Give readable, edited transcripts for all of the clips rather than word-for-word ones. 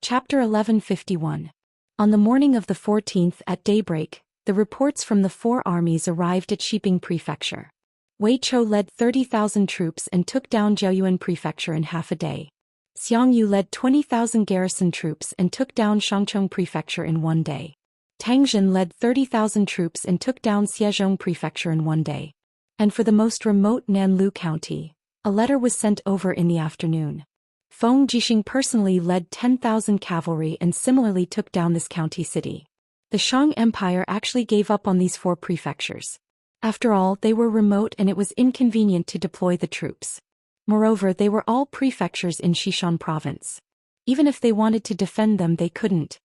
Chapter 1151. On the morning of the 14th at daybreak, the reports from the four armies arrived at Xiping Prefecture. Wei Chou led 30,000 troops and took down Zhouyuan Prefecture in half a day. Xiang Yu led 20,000 garrison troops and took down Shangcheng Prefecture in 1 day. Tang Jin led 30,000 troops and took down Xizhong Prefecture in 1 day. And for the most remote Nanlu County, a letter was sent over in the afternoon. Feng Jixing personally led 10,000 cavalry and similarly took down this county city. The Shang Empire actually gave up on these 4 prefectures. After all, they were remote and it was inconvenient to deploy the troops. Moreover, they were all prefectures in Xishan province. Even if they wanted to defend them, they couldn't.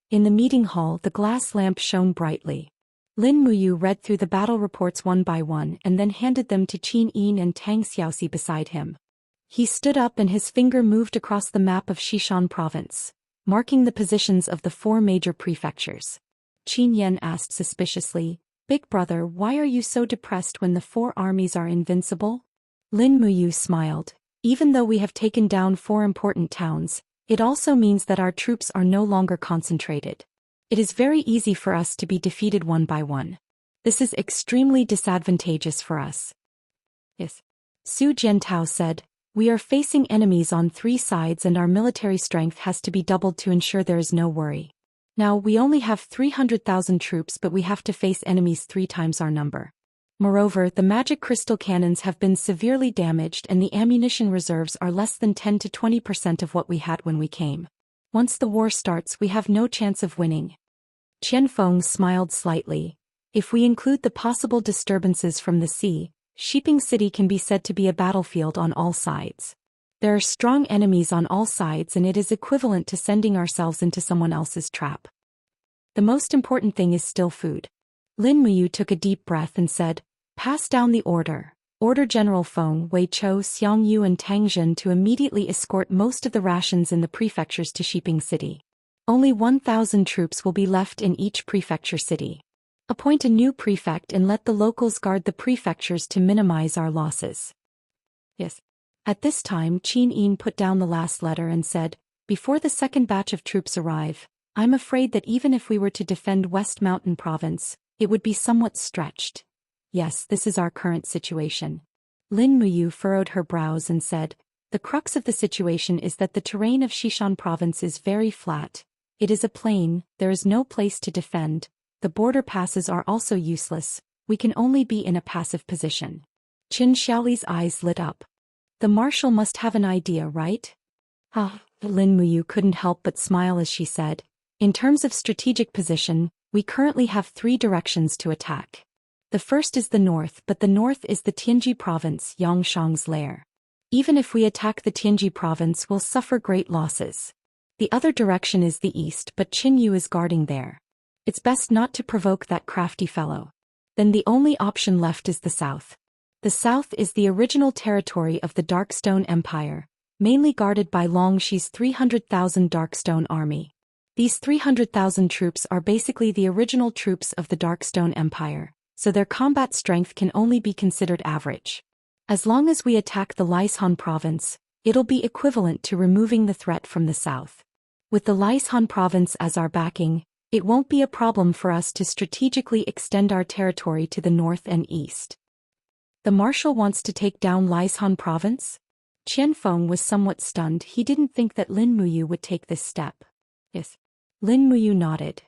In the meeting hall, the glass lamp shone brightly. Lin Muyu read through the battle reports one by one and then handed them to Qin Yin and Tang Xiaoxi beside him. He stood up and his finger moved across the map of Xishan province, marking the positions of the 4 major prefectures. Qin Yan asked suspiciously, "Big brother, why are you so depressed when the 4 armies are invincible?" Lin Muyu smiled. "Even though we have taken down 4 important towns, it also means that our troops are no longer concentrated. It is very easy for us to be defeated one by one. This is extremely disadvantageous for us." Yes. Su Jiantao said, "We are facing enemies on 3 sides and our military strength has to be doubled to ensure there is no worry. Now we only have 300,000 troops but we have to face enemies 3 times our number. Moreover, the magic crystal cannons have been severely damaged and the ammunition reserves are less than 10 to 20% of what we had when we came. Once the war starts we have no chance of winning." Qian Feng smiled slightly. "If we include the possible disturbances from the sea, Xiping City can be said to be a battlefield on all sides. There are strong enemies on all sides and it is equivalent to sending ourselves into someone else's trap. The most important thing is still food." Lin Muyu took a deep breath and said, "Pass down the order. Order General Feng, Wei Chou, Xiang Yu and Tang Jin to immediately escort most of the rations in the prefectures to Xiping City. Only 1,000 troops will be left in each prefecture city. Appoint a new prefect and let the locals guard the prefectures to minimize our losses." Yes. At this time Qin Yin put down the last letter and said, "Before the second batch of troops arrive, I'm afraid that even if we were to defend West Mountain Province, it would be somewhat stretched. Yes, this is our current situation." Lin Muyu furrowed her brows and said, "The crux of the situation is that the terrain of Xishan Province is very flat. It is a plain, there is no place to defend. The border passes are also useless, we can only be in a passive position." Qin Xiaoli's eyes lit up. "The marshal must have an idea, right?" Lin Muyu couldn't help but smile as she said, "In terms of strategic position, we currently have 3 directions to attack. The first is the north, but the north is the Tianji province, Yangshang's lair. Even if we attack the Tianji province, we'll suffer great losses. The other direction is the east, but Qin Yu is guarding there. It's best not to provoke that crafty fellow. Then the only option left is the south. The south is the original territory of the Darkstone Empire, mainly guarded by Longxi's 300,000 Darkstone army. These 300,000 troops are basically the original troops of the Darkstone Empire, so their combat strength can only be considered average. As long as we attack the Licehan province, it'll be equivalent to removing the threat from the south. With the Licehan province as our backing, it won't be a problem for us to strategically extend our territory to the north and east." "The marshal wants to take down Licehan province?" Qian Feng was somewhat stunned. He didn't think that Lin Muyu would take this step. Yes. Lin Muyu nodded.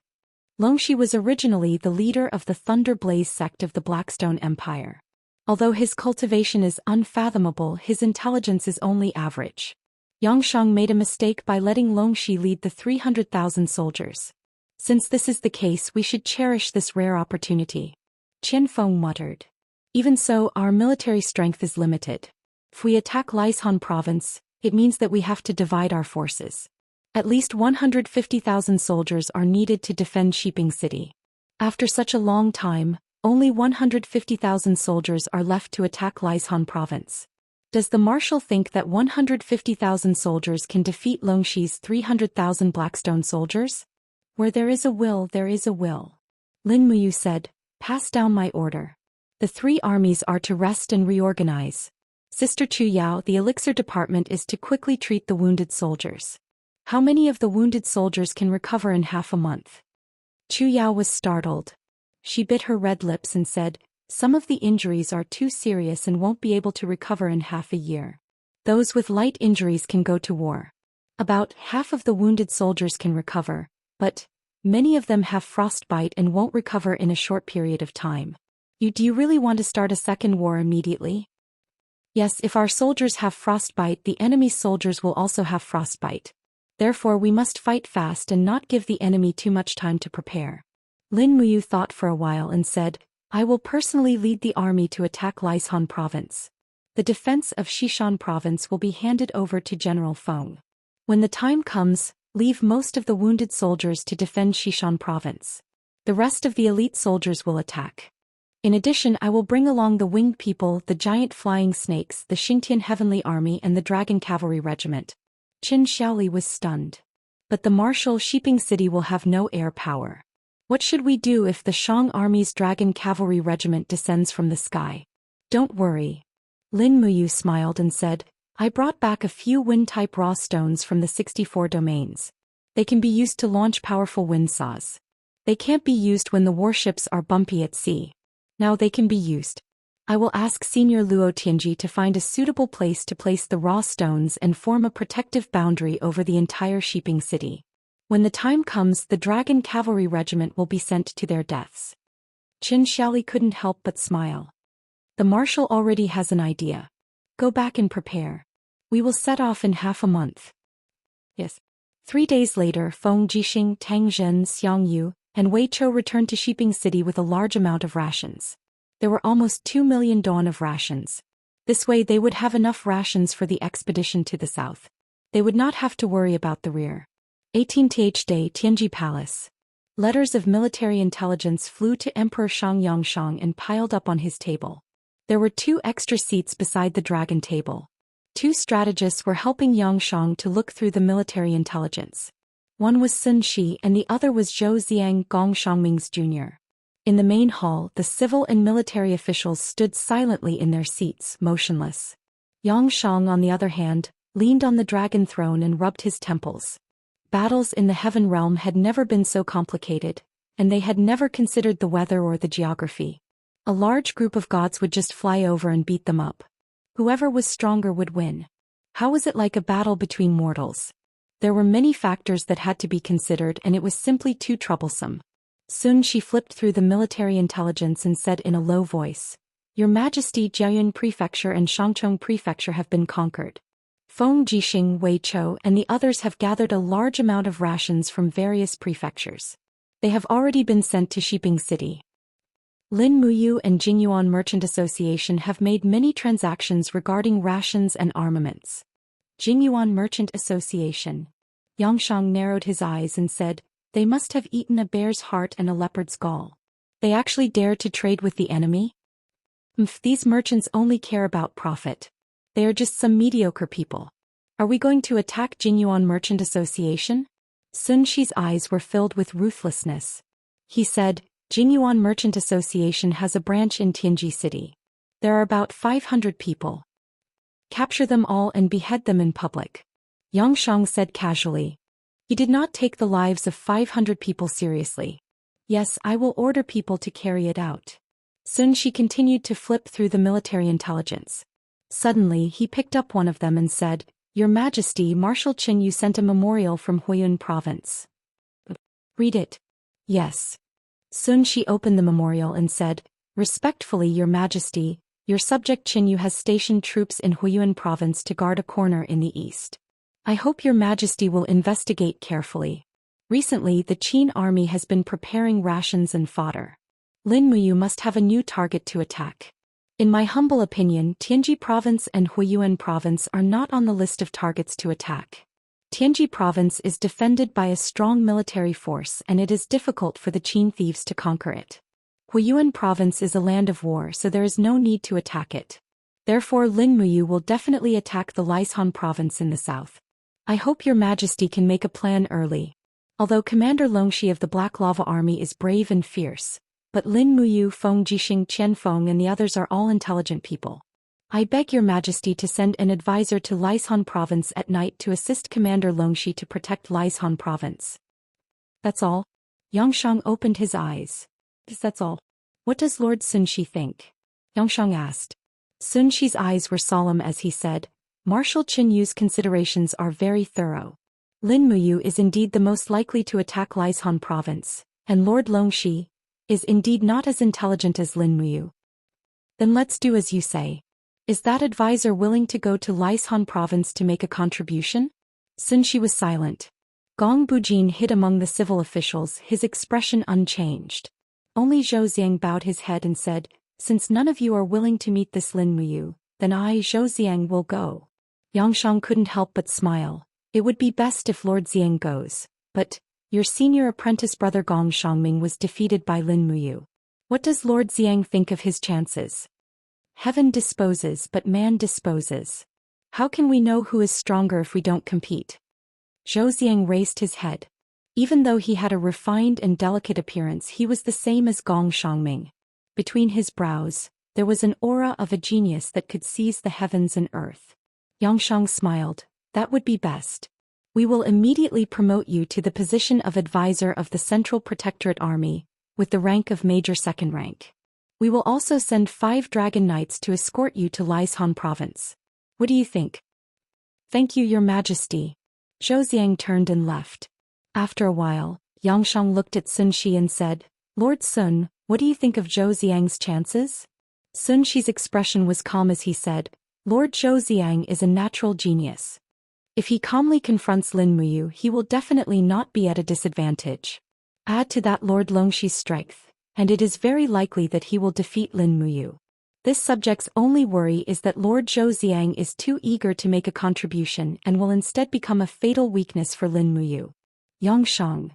Longxi was originally the leader of the Thunder Blaze sect of the Blackstone Empire. Although his cultivation is unfathomable, his intelligence is only average. Yangshang made a mistake by letting Longxi lead the 300,000 soldiers. Since this is the case, we should cherish this rare opportunity. Qian Feng muttered. "Even so, our military strength is limited. If we attack Licehan province, it means that we have to divide our forces. At least 150,000 soldiers are needed to defend Xiping City. After such a long time, only 150,000 soldiers are left to attack Licehan province. Does the marshal think that 150,000 soldiers can defeat Longxi's 300,000 Blackstone soldiers? Where there is a will, there is a will." Lin Muyu said, "Pass down my order. The 3 armies are to rest and reorganize. Sister Chu Yao, the elixir department is to quickly treat the wounded soldiers. How many of the wounded soldiers can recover in half a month? Chu Yao was startled. She bit her red lips and said, some of the injuries are too serious and won't be able to recover in half a year. Those with light injuries can go to war. About half of the wounded soldiers can recover, but many of them have frostbite and won't recover in a short period of time. Do you really want to start a second war immediately? Yes, if our soldiers have frostbite, the enemy's soldiers will also have frostbite. Therefore we must fight fast and not give the enemy too much time to prepare. Lin Muyu thought for a while and said, I will personally lead the army to attack Lisan province. The defense of Xishan province will be handed over to General Feng. When the time comes, leave most of the wounded soldiers to defend Xishan province. The rest of the elite soldiers will attack. In addition, I will bring along the winged people, the giant flying snakes, the Xingtian heavenly army and the dragon cavalry regiment. Qin Xiaoli was stunned. But the martial Shiping City will have no air power. What should we do if the Shang army's dragon cavalry regiment descends from the sky? Don't worry. Lin Muyu smiled and said, I brought back a few wind-type raw stones from the 64 domains. They can be used to launch powerful wind saws. They can't be used when the warships are bumpy at sea. Now they can be used. I will ask Senior Luo Tianji to find a suitable place to place the raw stones and form a protective boundary over the entire Shiping City. When the time comes, the dragon cavalry regiment will be sent to their deaths. Qin Xiaoli couldn't help but smile. The marshal already has an idea. Go back and prepare. We will set off in half a month. Yes. 3 days later, Feng Jixing, Tang Zhen, Xiang Yu, and Wei Chou returned to Shiping City with a large amount of rations. There were almost 2 million dawn of rations. This way they would have enough rations for the expedition to the south. They would not have to worry about the rear. 18th day, Tianji Palace. Letters of military intelligence flew to Emperor Shang Yangshang and piled up on his table. There were 2 extra seats beside the dragon table. 2 strategists were helping Yangshang to look through the military intelligence. One was Sun Shi and the other was Zhou Xian Gong Shangming's Jr. In the main hall, the civil and military officials stood silently in their seats, motionless. Yangshang, on the other hand, leaned on the dragon throne and rubbed his temples. Battles in the heaven realm had never been so complicated, and they had never considered the weather or the geography. A large group of gods would just fly over and beat them up. Whoever was stronger would win. How was it like a battle between mortals? There were many factors that had to be considered and it was simply too troublesome. Soon she flipped through the military intelligence and said in a low voice, Your Majesty, Jiayuan Prefecture and Shangcheng Prefecture have been conquered. Feng Jixing, Wei Chou and the others have gathered a large amount of rations from various prefectures. They have already been sent to Shiping City. Lin Muyu and Jingyuan Merchant Association have made many transactions regarding rations and armaments. Jingyuan Merchant Association. Yangshang narrowed his eyes and said, They must have eaten a bear's heart and a leopard's gall. They actually dared to trade with the enemy? These merchants only care about profit. They are just some mediocre people. Are we going to attack Jingyuan Merchant Association? Sun Shi's eyes were filled with ruthlessness. He said, Jingyuan Merchant Association has a branch in Tianji City. There are about 500 people. Capture them all and behead them in public. Yangshang said casually. He did not take the lives of 500 people seriously. Yes, I will order people to carry it out. Sun Shi continued to flip through the military intelligence. Suddenly he picked up one of them and said, Your Majesty, Marshal Qin Yu sent a memorial from Huiyuan province. Read it. Yes. Sun Shi opened the memorial and said, Respectfully, Your Majesty, your subject Qin Yu has stationed troops in Huiyuan province to guard a corner in the east. I hope Your Majesty will investigate carefully. Recently, the Qin army has been preparing rations and fodder. Lin Muyu must have a new target to attack. In my humble opinion, Tianji province and Huiyuan province are not on the list of targets to attack. Tianji province is defended by a strong military force and it is difficult for the Qin thieves to conquer it. Huiyuan province is a land of war, so there is no need to attack it. Therefore Lin Muyu will definitely attack the Lisan province in the south. I hope Your Majesty can make a plan early. Although Commander Longxi of the Black Lava Army is brave and fierce, but Lin Muyu, Feng Jixing, Qian Feng and the others are all intelligent people. I beg your majesty to send an advisor to Lisan province at night to assist Commander Longxi to protect Lisan province. That's all? Yangshang opened his eyes. That's all. What does Lord Sunshi think? Yangshang asked. Sunshi's eyes were solemn as he said, Marshal Qin Yu's considerations are very thorough. Lin Muyu is indeed the most likely to attack Lisan province, and Lord Longxi is indeed not as intelligent as Lin Muyu. Then let's do as you say. Is that advisor willing to go to Lisan province to make a contribution? Sunshi was silent. Gong Bujin hid among the civil officials, his expression unchanged. Only Zhou Xian bowed his head and said, Since none of you are willing to meet this Lin Muyu, then I, Zhou Xian, will go. Yangshang couldn't help but smile. It would be best if Lord Xian goes, but your senior apprentice brother Gong Shangming was defeated by Lin Muyu. What does Lord Xian think of his chances? Heaven disposes but man disposes. How can we know who is stronger if we don't compete? Zhou Xian raised his head. Even though he had a refined and delicate appearance, he was the same as Gong Shangming. Between his brows, there was an aura of a genius that could seize the heavens and earth. Yangshang smiled. That would be best. We will immediately promote you to the position of advisor of the Central Protectorate Army, with the rank of Major Second Rank. We will also send 5 Dragon Knights to escort you to Lisan province. What do you think? Thank you, Your Majesty. Zhou Xian turned and left. After a while, Yangshang looked at Sun Shi and said, Lord Sun, what do you think of Zhou Xiang's chances? Sun Shi's expression was calm as he said, Lord Zhou Xiang is a natural genius. If he calmly confronts Lin Muyu, he will definitely not be at a disadvantage. Add to that Lord Longxi's strength, and it is very likely that he will defeat Lin Muyu. This subject's only worry is that Lord Zhou Xiang is too eager to make a contribution and will instead become a fatal weakness for Lin Muyu. Yangshang.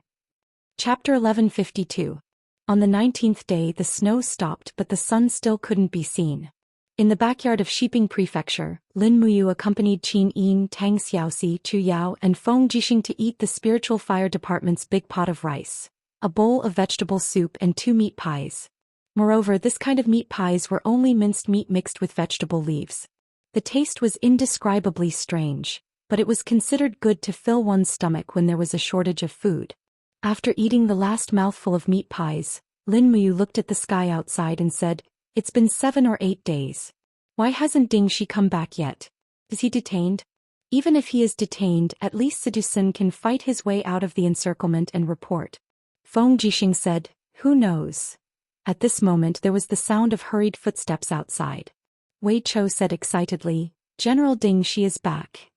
Chapter 1152. On the 19th day the snow stopped but the sun still couldn't be seen. In the backyard of Shiping Prefecture, Lin Muyu accompanied Qin Yin, Tang Xiaoxi, Chu Yao and Feng Jixing to eat the spiritual fire department's big pot of rice, a bowl of vegetable soup and 2 meat pies. Moreover, this kind of meat pies were only minced meat mixed with vegetable leaves. The taste was indescribably strange, but it was considered good to fill one's stomach when there was a shortage of food. After eating the last mouthful of meat pies, Lin Muyu looked at the sky outside and said, It's been 7 or 8 days. Why hasn't Ding Shi come back yet? Is he detained? Even if he is detained, at least Seducin can fight his way out of the encirclement and report. Feng Jixing said, Who knows? At this moment there was the sound of hurried footsteps outside. Wei Chou said excitedly, General Ding Shi is back.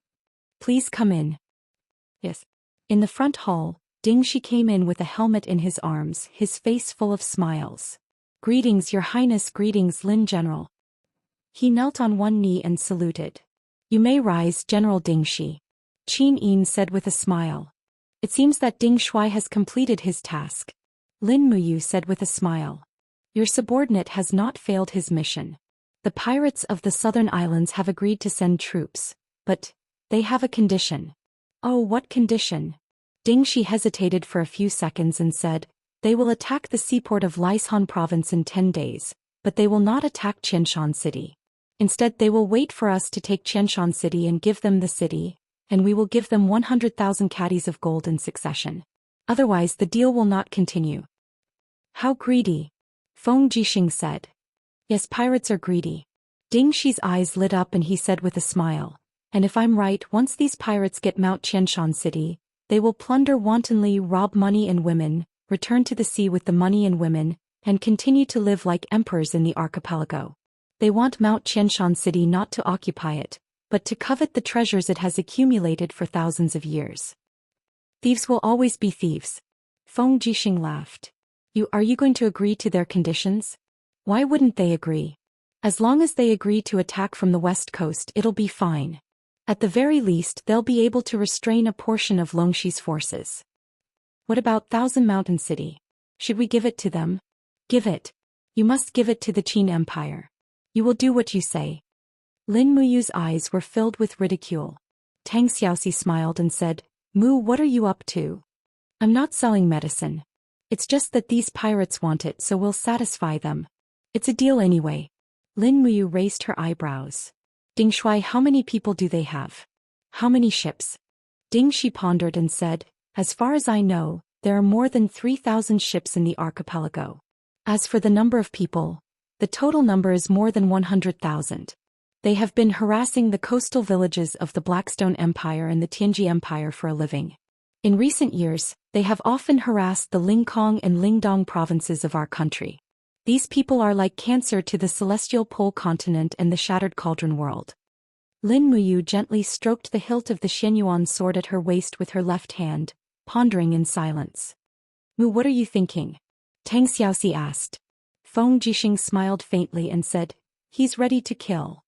Please come in. Yes. In the front hall, Ding Shi came in with a helmet in his arms, his face full of smiles. Greetings, Your Highness, greetings, Lin General. He knelt on one knee and saluted. You may rise, General Ding Shi. Qin Yin said with a smile. It seems that Ding Shui has completed his task. Lin Muyu said with a smile. Your subordinate has not failed his mission. The pirates of the southern islands have agreed to send troops, but they have a condition. Oh, what condition? Ding Shi hesitated for a few seconds and said, They will attack the seaport of Lisan province in 10 days, but they will not attack Qianshan city. Instead they will wait for us to take Qianshan city and give them the city, and we will give them 100,000 caddies of gold in succession. Otherwise the deal will not continue. How greedy? Feng Jixing said. Yes, pirates are greedy. Ding Shi's eyes lit up and he said with a smile, and if I'm right, once these pirates get Mount Qianshan city, they will plunder wantonly, rob money and women, return to the sea with the money and women, and continue to live like emperors in the archipelago. They want Mount Qianshan city not to occupy it, but to covet the treasures it has accumulated for thousands of years. Thieves will always be thieves. Feng Jixing laughed. Are you going to agree to their conditions? Why wouldn't they agree? As long as they agree to attack from the west coast, it'll be fine. At the very least, they'll be able to restrain a portion of Longxi's forces. What about Thousand Mountain City? Should we give it to them? Give it. You must give it to the Qin Empire. You will do what you say. Lin Muyu's eyes were filled with ridicule. Tang Xiaoxi smiled and said, Mu, what are you up to? I'm not selling medicine. It's just that these pirates want it, so we'll satisfy them. It's a deal anyway. Lin Muyu raised her eyebrows. Ding Shuai, how many people do they have? How many ships? Ding Shi pondered and said, as far as I know, there are more than 3,000 ships in the archipelago. As for the number of people, the total number is more than 100,000. They have been harassing the coastal villages of the Blackstone Empire and the Tianji Empire for a living. In recent years, they have often harassed the Lingkong and Lingdong provinces of our country. These people are like cancer to the celestial pole continent and the shattered cauldron world. Lin Muyu gently stroked the hilt of the Xianyuan sword at her waist with her left hand, pondering in silence. Mu, what are you thinking? Tang Xiaoxi asked. Feng Jixing smiled faintly and said, he's ready to kill.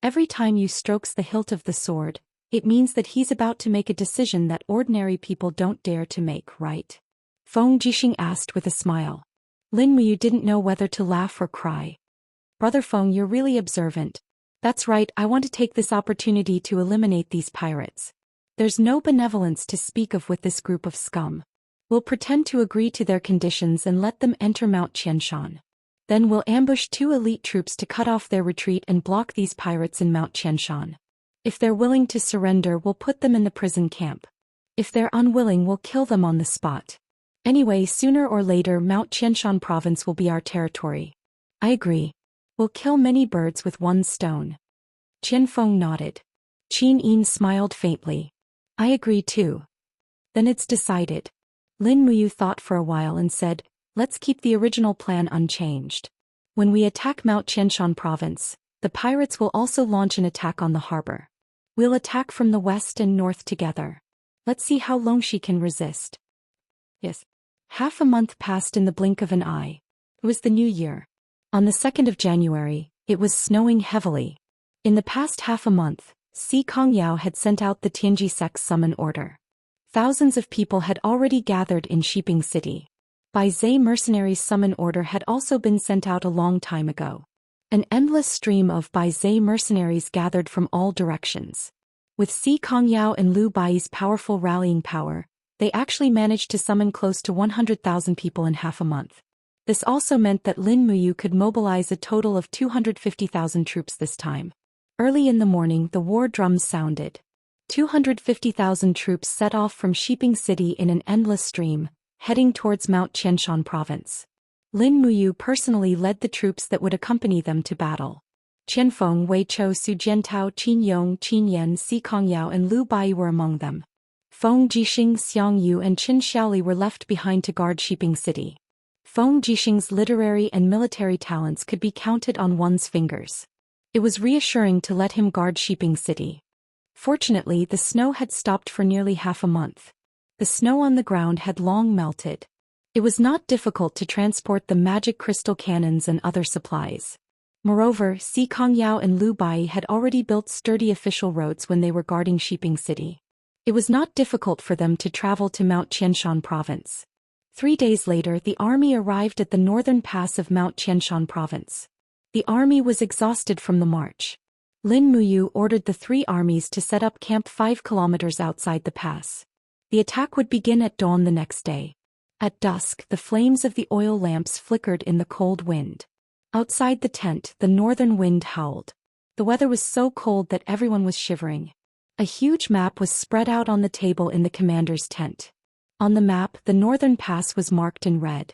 Every time you strokes the hilt of the sword, it means that he's about to make a decision that ordinary people don't dare to make, right? Feng Jixing asked with a smile. Lin Muyu didn't know whether to laugh or cry. Brother Feng, you're really observant. That's right, I want to take this opportunity to eliminate these pirates. There's no benevolence to speak of with this group of scum. We'll pretend to agree to their conditions and let them enter Mount Qianshan. Then we'll ambush 2 elite troops to cut off their retreat and block these pirates in Mount Qianshan. If they're willing to surrender, we'll put them in the prison camp. If they're unwilling, we'll kill them on the spot. Anyway, sooner or later Mount Qianshan province will be our territory. I agree. We'll kill many birds with one stone. Qian Feng nodded. Qin Yin smiled faintly. I agree too. Then it's decided. Lin Muyu thought for a while and said, let's keep the original plan unchanged. When we attack Mount Qianshan province, the pirates will also launch an attack on the harbor. We'll attack from the west and north together. Let's see how Longxi can resist. Yes. Half a month passed in the blink of an eye. It was the new year. On the 2nd of January, it was snowing heavily. In the past half a month, Si Kongyao had sent out the Tianji sect's summon order. Thousands of people had already gathered in Shiping City. Bai Zhe mercenaries' summon order had also been sent out a long time ago. An endless stream of Bai Zhe mercenaries gathered from all directions. With Si Kongyao and Liu Bai's powerful rallying power, they actually managed to summon close to 100,000 people in half a month. This also meant that Lin Muyu could mobilize a total of 250,000 troops this time. Early in the morning, the war drums sounded. 250,000 troops set off from Shiping City in an endless stream, heading towards Mount Qianshan province. Lin Muyu personally led the troops that would accompany them to battle. Qianfeng, Wei Chou, Su Jiantao, Qin Yong, Qin Yan, Si Kongyao and Liu Bai were among them. Feng Jixing, Xiang Yu and Qin Xiaoli were left behind to guard Shiping City. Feng Jixing's literary and military talents could be counted on one's fingers. It was reassuring to let him guard Shiping City. Fortunately, the snow had stopped for nearly half a month. The snow on the ground had long melted. It was not difficult to transport the magic crystal cannons and other supplies. Moreover, Si Kongyao and Liu Bai had already built sturdy official roads when they were guarding Shiping City. It was not difficult for them to travel to Mount Qianshan province. 3 days later, the army arrived at the northern pass of Mount Qianshan province. The army was exhausted from the march. Lin Muyu ordered the 3 armies to set up camp 5 kilometers outside the pass. The attack would begin at dawn the next day. At dusk, the flames of the oil lamps flickered in the cold wind. Outside the tent, the northern wind howled. The weather was so cold that everyone was shivering. A huge map was spread out on the table in the commander's tent. On the map, the northern pass was marked in red.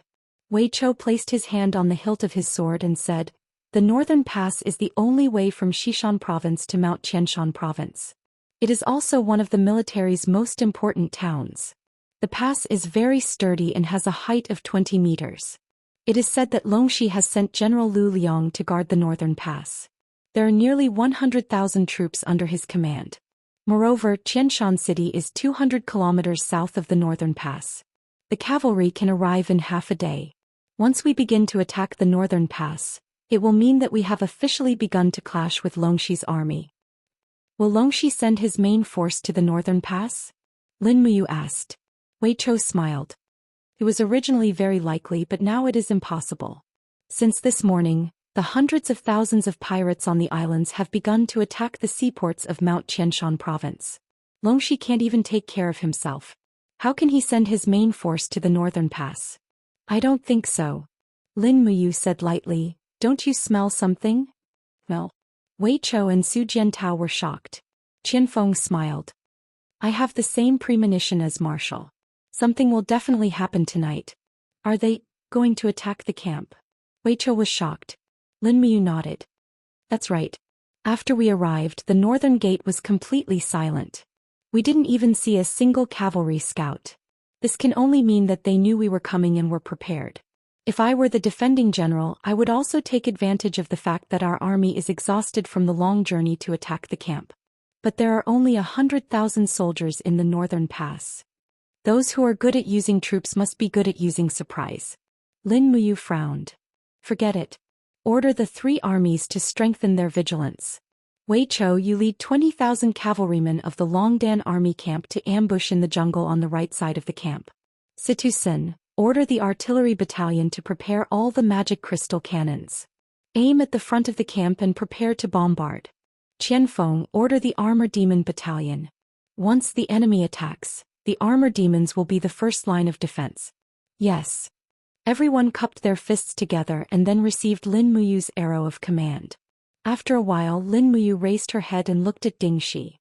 Wei Chou placed his hand on the hilt of his sword and said, "The northern pass is the only way from Xishan province to Mount Qianshan province. It is also one of the military's most important towns. The pass is very sturdy and has a height of 20 meters. It is said that Longxi has sent General Lu Liang to guard the northern pass. There are nearly 100,000 troops under his command. Moreover, Qianshan City is 200 kilometers south of the northern pass. The cavalry can arrive in half a day. Once we begin to attack the northern pass, it will mean that we have officially begun to clash with Longxi's army." "Will Longxi send his main force to the northern pass?" Lin Muyu asked. Wei Chou smiled. "It was originally very likely, but now it is impossible. Since this morning, the hundreds of thousands of pirates on the islands have begun to attack the seaports of Mount Qianshan province. Longxi can't even take care of himself. How can he send his main force to the northern pass?" "I don't think so," Lin Muyu said lightly. Don't you smell something? No. Wei Chou and Su Jiantao were shocked. Qianfeng smiled. I have the same premonition as Marshal. Something will definitely happen tonight. Are they going to attack the camp? Wei Chou was shocked. Lin Muyu nodded. That's right. After we arrived, the northern gate was completely silent. We didn't even see a single cavalry scout. This can only mean that they knew we were coming and were prepared. If I were the defending general, I would also take advantage of the fact that our army is exhausted from the long journey to attack the camp. But there are only 100,000 soldiers in the northern pass. Those who are good at using troops must be good at using surprise. Lin Muyu frowned. Forget it. Order the 3 armies to strengthen their vigilance. Wei Chou, you lead 20,000 cavalrymen of the Longdan army camp to ambush in the jungle on the right side of the camp. Situ Sin, order the artillery battalion to prepare all the magic crystal cannons. Aim at the front of the camp and prepare to bombard. Qianfeng, order the armor demon battalion. Once the enemy attacks, the armor demons will be the first line of defense. Yes. Everyone cupped their fists together and then received Lin Muyu's arrow of command. After a while, Lin Muyu raised her head and looked at Ding Shi.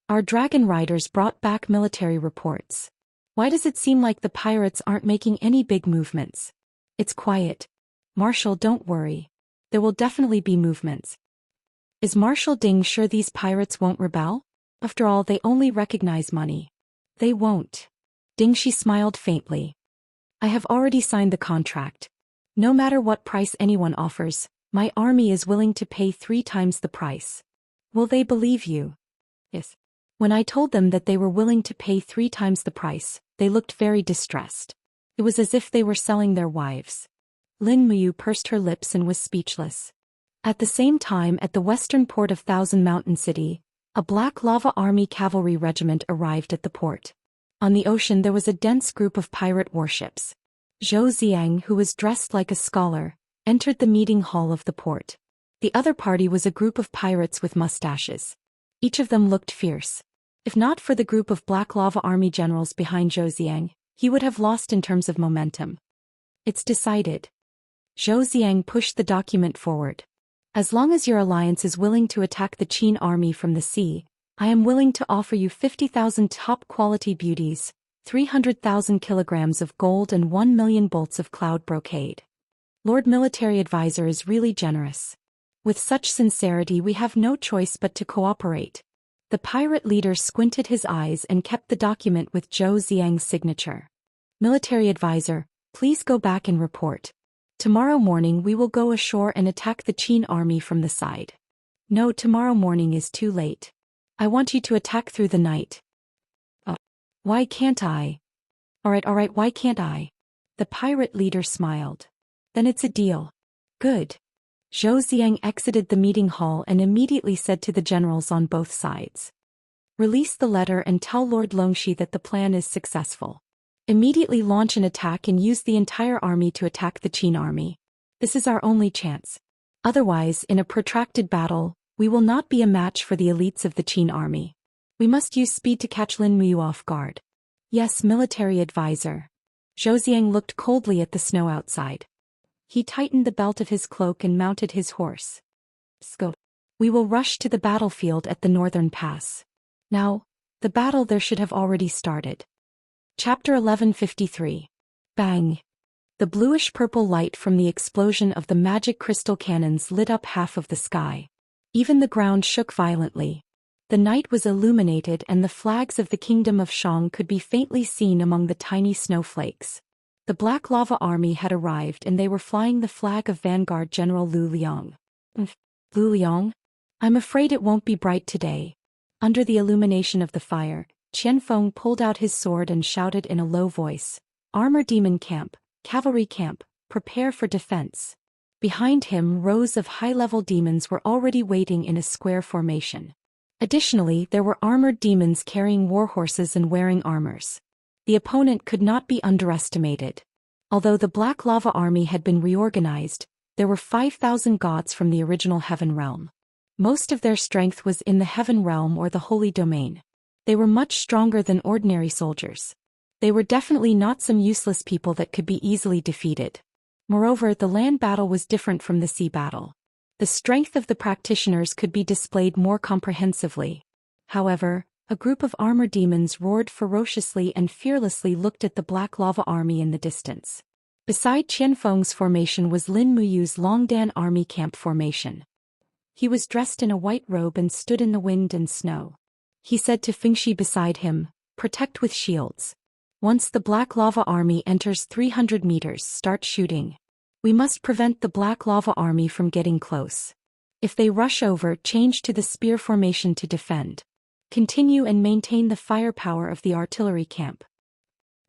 Our dragon riders brought back military reports. Why does it seem like the pirates aren't making any big movements? It's quiet. Marshal, don't worry. There will definitely be movements. Is Marshal Ding sure these pirates won't rebel? After all, they only recognize money. They won't. Ding Shi smiled faintly. I have already signed the contract. No matter what price anyone offers, my army is willing to pay 3 times the price. Will they believe you? Yes. When I told them that they were willing to pay 3 times the price, they looked very distressed. It was as if they were selling their wives. Lin Muyu pursed her lips and was speechless. At the same time, at the western port of Thousand Mountain City, a Black Lava Army cavalry regiment arrived at the port. On the ocean there was a dense group of pirate warships. Zhou Xian, who was dressed like a scholar, entered the meeting hall of the port. The other party was a group of pirates with mustaches. Each of them looked fierce. If not for the group of Black Lava Army generals behind Zhou Xian, he would have lost in terms of momentum. It's decided. Zhou Xian pushed the document forward. As long as your alliance is willing to attack the Qin army from the sea, I am willing to offer you 50,000 top-quality beauties, 300,000 kilograms of gold and 1 million bolts of cloud brocade. Lord Military Advisor is really generous. With such sincerity we have no choice but to cooperate. The pirate leader squinted his eyes and kept the document with Zhou Xiang's signature. Military Advisor, please go back and report. Tomorrow morning we will go ashore and attack the Qin army from the side. No, tomorrow morning is too late. I want you to attack through the night. Why can't I? Alright, why can't I? The pirate leader smiled. Then it's a deal. Good. Zhou Xiang exited the meeting hall and immediately said to the generals on both sides. Release the letter and tell Lord Longxi that the plan is successful. Immediately launch an attack and use the entire army to attack the Qin army. This is our only chance. Otherwise, in a protracted battle, we will not be a match for the elites of the Qin army. We must use speed to catch Lin Muyu off guard. Yes, Military Advisor. Zhou Xiang looked coldly at the snow outside. He tightened the belt of his cloak and mounted his horse. Go. We will rush to the battlefield at the northern pass. Now, the battle there should have already started. Chapter 1153. Bang! The bluish-purple light from the explosion of the magic crystal cannons lit up half of the sky. Even the ground shook violently. The night was illuminated and the flags of the kingdom of Shang could be faintly seen among the tiny snowflakes. The Black Lava Army had arrived and they were flying the flag of Vanguard General Lu Liang. Lu Liang? I'm afraid it won't be bright today. Under the illumination of the fire, Qianfeng pulled out his sword and shouted in a low voice, Armor Demon Camp, Cavalry Camp, prepare for defense. Behind him, rows of high-level demons were already waiting in a square formation. Additionally, there were armored demons carrying warhorses and wearing armors. The opponent could not be underestimated. Although the Black Lava Army had been reorganized, there were 5,000 gods from the original Heaven Realm. Most of their strength was in the Heaven Realm or the Holy Domain. They were much stronger than ordinary soldiers. They were definitely not some useless people that could be easily defeated. Moreover, the land battle was different from the sea battle. The strength of the practitioners could be displayed more comprehensively. However, a group of armor demons roared ferociously and fearlessly looked at the black lava army in the distance. Beside Qianfeng's formation was Lin Muyu's Longdan army camp formation. He was dressed in a white robe and stood in the wind and snow. He said to Fengxi beside him, "Protect with shields. Once the black lava army enters 300 meters, start shooting. We must prevent the black lava army from getting close. If they rush over, change to the spear formation to defend. Continue and maintain the firepower of the artillery camp."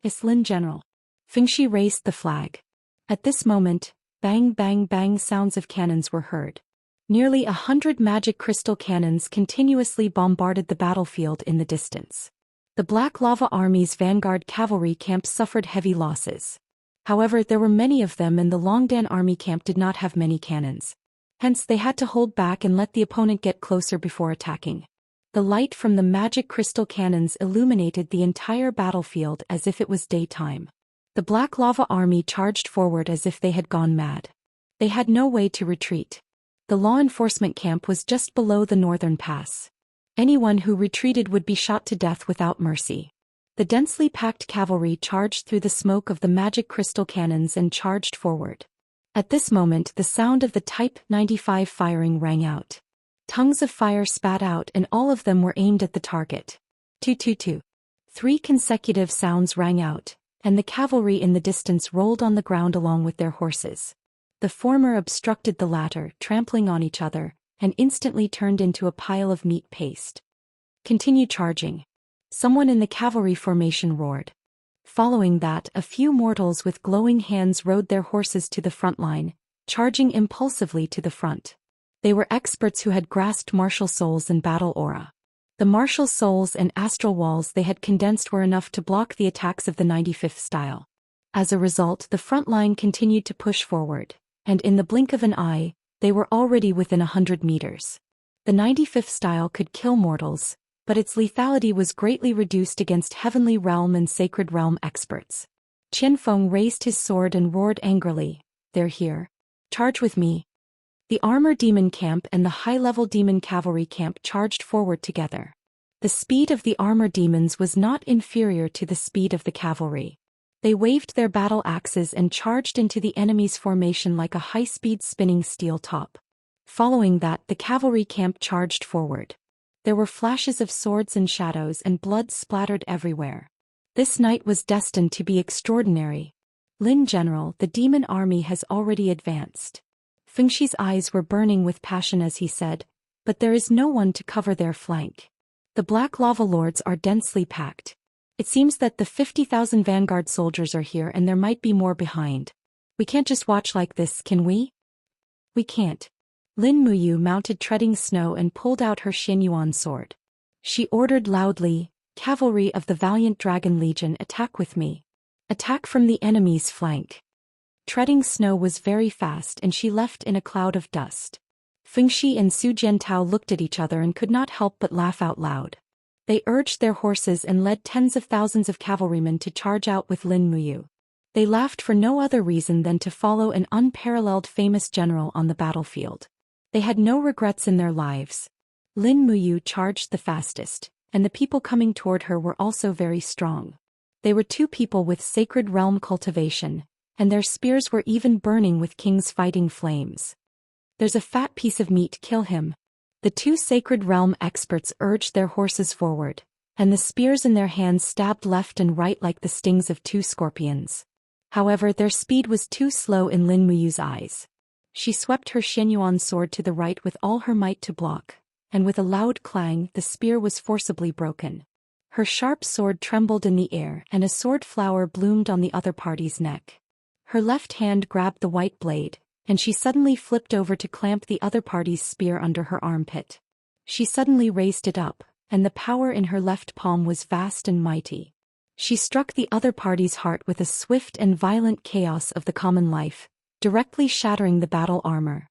"Yes, Lin General." Fengxi raised the flag. At this moment, bang bang bang sounds of cannons were heard. Nearly 100 magic crystal cannons continuously bombarded the battlefield in the distance. The Black Lava Army's vanguard cavalry camp suffered heavy losses. However, there were many of them and the Longdan army camp did not have many cannons. Hence they had to hold back and let the opponent get closer before attacking. The light from the magic crystal cannons illuminated the entire battlefield as if it was daytime. The Black Lava Army charged forward as if they had gone mad. They had no way to retreat. The law enforcement camp was just below the northern pass. Anyone who retreated would be shot to death without mercy. The densely packed cavalry charged through the smoke of the magic crystal cannons and charged forward. At this moment, the sound of the Type 95 firing rang out. Tongues of fire spat out and all of them were aimed at the target. 222. 3 consecutive sounds rang out, and the cavalry in the distance rolled on the ground along with their horses. The former obstructed the latter, trampling on each other, and instantly turned into a pile of meat paste. "Continue charging," someone in the cavalry formation roared. Following that, a few mortals with glowing hands rode their horses to the front line, charging impulsively to the front. They were experts who had grasped martial souls and battle aura. The martial souls and astral walls they had condensed were enough to block the attacks of the 95th style. As a result, the front line continued to push forward, and in the blink of an eye, they were already within 100 meters. The 95th style could kill mortals, but its lethality was greatly reduced against Heavenly Realm and Sacred Realm experts. Qianfeng raised his sword and roared angrily, "They're here. Charge with me." The armor demon camp and the high-level demon cavalry camp charged forward together. The speed of the armor demons was not inferior to the speed of the cavalry. They waved their battle axes and charged into the enemy's formation like a high-speed spinning steel top. Following that, the cavalry camp charged forward. There were flashes of swords and shadows and blood splattered everywhere. This night was destined to be extraordinary. "Lin General, the demon army has already advanced." Fengxi's eyes were burning with passion as he said, "But there is no one to cover their flank. The Black Lava Lords are densely packed. It seems that the 50,000 vanguard soldiers are here and there might be more behind. We can't just watch like this, can we?" "We can't." Lin Muyu mounted treading snow and pulled out her Xianyuan sword. She ordered loudly, "Cavalry of the Valiant Dragon Legion, attack with me. Attack from the enemy's flank." Treading snow was very fast and she left in a cloud of dust. Fengxi and Su Jiantao looked at each other and could not help but laugh out loud. They urged their horses and led tens of thousands of cavalrymen to charge out with Lin Muyu. They laughed for no other reason than to follow an unparalleled famous general on the battlefield. They had no regrets in their lives. Lin Muyu charged the fastest, and the people coming toward her were also very strong. They were 2 people with Sacred Realm cultivation, and their spears were even burning with King's fighting flames. "There's a fat piece of meat, kill him." The 2 Sacred Realm experts urged their horses forward, and the spears in their hands stabbed left and right like the stings of 2 scorpions. However, their speed was too slow in Lin Muyu's eyes. She swept her Xianyuan sword to the right with all her might to block, and with a loud clang, the spear was forcibly broken. Her sharp sword trembled in the air and a sword flower bloomed on the other party's neck. Her left hand grabbed the white blade, and she suddenly flipped over to clamp the other party's spear under her armpit. She suddenly raised it up, and the power in her left palm was vast and mighty. She struck the other party's heart with a swift and violent chaos of the common life, directly shattering the battle armor.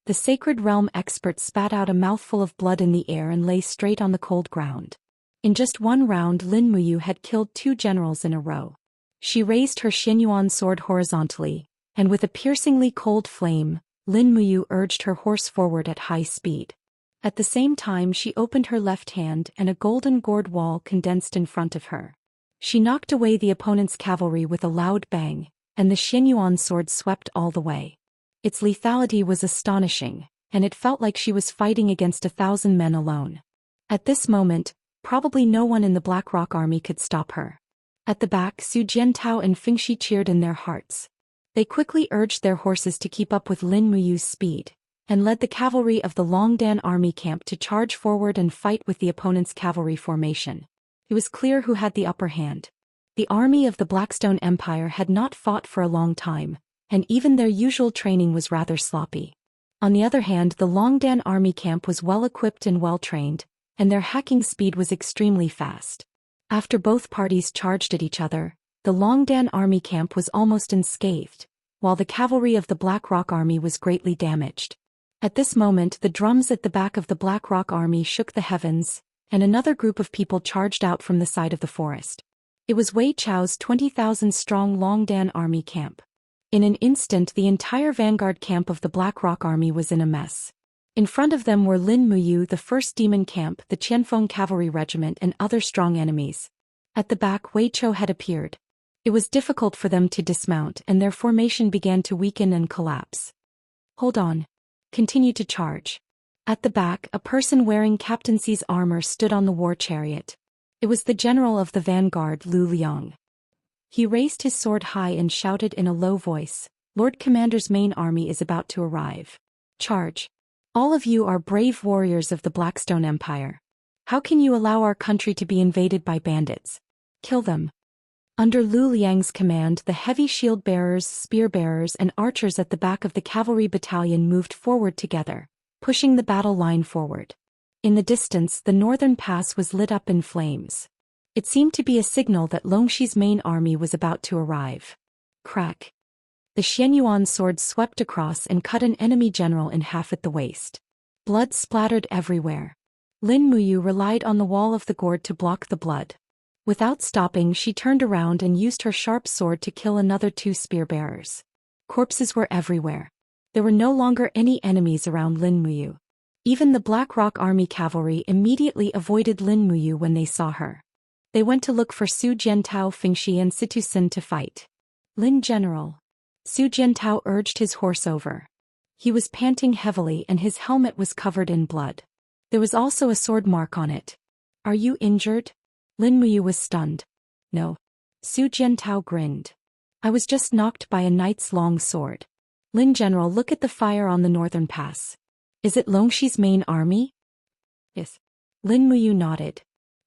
The Sacred Realm expert spat out a mouthful of blood in the air and lay straight on the cold ground. In just one round, Lin Muyu had killed 2 generals in a row. She raised her Xianyuan sword horizontally, and with a piercingly cold flame, Lin Muyu urged her horse forward at high speed. At the same time she opened her left hand and a golden gourd wall condensed in front of her. She knocked away the opponent's cavalry with a loud bang, and the Xianyuan sword swept all the way. Its lethality was astonishing, and it felt like she was fighting against 1,000 men alone. At this moment, probably no one in the Black Rock army could stop her. At the back, Su Jiantao and Fingxi cheered in their hearts. They quickly urged their horses to keep up with Lin Muyu's speed, and led the cavalry of the Longdan army camp to charge forward and fight with the opponent's cavalry formation. It was clear who had the upper hand. The army of the Blackstone Empire had not fought for a long time, and even their usual training was rather sloppy. On the other hand, the Longdan army camp was well-equipped and well-trained, and their hacking speed was extremely fast. After both parties charged at each other, the Longdan army camp was almost unscathed, while the cavalry of the Black Rock army was greatly damaged. At this moment the drums at the back of the Black Rock army shook the heavens, and another group of people charged out from the side of the forest. It was Wei Chao's 20,000-strong Longdan army camp. In an instant the entire vanguard camp of the Black Rock army was in a mess. In front of them were Lin Muyu, the first demon camp, the Qianfeng cavalry regiment and other strong enemies. At the back Wei Chou had appeared. It was difficult for them to dismount and their formation began to weaken and collapse. Hold on. Continue to charge. At the back a person wearing captaincy's armor stood on the war chariot. It was the general of the vanguard, Lu Liang. He raised his sword high and shouted in a low voice, "Lord Commander's main army is about to arrive. Charge. All of you are brave warriors of the Blackstone Empire. How can you allow our country to be invaded by bandits? Kill them." Under Lu Liang's command the heavy shield bearers, spear bearers and archers at the back of the cavalry battalion moved forward together, pushing the battle line forward. In the distance the northern pass was lit up in flames. It seemed to be a signal that Longxi's main army was about to arrive. Crack. The Xianyuan sword swept across and cut an enemy general in half at the waist. Blood splattered everywhere. Lin Muyu relied on the wall of the gourd to block the blood. Without stopping she turned around and used her sharp sword to kill another 2 spear bearers. Corpses were everywhere. There were no longer any enemies around Lin Muyu. Even the Black Rock army cavalry immediately avoided Lin Muyu when they saw her. They went to look for Su Jiantao, Fingxi and Situsen to fight. "Lin General." Su Jiantao urged his horse over. He was panting heavily and his helmet was covered in blood. There was also a sword mark on it. "Are you injured?" Lin Muyu was stunned. "No." Su Jiantao grinned. "I was just knocked by a knight's long sword." "Lin General, look at the fire on the northern pass. Is it Longxi's main army?" "Yes." Lin Muyu nodded.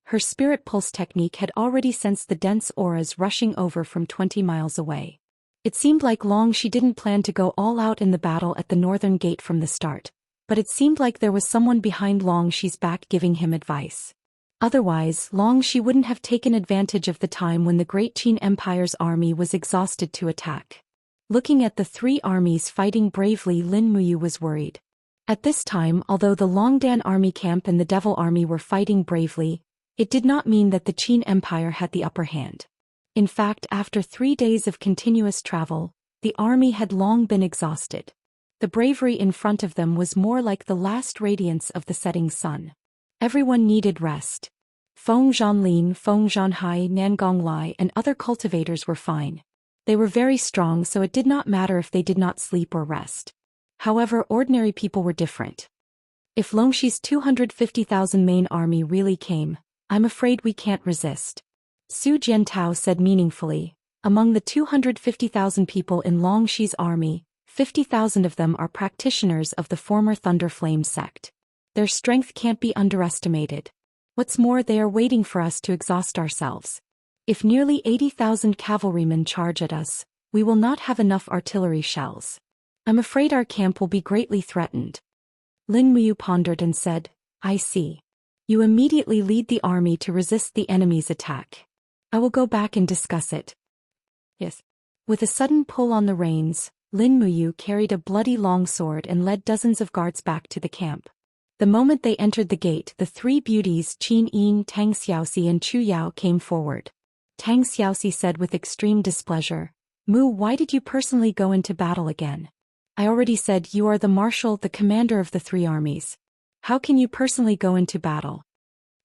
Her spirit pulse technique had already sensed the dense auras rushing over from 20 miles away. It seemed like Longxi didn't plan to go all out in the battle at the northern gate from the start, but it seemed like there was someone behind Longxi's back giving him advice. Otherwise, Longxi wouldn't have taken advantage of the time when the Great Qin Empire's army was exhausted to attack. Looking at the 3 armies fighting bravely, Lin Muyu was worried. At this time, although the Longdan army camp and the Devil army were fighting bravely, it did not mean that the Qin Empire had the upper hand. In fact, after 3 days of continuous travel, the army had long been exhausted. The bravery in front of them was more like the last radiance of the setting sun. Everyone needed rest. Feng Zhanlin, Feng Zhanhai, Nangonglai and other cultivators were fine. They were very strong, so it did not matter if they did not sleep or rest. However, ordinary people were different. "If Longxi's 250,000 main army really came, I'm afraid we can't resist." Su Jiantao said meaningfully. "Among the 250,000 people in Longxi's army, 50,000 of them are practitioners of the former Thunder Flame sect. Their strength can't be underestimated. What's more, they are waiting for us to exhaust ourselves. If nearly 80,000 cavalrymen charge at us, we will not have enough artillery shells. I'm afraid our camp will be greatly threatened." Lin Muyu pondered and said, "I see. You immediately lead the army to resist the enemy's attack. I will go back and discuss it." "Yes." With a sudden pull on the reins, Lin Muyu carried a bloody longsword and led dozens of guards back to the camp. The moment they entered the gate, the 3 beauties Qin Yin, Tang Xiaoxi and Chu Yao came forward. Tang Xiaoxi said with extreme displeasure, Mu, why did you personally go into battle again? I already said you are the marshal, the commander of the 3 armies. How can you personally go into battle?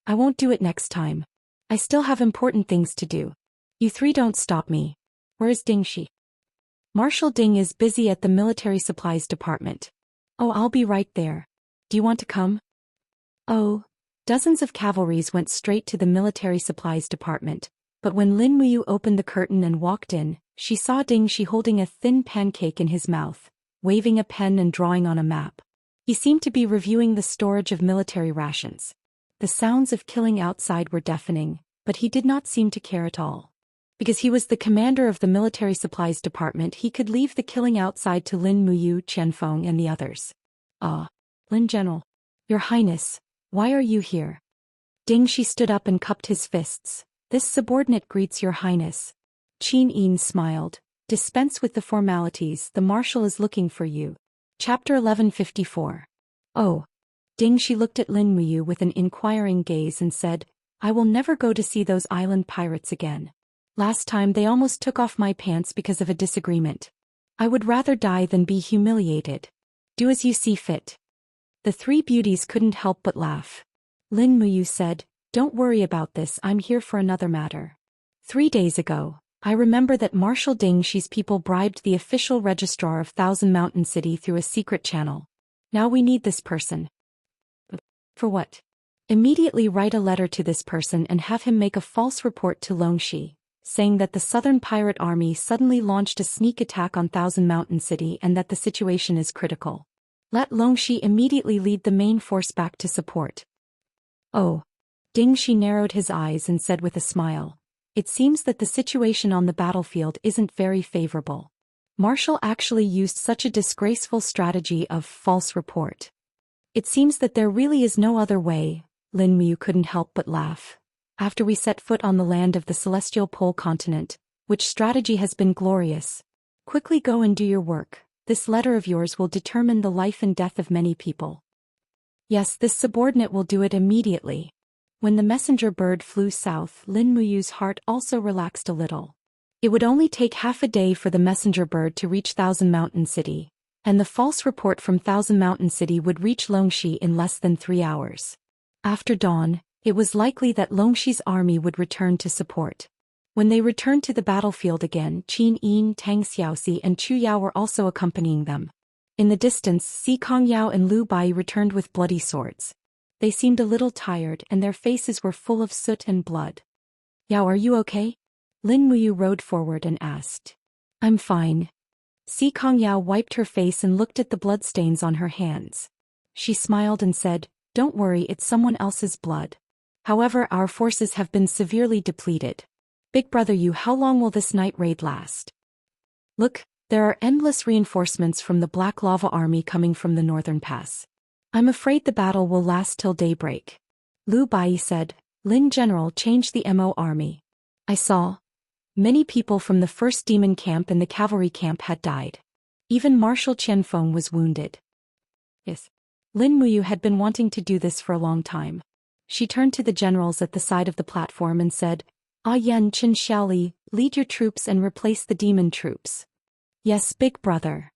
I won't do it next time. I still have important things to do. You 3 don't stop me. Where is Ding Shi? Marshal Ding is busy at the military supplies department. Oh, I'll be right there. Do you want to come? Oh. Dozens of cavalries went straight to the military supplies department, but when Lin Muyu opened the curtain and walked in, she saw Ding Shi holding a thin pancake in his mouth, waving a pen and drawing on a map. He seemed to be reviewing the storage of military rations. The sounds of killing outside were deafening, but he did not seem to care at all. Because he was the commander of the military supplies department, he could leave the killing outside to Lin Muyu, Qianfeng and the others. Lin General. Your Highness, why are you here? Ding Shi stood up and cupped his fists. This subordinate greets your Highness. Qin Yin smiled. Dispense with the formalities, the marshal is looking for you. Chapter 1154. Oh. Ding Shi looked at Lin Muyu with an inquiring gaze and said, I will never go to see those island pirates again. Last time they almost took off my pants because of a disagreement. I would rather die than be humiliated. Do as you see fit. The 3 beauties couldn't help but laugh. Lin Muyu said, Don't worry about this, I'm here for another matter. 3 days ago, I remember that Marshal Ding Shi's people bribed the official registrar of Thousand Mountain City through a secret channel. Now we need this person. For what? Immediately write a letter to this person and have him make a false report to Longxi, saying that the Southern Pirate Army suddenly launched a sneak attack on Thousand Mountain City and that the situation is critical. Let Longxi immediately lead the main force back to support. Oh. Ding Shi narrowed his eyes and said with a smile, It seems that the situation on the battlefield isn't very favorable. Marshal actually used such a disgraceful strategy of false report. It seems that there really is no other way. Lin Muyu couldn't help but laugh. After we set foot on the land of the celestial pole continent, which strategy has been glorious. Quickly go and do your work. This letter of yours will determine the life and death of many people. Yes, this subordinate will do it immediately. When the messenger bird flew south, Lin Muyu's heart also relaxed a little. It would only take half a day for the messenger bird to reach Thousand Mountain City, and the false report from Thousand Mountain City would reach Longxi in less than 3 hours. After dawn, it was likely that Longxi's army would return to support. When they returned to the battlefield again, Qin Yin, Tang Xiaoxi and Chu Yao were also accompanying them. In the distance, Si Kongyao and Lu Bai returned with bloody swords. They seemed a little tired and their faces were full of soot and blood. Yao, are you okay? Lin Muyu rode forward and asked. I'm fine. Si Kongyao wiped her face and looked at the bloodstains on her hands. She smiled and said, Don't worry, it's someone else's blood. However, our forces have been severely depleted. Big brother Yu, how long will this night raid last? Look, there are endless reinforcements from the Black Lava Army coming from the northern pass. I'm afraid the battle will last till daybreak. Lu Bai said, Lin General changed the Mo army. I saw. Many people from the first demon camp and the cavalry camp had died. Even Marshal Qianfeng was wounded. Yes. Lin Muyu had been wanting to do this for a long time. She turned to the generals at the side of the platform and said, Yan Qin Xiaoli, lead your troops and replace the demon troops. Yes, big brother.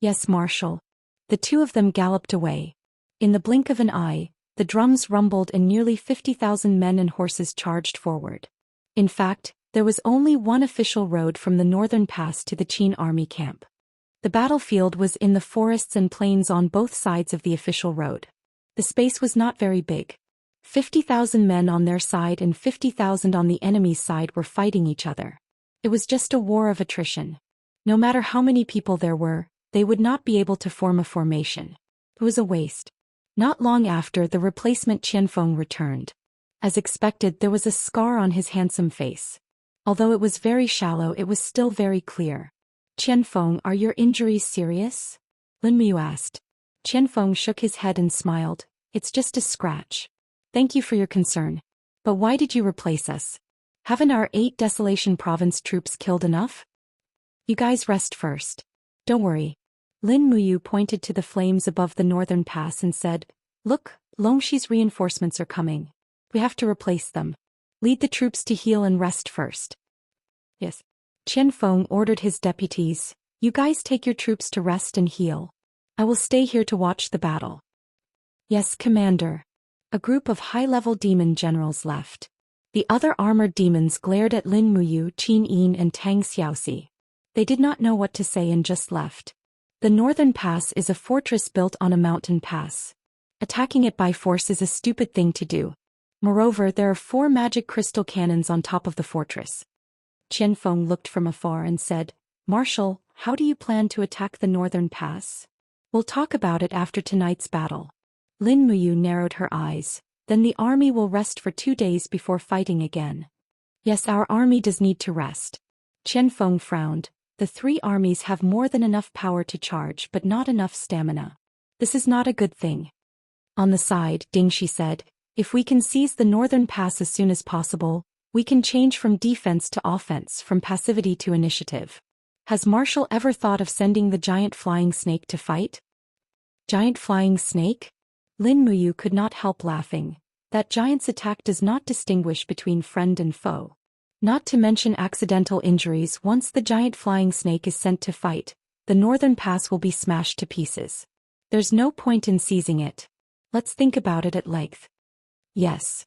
Yes, Marshal. The 2 of them galloped away. In the blink of an eye, the drums rumbled and nearly 50,000 men and horses charged forward. In fact, there was only one official road from the northern pass to the Qin army camp. The battlefield was in the forests and plains on both sides of the official road. The space was not very big. 50,000 men on their side and 50,000 on the enemy's side were fighting each other. It was just a war of attrition. No matter how many people there were, they would not be able to form a formation. It was a waste. Not long after, the replacement Qianfeng returned. As expected, there was a scar on his handsome face. Although it was very shallow, it was still very clear. Qianfeng, are your injuries serious? Lin Muyu asked. Qianfeng shook his head and smiled. It's just a scratch. Thank you for your concern. But why did you replace us? Haven't our 8 Desolation Province troops killed enough? You guys rest first. Don't worry. Lin Muyu pointed to the flames above the northern pass and said, Look, Longxi's reinforcements are coming. We have to replace them. Lead the troops to heal and rest first. Yes. Qian Feng ordered his deputies, "You guys take your troops to rest and heal. I will stay here to watch the battle." "Yes, Commander." A group of high-level demon generals left. The other armored demons glared at Lin Muyu, Qin Yin and Tang Xiaoxi. They did not know what to say and just left. The Northern Pass is a fortress built on a mountain pass. Attacking it by force is a stupid thing to do. Moreover, there are 4 magic crystal cannons on top of the fortress. Qian Feng looked from afar and said, "Marshal, how do you plan to attack the Northern Pass?" "We'll talk about it after tonight's battle." Lin Muyu narrowed her eyes. "Then the army will rest for 2 days before fighting again." "Yes, our army does need to rest." Qian Feng frowned. "The 3 armies have more than enough power to charge but not enough stamina. This is not a good thing." On the side, Ding Shi said, "If we can seize the Northern Pass as soon as possible, we can change from defense to offense, from passivity to initiative. Has Marshal ever thought of sending the giant flying snake to fight?" "Giant flying snake?" Lin Muyu could not help laughing. That giant's attack does not distinguish between friend and foe. Not to mention accidental injuries. Once the giant flying snake is sent to fight, the Northern Pass will be smashed to pieces. There's no point in seizing it. Let's think about it at length. Yes.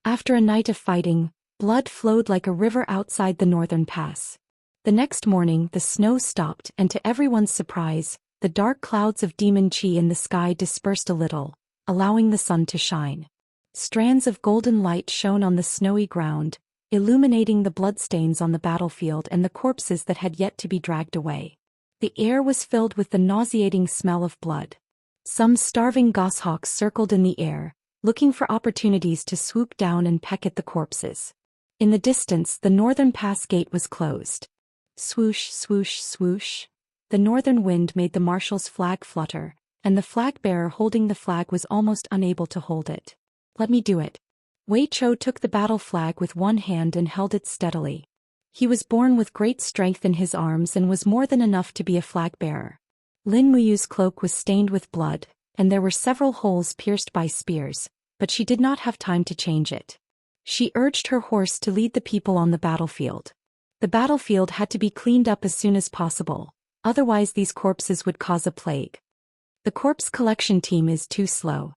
After a night of fighting, blood flowed like a river outside the Northern Pass. The next morning the snow stopped and to everyone's surprise, the dark clouds of demon chi in the sky dispersed a little, allowing the sun to shine. Strands of golden light shone on the snowy ground, illuminating the bloodstains on the battlefield and the corpses that had yet to be dragged away. The air was filled with the nauseating smell of blood. Some starving goshawks circled in the air, looking for opportunities to swoop down and peck at the corpses. In the distance, the Northern Pass gate was closed. Swoosh, swoosh, swoosh. The northern wind made the marshal's flag flutter, and the flag-bearer holding the flag was almost unable to hold it. "Let me do it." Wei Chou took the battle flag with one hand and held it steadily. He was born with great strength in his arms and was more than enough to be a flag-bearer. Lin Muyu's cloak was stained with blood, and there were several holes pierced by spears, but she did not have time to change it. She urged her horse to lead the people on the battlefield. The battlefield had to be cleaned up as soon as possible, otherwise these corpses would cause a plague. The corpse collection team is too slow.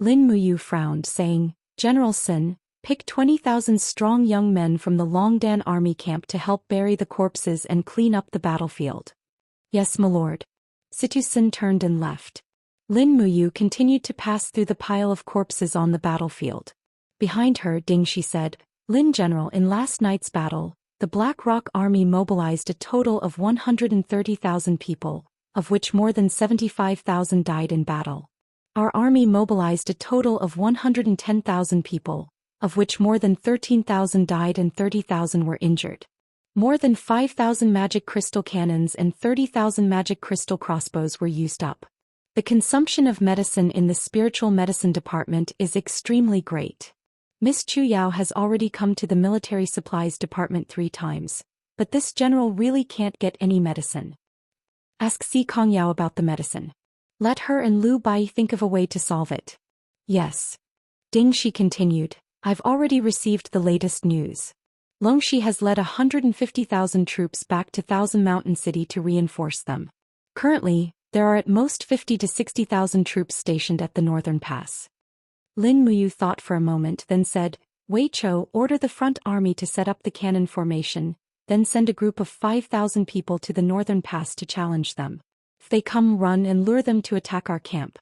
Lin Muyu frowned, saying, "General Sun, pick 20,000 strong young men from the Longdan army camp to help bury the corpses and clean up the battlefield." "Yes, my lord." Situ Sun turned and left. Lin Muyu continued to pass through the pile of corpses on the battlefield. Behind her, Ding Shi said, "Lin General, in last night's battle, the Black Rock Army mobilized a total of 130,000 people, of which more than 75,000 died in battle. Our army mobilized a total of 110,000 people, of which more than 13,000 died and 30,000 were injured. More than 5,000 magic crystal cannons and 30,000 magic crystal crossbows were used up. The consumption of medicine in the spiritual medicine department is extremely great. Miss Chu Yao has already come to the military supplies department 3 times, but this general really can't get any medicine. Ask Si Kong Yao about the medicine. Let her and Lu Bai think of a way to solve it." "Yes." Ding Shi continued, "I've already received the latest news. Longxi has led 150,000 troops back to Thousand Mountain City to reinforce them. Currently, there are at most 50 to 60,000 troops stationed at the Northern Pass." Lin Muyu thought for a moment, then said, "Wei Chou, order the front army to set up the cannon formation, then send a group of 5,000 people to the Northern Pass to challenge them. If they come, run and lure them to attack our camp."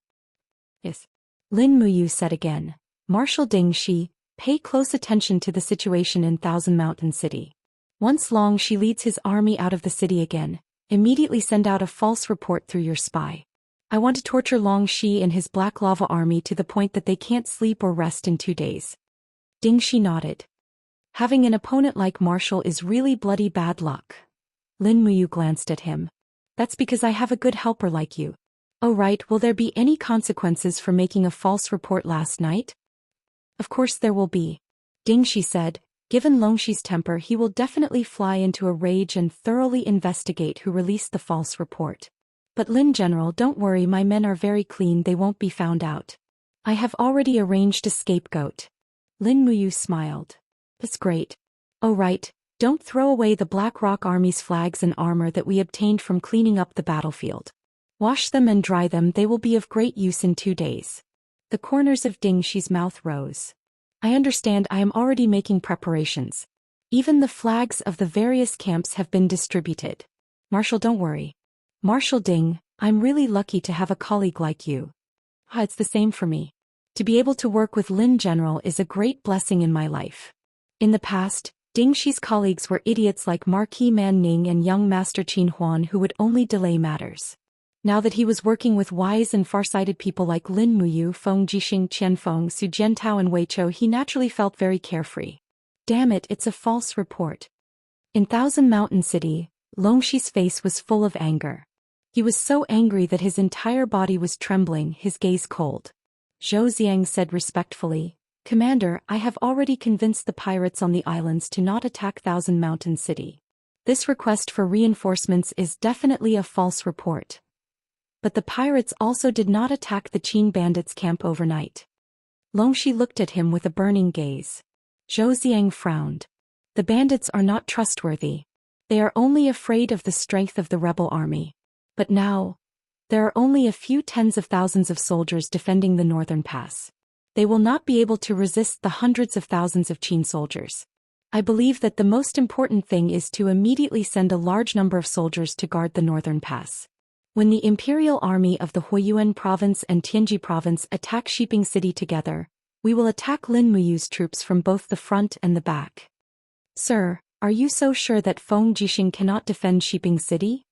"Yes." Lin Muyu said again, "Marshal Ding Shi, pay close attention to the situation in Thousand Mountain City. Once Long Shi leads his army out of the city again, immediately send out a false report through your spy. I want to torture Long Shi and his Black Lava army to the point that they can't sleep or rest in 2 days." Ding Shi nodded. "Having an opponent like Marshal is really bloody bad luck." Lin Muyu glanced at him. "That's because I have a good helper like you." "Oh right, will there be any consequences for making a false report last night?" "Of course there will be." Ding Shi said, "Given Longshi's temper, he will definitely fly into a rage and thoroughly investigate who released the false report. But Lin General, don't worry, my men are very clean, they won't be found out. I have already arranged a scapegoat." Lin Muyu smiled. "That's great." "Oh right, Don't throw away the Black Rock Army's flags and armor that we obtained from cleaning up the battlefield. Wash them and dry them, they will be of great use in 2 days. The corners of Ding Shi's mouth rose. I understand, I am already making preparations. Even the flags of the various camps have been distributed. Marshal, don't worry. Marshal Ding, I'm really lucky to have a colleague like you. It's the same for me. To be able to work with Lin General is a great blessing in my life. In the past, Ding Shi's colleagues were idiots like Marquis Man Ning and young Master Qin Huan who would only delay matters. Now that he was working with wise and far-sighted people like Lin Muyu, Feng Jixing, Qianfeng, Su Jiantao and Wei Chou, he naturally felt very carefree. Damn it, it's a false report. In Thousand Mountain City, Longshi's face was full of anger. He was so angry that his entire body was trembling, his gaze cold. Zhou Xian said respectfully, Commander, I have already convinced the pirates on the islands to not attack Thousand Mountain City. This request for reinforcements is definitely a false report. But the pirates also did not attack the Qin bandits' camp overnight. Longshi looked at him with a burning gaze. Zhou Xian frowned. The bandits are not trustworthy. They are only afraid of the strength of the rebel army. But now, there are only a few tens of thousands of soldiers defending the northern pass. They will not be able to resist the hundreds of thousands of Qin soldiers. I believe that the most important thing is to immediately send a large number of soldiers to guard the northern pass. When the Imperial Army of the Huiyuan Province and Tianji Province attack Shiping City together, we will attack Lin Muyu's troops from both the front and the back. Sir, are you so sure that Feng Jixing cannot defend Shiping City?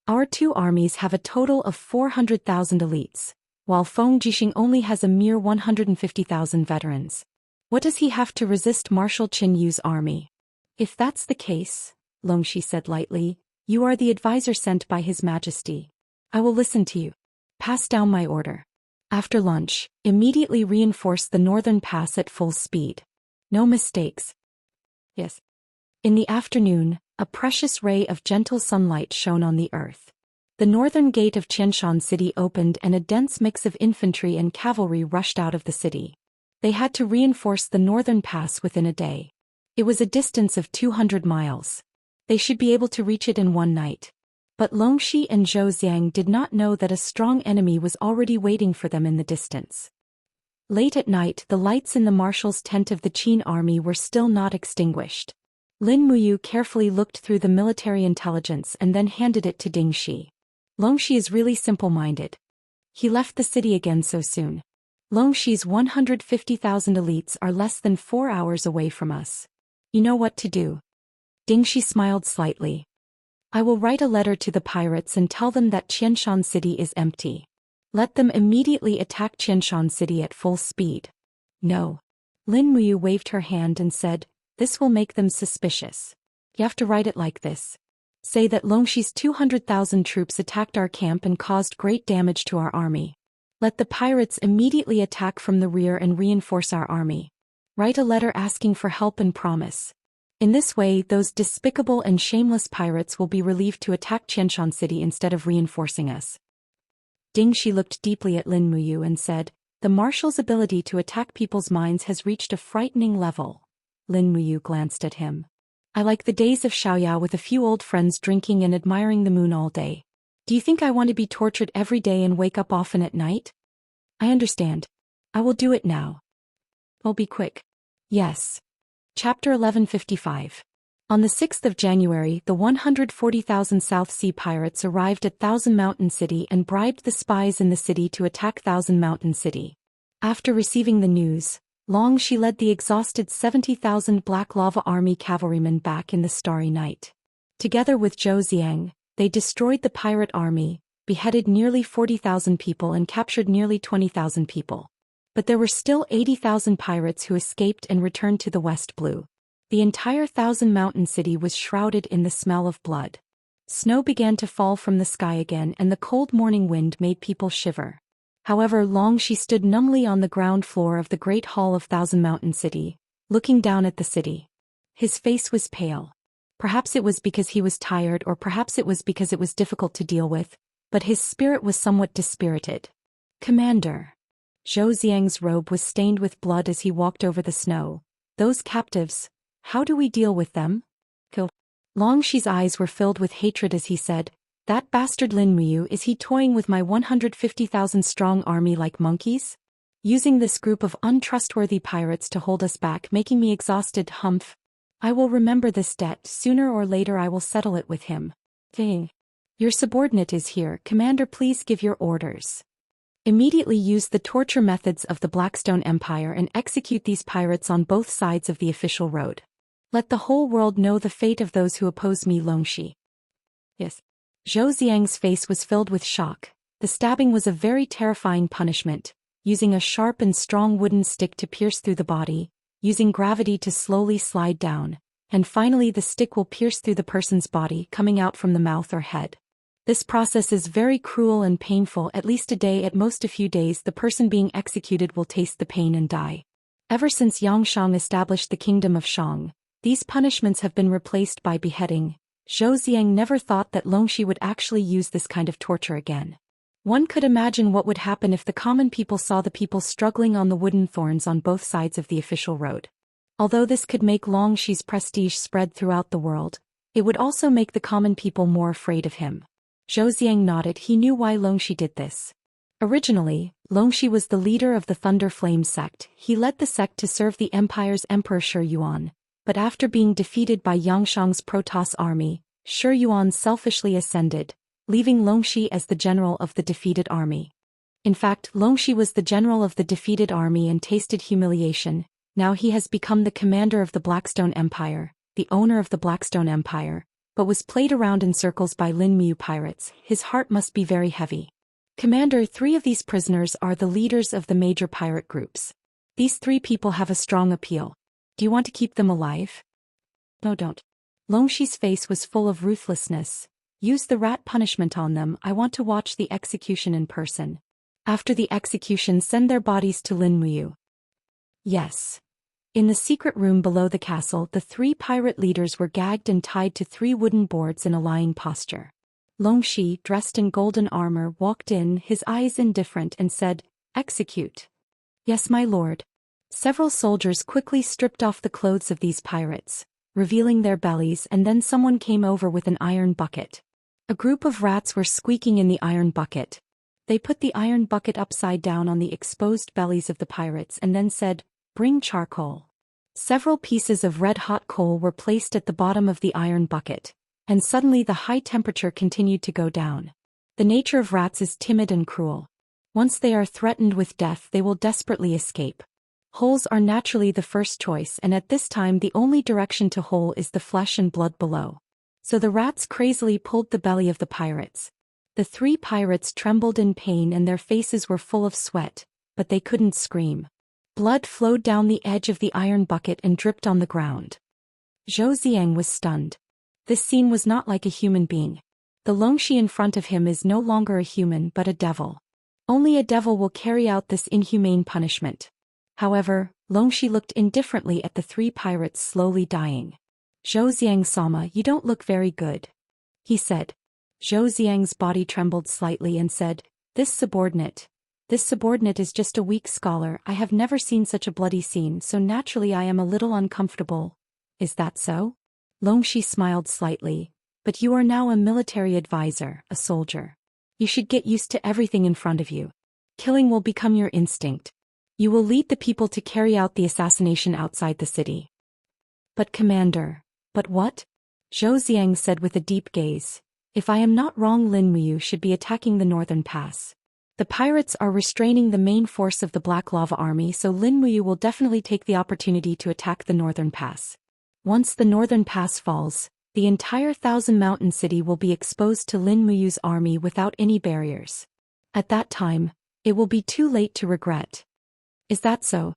Our 2 armies have a total of 400,000 elites, while Feng Jixing only has a mere 150,000 veterans. What does he have to resist Marshal Qin Yu's army? If that's the case, Longshi said lightly, you are the advisor sent by His Majesty. I will listen to you. Pass down my order. After lunch, immediately reinforce the northern pass at full speed. No mistakes. Yes. In the afternoon, a precious ray of gentle sunlight shone on the earth. The northern gate of Qianshan City opened and a dense mix of infantry and cavalry rushed out of the city. They had to reinforce the northern pass within a day. It was a distance of 200 miles. They should be able to reach it in 1 night. But Longshi and Zhou Xian did not know that a strong enemy was already waiting for them in the distance. Late at night, the lights in the marshal's tent of the Qin army were still not extinguished. Lin Muyu carefully looked through the military intelligence and then handed it to Ding Shi. Longshi is really simple-minded. He left the city again so soon. Longshi's 150,000 elites are less than 4 hours away from us. You know what to do. Ding Shi smiled slightly. I will write a letter to the pirates and tell them that Qianshan City is empty. Let them immediately attack Qianshan City at full speed. No. Lin Muyu waved her hand and said, this will make them suspicious. You have to write it like this. Say that Longshi's 200,000 troops attacked our camp and caused great damage to our army. Let the pirates immediately attack from the rear and reinforce our army. Write a letter asking for help and promise. In this way, those despicable and shameless pirates will be relieved to attack Qianshan City instead of reinforcing us. Ding Shi looked deeply at Lin Muyu and said, the marshal's ability to attack people's minds has reached a frightening level. Lin Muyu glanced at him. I like the days of Xiaoya with a few old friends drinking and admiring the moon all day. Do you think I want to be tortured every day and wake up often at night? I understand. I will do it now. I'll be quick. Yes. Chapter 1155. On the 6th of January, the 140,000 South Sea pirates arrived at Thousand Mountain City and bribed the spies in the city to attack Thousand Mountain City. After receiving the news, Longshi led the exhausted 70,000 Black Lava Army cavalrymen back in the starry night. Together with Zhou Xian, they destroyed the pirate army, beheaded nearly 40,000 people and captured nearly 20,000 people. But there were still 80,000 pirates who escaped and returned to the West Blue. The entire Thousand Mountain City was shrouded in the smell of blood. Snow began to fall from the sky again and the cold morning wind made people shiver. However, Longshi stood numbly on the ground floor of the Great Hall of Thousand Mountain City, looking down at the city. His face was pale. Perhaps it was because he was tired or perhaps it was because it was difficult to deal with, but his spirit was somewhat dispirited. Commander. Zhou Xian's robe was stained with blood as he walked over the snow. Those captives, How do we deal with them? Kill. Longxi's eyes were filled with hatred as he said, that bastard Lin Muyu, is he toying with my 150,000 strong army like monkeys? Using this group of untrustworthy pirates to hold us back, making me exhausted. Humph. I will remember this debt. Sooner or later I will settle it with him. Dang. Your subordinate is here. Commander, please give your orders. Immediately use the torture methods of the Blackstone Empire and execute these pirates on both sides of the official road. Let the whole world know the fate of those who oppose me. Longxi. Yes. Zhou Xian's face was filled with shock. The stabbing was a very terrifying punishment, using a sharp and strong wooden stick to pierce through the body, using gravity to slowly slide down, and finally the stick will pierce through the person's body, coming out from the mouth or head. This process is very cruel and painful. At least a day, at most a few days, the person being executed will taste the pain and die. Ever since Yang established the kingdom of Shang, these punishments have been replaced by beheading. Zhou Xian never thought that Longxi would actually use this kind of torture again. One could imagine what would happen if the common people saw the people struggling on the wooden thorns on both sides of the official road. Although this could make Longxi's prestige spread throughout the world, it would also make the common people more afraid of him. Zhou Xian nodded. He knew why Longxi did this. Originally, Longxi was the leader of the Thunder Flame sect. He led the sect to serve the empire's emperor Shi Yuan, but after being defeated by Yangshang's Protoss army, Shi Yuan selfishly ascended, leaving Longxi as the general of the defeated army. In fact, Longxi was the general of the defeated army and tasted humiliation. Now he has become the commander of the Blackstone Empire, the owner of the Blackstone Empire, but was played around in circles by Lin Muyu pirates. His heart must be very heavy. Commander, 3 of these prisoners are the leaders of the major pirate groups. These 3 people have a strong appeal. Do you want to keep them alive? No, don't. Longxi's face was full of ruthlessness. Use the rat punishment on them. I want to watch the execution in person. After the execution, send their bodies to Lin Muyu. Yes. In the secret room below the castle, the 3 pirate leaders were gagged and tied to 3 wooden boards in a lying posture. Longxi, dressed in golden armor, walked in, his eyes indifferent, and said, "Execute." "Yes, my lord." Several soldiers quickly stripped off the clothes of these pirates, revealing their bellies, and then someone came over with an iron bucket. A group of rats were squeaking in the iron bucket. They put the iron bucket upside down on the exposed bellies of the pirates and then said, "Bring charcoal." Several pieces of red-hot coal were placed at the bottom of the iron bucket, and suddenly the high temperature continued to go down. The nature of rats is timid and cruel. Once they are threatened with death, they will desperately escape. Holes are naturally the first choice, and at this time the only direction to hole is the flesh and blood below. So the rats crazily pulled the belly of the pirates. The 3 pirates trembled in pain and their faces were full of sweat, but they couldn't scream. Blood flowed down the edge of the iron bucket and dripped on the ground. Zhou Xian was stunned. This scene was not like a human being. The Longxi in front of him is no longer a human but a devil. Only a devil will carry out this inhumane punishment. However, Longxi looked indifferently at the 3 pirates slowly dying. "Zhou Xiang-sama, you don't look very good," he said. Zhou Xiang's body trembled slightly and said, This subordinate is just a weak scholar. I have never seen such a bloody scene, so naturally I am a little uncomfortable." "Is that so?" Longxi smiled slightly. "But you are now a military advisor, a soldier. You should get used to everything in front of you. Killing will become your instinct. You will lead the people to carry out the assassination outside the city." "But commander." "But what?" Zhou Xiang said with a deep gaze. "If I am not wrong, Lin Muyu should be attacking the northern pass. The pirates are restraining the main force of the Black Lava Army, so Lin Muyu will definitely take the opportunity to attack the northern pass. Once the northern pass falls, the entire Thousand Mountain City will be exposed to Lin Muyu's army without any barriers. At that time, it will be too late to regret." "Is that so?"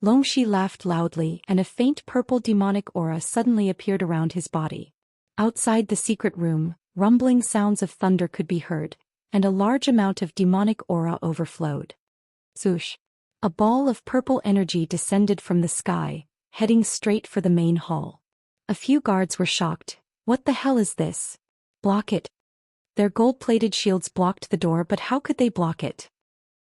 Longxi laughed loudly, and a faint purple demonic aura suddenly appeared around his body. Outside the secret room, rumbling sounds of thunder could be heard, and a large amount of demonic aura overflowed. Swoosh! A ball of purple energy descended from the sky, heading straight for the main hall. A few guards were shocked. "What the hell is this?" "Block it." Their gold-plated shields blocked the door, but how could they block it?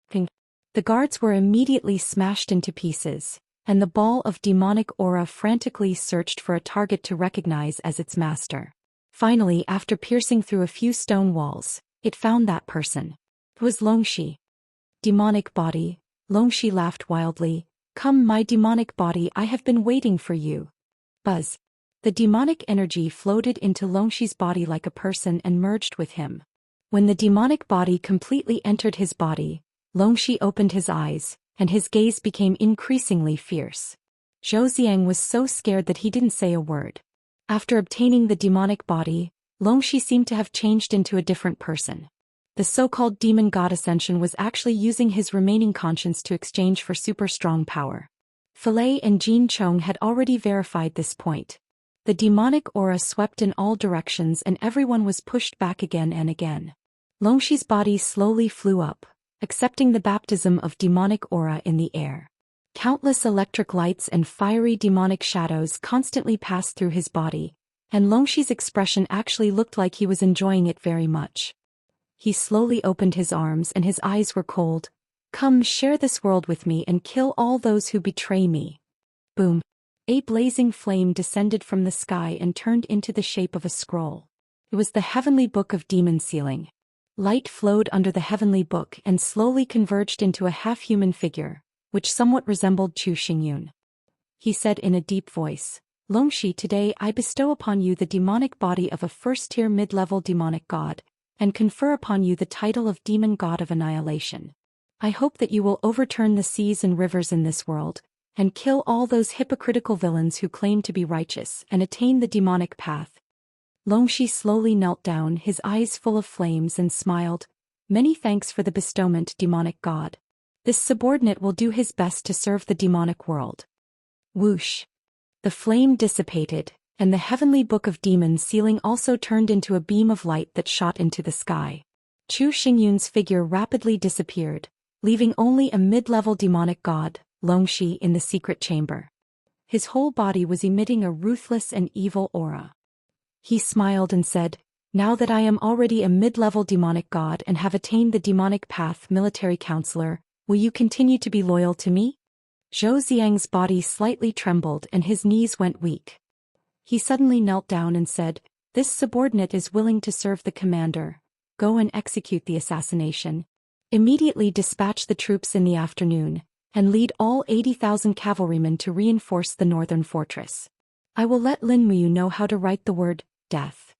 Ping. The guards were immediately smashed into pieces. and the ball of demonic aura frantically searched for a target to recognize as its master. Finally, after piercing through a few stone walls, it found that person. It was Longxi. Demonic body, Longxi laughed wildly. Come, my demonic body, I have been waiting for you. Buzz. The demonic energy floated into Longxi's body like a person and merged with him. When the demonic body completely entered his body, Longxi opened his eyes, and his gaze became increasingly fierce. Zhou Xian was so scared that he didn't say a word. After obtaining the demonic body, Longxi seemed to have changed into a different person. The so-called demon god Ascension was actually using his remaining conscience to exchange for super strong power. Filei and Jin Chong had already verified this point. The demonic aura swept in all directions and everyone was pushed back again and again. Longxi's body slowly flew up, accepting the baptism of demonic aura in the air. Countless electric lights and fiery demonic shadows constantly passed through his body, and Longxi's expression actually looked like he was enjoying it very much. He slowly opened his arms and his eyes were cold. Come, share this world with me and kill all those who betray me. Boom. A blazing flame descended from the sky and turned into the shape of a scroll. It was the heavenly book of demon sealing. Light flowed under the heavenly book and slowly converged into a half-human figure, which somewhat resembled Zhou Xian. He said in a deep voice, Longxi, today I bestow upon you the demonic body of a first-tier mid-level demonic god, and confer upon you the title of demon god of annihilation. I hope that you will overturn the seas and rivers in this world, and kill all those hypocritical villains who claim to be righteous and attain the demonic path. Longxi slowly knelt down, his eyes full of flames, and smiled. Many thanks for the bestowment, demonic god. This subordinate will do his best to serve the demonic world. Whoosh. The flame dissipated, and the heavenly book of demon sealing also turned into a beam of light that shot into the sky. Zhou Xian's figure rapidly disappeared, leaving only a mid-level demonic god, Longxi, in the secret chamber. His whole body was emitting a ruthless and evil aura. He smiled and said, Now that I am already a mid-level demonic god and have attained the demonic path, military counselor, will you continue to be loyal to me? Zhou Xian's body slightly trembled and his knees went weak. He suddenly knelt down and said, This subordinate is willing to serve the commander. Go and execute the assassination. Immediately dispatch the troops in the afternoon, and lead all 80,000 cavalrymen to reinforce the northern fortress. I will let Lin Muyu know how to write the word, death.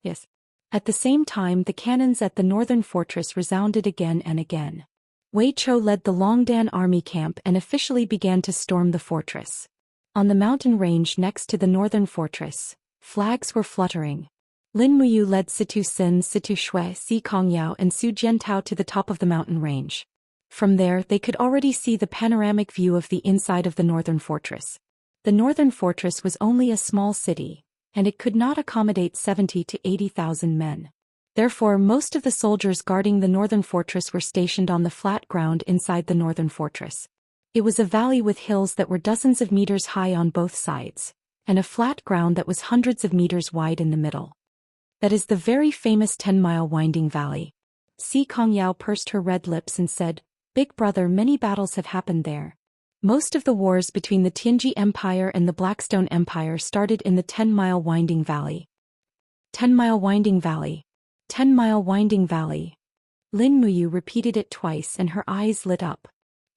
Yes. At the same time the cannons at the northern fortress resounded again and again. Wei Chou led the Longdan army camp and officially began to storm the fortress. On the mountain range next to the northern fortress, flags were fluttering. Lin Muyu led Situ Sin, Situ Shui, Si Kongyao and Su Jiantao to the top of the mountain range. From there they could already see the panoramic view of the inside of the northern fortress. The northern fortress was only a small city, and it could not accommodate 70 to 80,000 men. Therefore most of the soldiers guarding the northern fortress were stationed on the flat ground inside the northern fortress. It was a valley with hills that were dozens of meters high on both sides, and a flat ground that was hundreds of meters wide in the middle. That is the very famous 10-mile winding valley. Si Kongyao pursed her red lips and said, Big brother, many battles have happened there. Most of the wars between the Tianji Empire and the Blackstone Empire started in the 10-mile winding valley. 10-mile winding valley. 10-mile winding valley. Lin Muyu repeated it twice and her eyes lit up.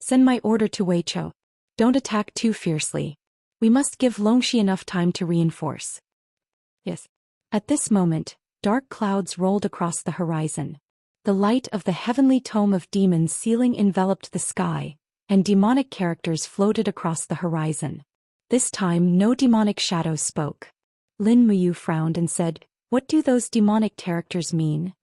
Send my order to Wei Chou. Don't attack too fiercely. We must give Longxi enough time to reinforce. Yes. At this moment, dark clouds rolled across the horizon. The light of the heavenly tome of demons sealing enveloped the sky, and demonic characters floated across the horizon. This time no demonic shadows spoke. Lin Muyu frowned and said, What do those demonic characters mean?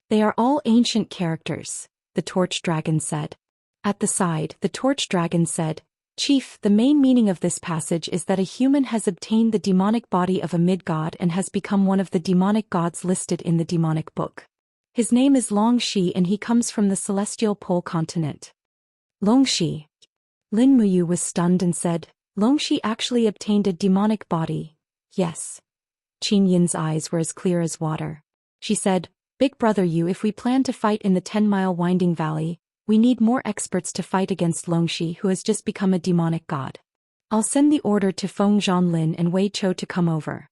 They are all ancient characters, the torch dragon said. At the side, the torch dragon said, Chief, the main meaning of this passage is that a human has obtained the demonic body of a mid-god and has become one of the demonic gods listed in the demonic book. His name is Longxi and he comes from the celestial pole continent. Longxi. Lin Muyu was stunned and said, Longxi actually obtained a demonic body. Yes. Qin Yin's eyes were as clear as water. She said, Big brother Yu, if we plan to fight in the 10-mile winding valley, We need more experts to fight against Longxi, who has just become a demonic god. I'll send the order to Feng Zhanlin and Wei Chou to come over.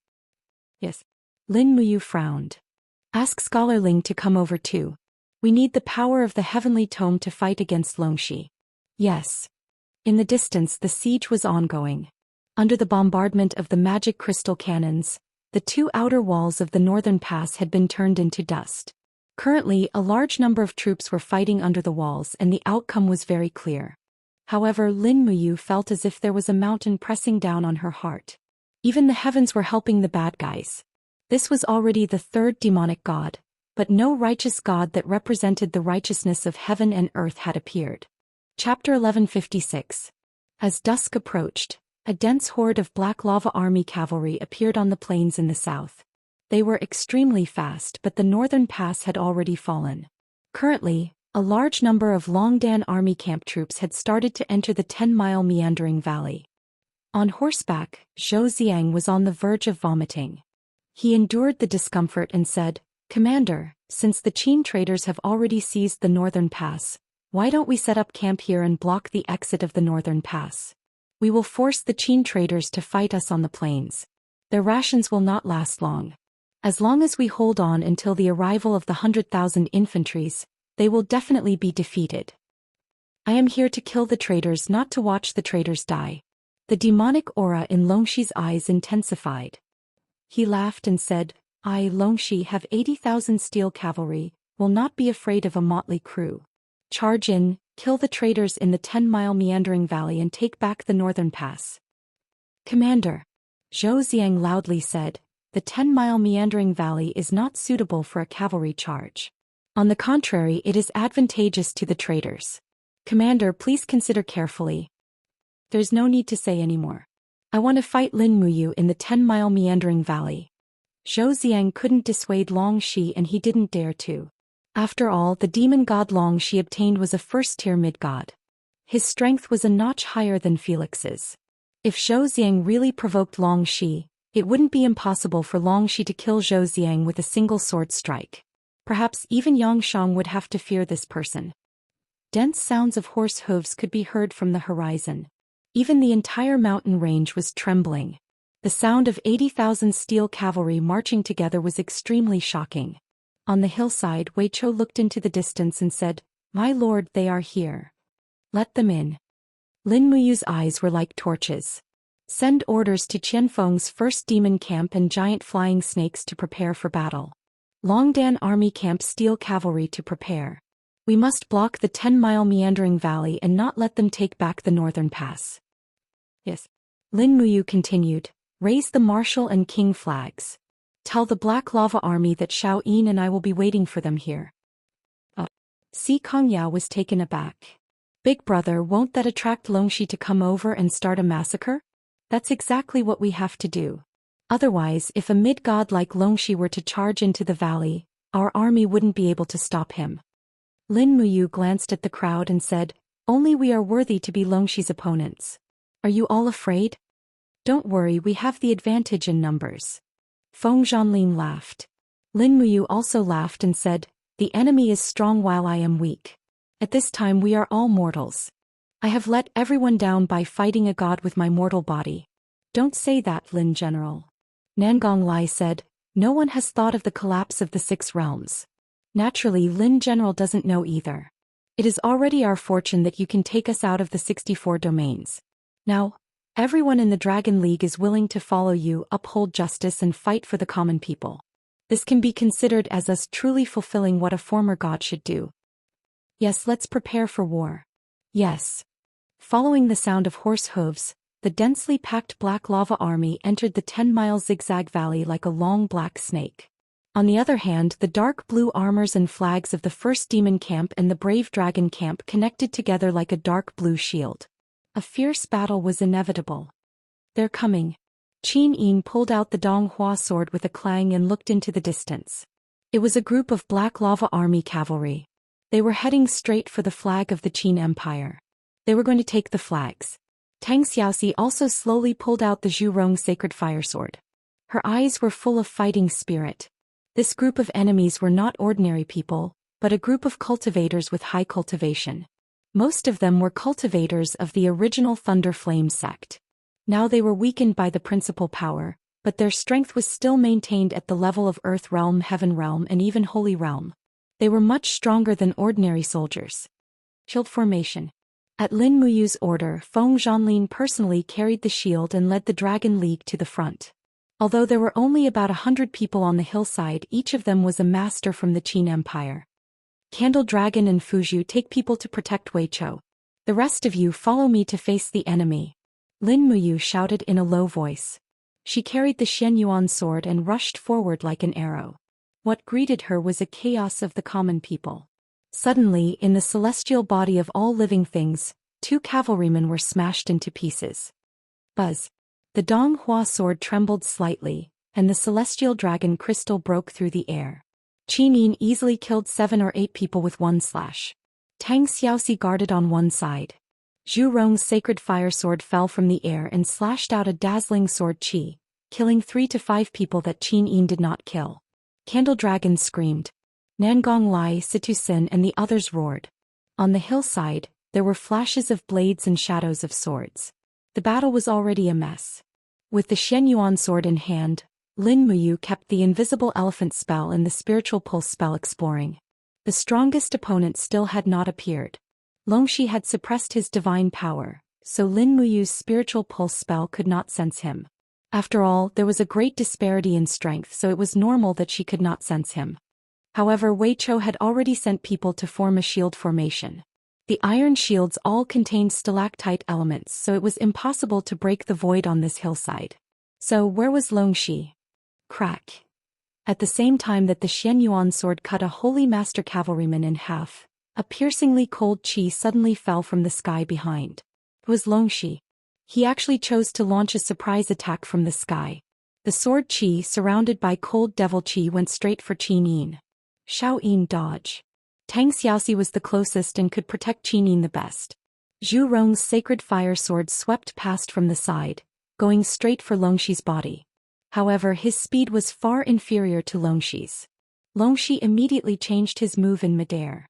Yes. Lin Muyu frowned. Ask Scholar Ling to come over too. We need the power of the heavenly tome to fight against Longxi. Yes. In the distance, the siege was ongoing. Under the bombardment of the magic crystal cannons, the two outer walls of the northern pass had been turned into dust. Currently, a large number of troops were fighting under the walls, and the outcome was very clear. However, Lin Muyu felt as if there was a mountain pressing down on her heart. Even the heavens were helping the bad guys. This was already the third demonic god, but no righteous god that represented the righteousness of heaven and earth had appeared. Chapter 1156. As dusk approached, a dense horde of black lava army cavalry appeared on the plains in the south. They were extremely fast, but the northern pass had already fallen. Currently, a large number of Longdan army camp troops had started to enter the 10-mile meandering valley. On horseback, Zhou Xian was on the verge of vomiting. He endured the discomfort and said, "Commander, since the Qin traders have already seized the northern pass, why don't we set up camp here and block the exit of the northern pass? We will force the Qin traders to fight us on the plains. Their rations will not last long. As long as we hold on until the arrival of the 100,000 infantries, they will definitely be defeated. I am here to kill the traitors, not to watch the traitors die." The demonic aura in Longxi's eyes intensified. He laughed and said, "I, Longxi, have 80,000 steel cavalry, will not be afraid of a motley crew. Charge in, kill the traitors in the 10-mile meandering valley and take back the northern pass." "Commander," Zhou Xian loudly said, "the 10-mile meandering valley is not suitable for a cavalry charge. On the contrary, it is advantageous to the traitors. Commander, please consider carefully." "There's no need to say any more. I want to fight Lin Muyu in the 10-mile meandering valley." Zhou Xian couldn't dissuade Longxi, and he didn't dare to. After all, the demon god Longxi obtained was a first-tier mid-god. His strength was a notch higher than Felix's. If Zhou Xian really provoked Longxi, it wouldn't be impossible for Longxi to kill Zhou Xian with a single sword strike. Perhaps even Yangshang would have to fear this person. Dense sounds of horse hooves could be heard from the horizon. Even the entire mountain range was trembling. The sound of 80,000 steel cavalry marching together was extremely shocking. On the hillside, Wei Chou looked into the distance and said, "My lord, they are here. Let them in." Lin Muyu's eyes were like torches. "Send orders to Qianfeng's first demon camp and giant flying snakes to prepare for battle. Longdan army camp steel cavalry to prepare. We must block the 10-mile meandering valley and not let them take back the northern pass." "Yes." Lin Muyu continued, "Raise the marshal and king flags. Tell the Black Lava Army that Xiao Yin and I will be waiting for them here." Si Kongyao was taken aback. "Big brother, won't that attract Longxi to come over and start a massacre? That's exactly what we have to do. Otherwise, if a mid-god like Longxi were to charge into the valley, our army wouldn't be able to stop him." Lin Muyu glanced at the crowd and said, "Only we are worthy to be Longxi's opponents. Are you all afraid? Don't worry, we have the advantage in numbers." Feng Zhanlin laughed. Lin Muyu also laughed and said, "The enemy is strong while I am weak. At this time we are all mortals. I have let everyone down by fighting a god with my mortal body." "Don't say that, Lin General." Nangong Lai said, "No one has thought of the collapse of the 6 realms. Naturally, Lin General doesn't know either. It is already our fortune that you can take us out of the 64 domains. Now, everyone in the Dragon League is willing to follow you, uphold justice and fight for the common people. This can be considered as us truly fulfilling what a former god should do. Yes, let's prepare for war." "Yes." Following the sound of horse hooves, the densely packed black lava army entered the 10-mile zigzag valley like a long black snake. On the other hand, the dark blue armors and flags of the first demon camp and the brave dragon camp connected together like a dark blue shield. A fierce battle was inevitable. "They're coming." Qin Yin pulled out the Donghua sword with a clang and looked into the distance. It was a group of black lava army cavalry. They were heading straight for the flag of the Qin Empire. They were going to take the flags. Tang Xiaoxi also slowly pulled out the Zhurong sacred fire sword. Her eyes were full of fighting spirit. This group of enemies were not ordinary people, but a group of cultivators with high cultivation. Most of them were cultivators of the original Thunder Flame sect. Now they were weakened by the principal power, but their strength was still maintained at the level of Earth Realm, Heaven Realm, and even Holy Realm. They were much stronger than ordinary soldiers. Shield formation. At Lin Muyu's order, Feng Zhanlin personally carried the shield and led the Dragon League to the front. Although there were only about 100 people on the hillside, each of them was a master from the Qin Empire. Candle Dragon and Fuzhu take people to protect Weichou. The rest of you follow me to face the enemy. Lin Muyu shouted in a low voice. She carried the Xianyuan sword and rushed forward like an arrow. What greeted her was a chaos of the common people. Suddenly, in the celestial body of all living things, 2 cavalrymen were smashed into pieces. Buzz. The Donghua sword trembled slightly, and the celestial dragon crystal broke through the air. Qin Yin easily killed 7 or 8 people with one slash. Tang Xiaoxi guarded on one side. Zhu Rong's sacred fire sword fell from the air and slashed out a dazzling sword chi, killing 3 to 5 people that Qin Yin did not kill. Candle Dragon screamed. Nangong Lai, Situsen and the others roared. On the hillside, there were flashes of blades and shadows of swords. The battle was already a mess. With the Xianyuan sword in hand, Lin Muyu kept the invisible elephant spell and the spiritual pulse spell exploring. The strongest opponent still had not appeared. Longxi had suppressed his divine power, so Lin Muyu's spiritual pulse spell could not sense him. After all, there was a great disparity in strength, so it was normal that she could not sense him. However, Weichou had already sent people to form a shield formation. The iron shields all contained stalactite elements, so it was impossible to break the void on this hillside. So where was Longxi? Crack. At the same time that the Xianyuan sword cut a holy master cavalryman in half, a piercingly cold chi suddenly fell from the sky behind. It was Longxi. He actually chose to launch a surprise attack from the sky. The sword chi, surrounded by cold devil chi, went straight for Qin Yin. Xiao Yin dodge. Tang Xiaoxi was the closest and could protect Qin Yin the best. Zhu Rong's sacred fire sword swept past from the side, going straight for Longxi's body. However, his speed was far inferior to Longxi's. Longxi immediately changed his move in midair.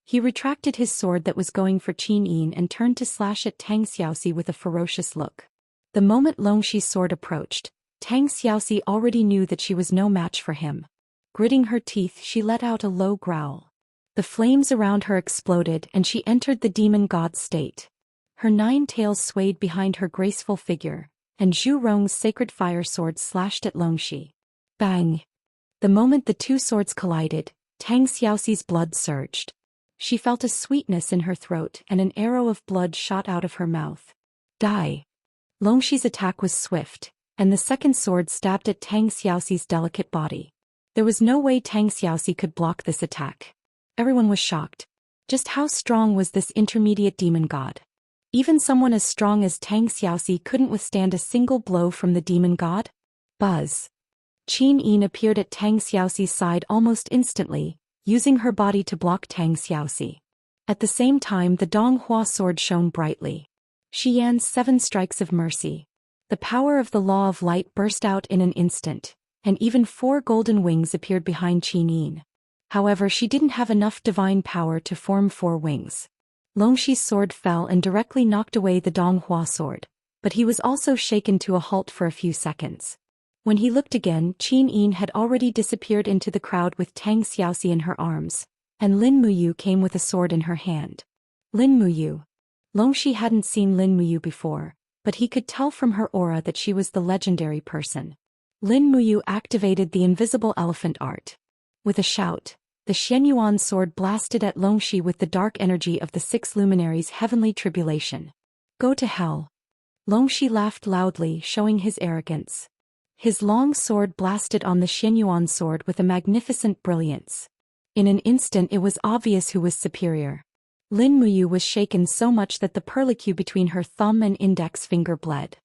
He retracted his sword that was going for Qin Yin and turned to slash at Tang Xiaoxi with a ferocious look. The moment Longxi's sword approached, Tang Xiaoxi already knew that she was no match for him. Gritting her teeth, she let out a low growl. The flames around her exploded and she entered the demon god state. Her 9 tails swayed behind her graceful figure, and Zhu Rong's sacred fire sword slashed at Longxi. Bang! The moment the 2 swords collided, Tang Xiaoxi's blood surged. She felt a sweetness in her throat and an arrow of blood shot out of her mouth. Die! Longxi's attack was swift, and the second sword stabbed at Tang Xiaoxi's delicate body. There was no way Tang Xiaoxi could block this attack. Everyone was shocked. Just how strong was this intermediate demon god? Even someone as strong as Tang Xiaoxi couldn't withstand a single blow from the demon god? Buzz! Qin Yin appeared at Tang Xiaoxi's side almost instantly, using her body to block Tang Xiaoxi. At the same time, the Donghua sword shone brightly. Xian's 7 strikes of mercy. The power of the law of light burst out in an instant, and even 4 golden wings appeared behind Qin Yin. However, she didn't have enough divine power to form 4 wings. Longxi's sword fell and directly knocked away the Donghua sword, but he was also shaken to a halt for a few seconds. When he looked again, Qin Yin had already disappeared into the crowd with Tang Xiaoxi in her arms, and Lin Muyu came with a sword in her hand. Lin Muyu. Longxi hadn't seen Lin Muyu before, but he could tell from her aura that she was the legendary person. Lin Muyu activated the invisible elephant art. With a shout, the Xianyuan sword blasted at Longxi with the dark energy of the 6 luminaries' heavenly tribulation. Go to hell. Longxi laughed loudly, showing his arrogance. His long sword blasted on the Xianyuan sword with a magnificent brilliance. In an instant it was obvious who was superior. Lin Muyu was shaken so much that the perlicue between her thumb and index finger bled.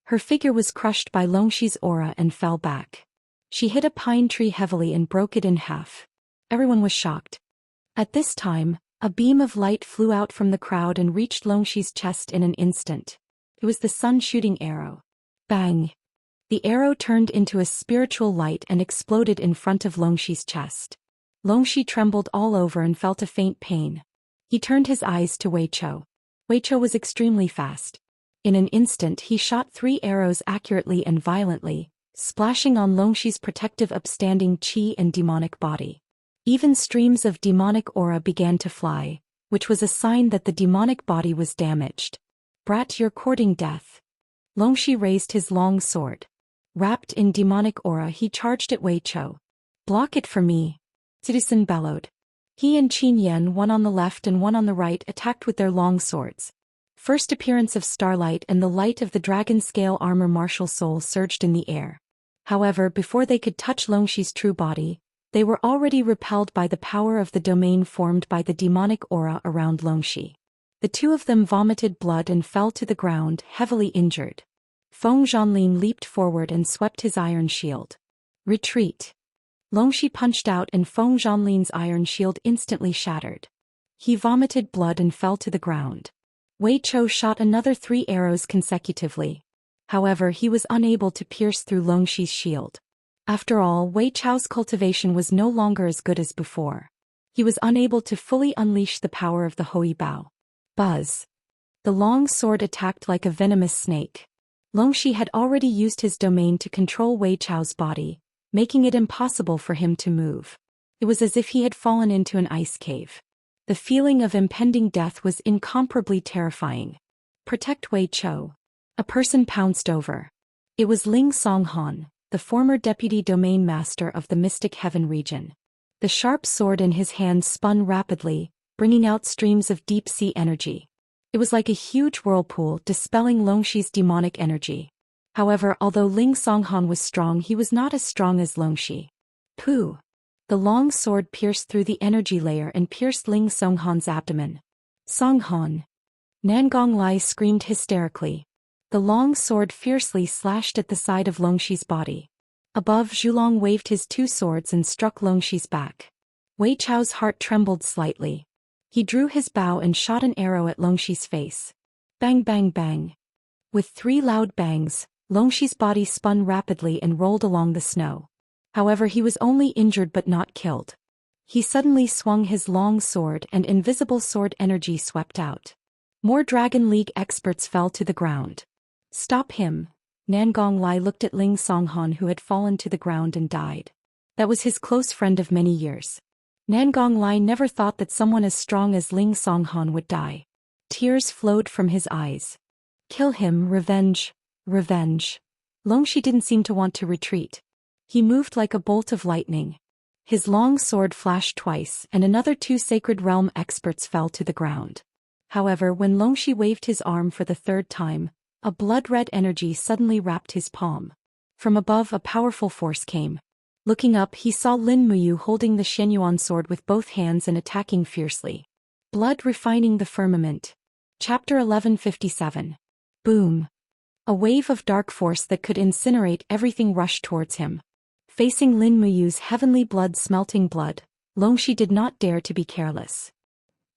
Her figure was crushed by Longxi's aura and fell back. She hit a pine tree heavily and broke it in half. Everyone was shocked. At this time, a beam of light flew out from the crowd and reached Longxi's chest in an instant. It was the sun-shooting arrow. Bang! The arrow turned into a spiritual light and exploded in front of Longxi's chest. Longxi trembled all over and felt a faint pain. He turned his eyes to Wei Chou. Wei Chou was extremely fast. In an instant he shot 3 arrows accurately and violently, splashing on Longxi's protective upstanding qi and demonic body. Even streams of demonic aura began to fly, which was a sign that the demonic body was damaged. "Brat, you're courting death." Longxi raised his long sword. Wrapped in demonic aura, he charged at Wei Chou. "Block it for me," Citizen bellowed. He and Qin Yan, one on the left and one on the right, attacked with their long swords. First appearance of starlight and the light of the dragon scale armor martial soul surged in the air. However, before they could touch Longxi's true body, they were already repelled by the power of the domain formed by the demonic aura around Longxi. The two of them vomited blood and fell to the ground, heavily injured. Feng Zhanlin leaped forward and swept his iron shield. "Retreat." Longxi punched out and Feng Zhanlin's iron shield instantly shattered. He vomited blood and fell to the ground. Wei Chou shot another 3 arrows consecutively. However, he was unable to pierce through Longxi's shield. After all, Wei Chou's cultivation was no longer as good as before. He was unable to fully unleash the power of the Hui Bao. Buzz. The long sword attacked like a venomous snake. Longxi had already used his domain to control Wei Chou's body, making it impossible for him to move. It was as if he had fallen into an ice cave. The feeling of impending death was incomparably terrifying. "Protect Wei Chou." A person pounced over. It was Ling Songhan, the former deputy domain master of the Mystic Heaven region. The sharp sword in his hand spun rapidly, bringing out streams of deep-sea energy. It was like a huge whirlpool dispelling Longxi's demonic energy. However, although Ling Songhan was strong, he was not as strong as Longxi. Pooh! The long sword pierced through the energy layer and pierced Ling Songhan's abdomen. "Songhan!" Nangong Lai screamed hysterically. The long sword fiercely slashed at the side of Longxi's body. Above, Zhulong waved his 2 swords and struck Longxi's back. Wei Chou's heart trembled slightly. He drew his bow and shot an arrow at Longxi's face. Bang bang bang. With 3 loud bangs, Longxi's body spun rapidly and rolled along the snow. However, he was only injured but not killed. He suddenly swung his long sword and invisible sword energy swept out. More Dragon League experts fell to the ground. "Stop him." Nangong Lai looked at Ling Songhan, who had fallen to the ground and died. That was his close friend of many years. Nangong Lai never thought that someone as strong as Ling Songhan would die. Tears flowed from his eyes. "Kill him, revenge, revenge." Longxi didn't seem to want to retreat. He moved like a bolt of lightning. His long sword flashed twice and another 2 Sacred Realm experts fell to the ground. However, when Longxi waved his arm for the 3rd time, a blood-red energy suddenly wrapped his palm. From above, a powerful force came. Looking up, he saw Lin Muyu holding the Shenyuan sword with both hands and attacking fiercely. Blood refining the firmament. Chapter 1157. Boom. A wave of dark force that could incinerate everything rushed towards him. Facing Lin Muyu's heavenly blood-smelting blood, Longxi did not dare to be careless.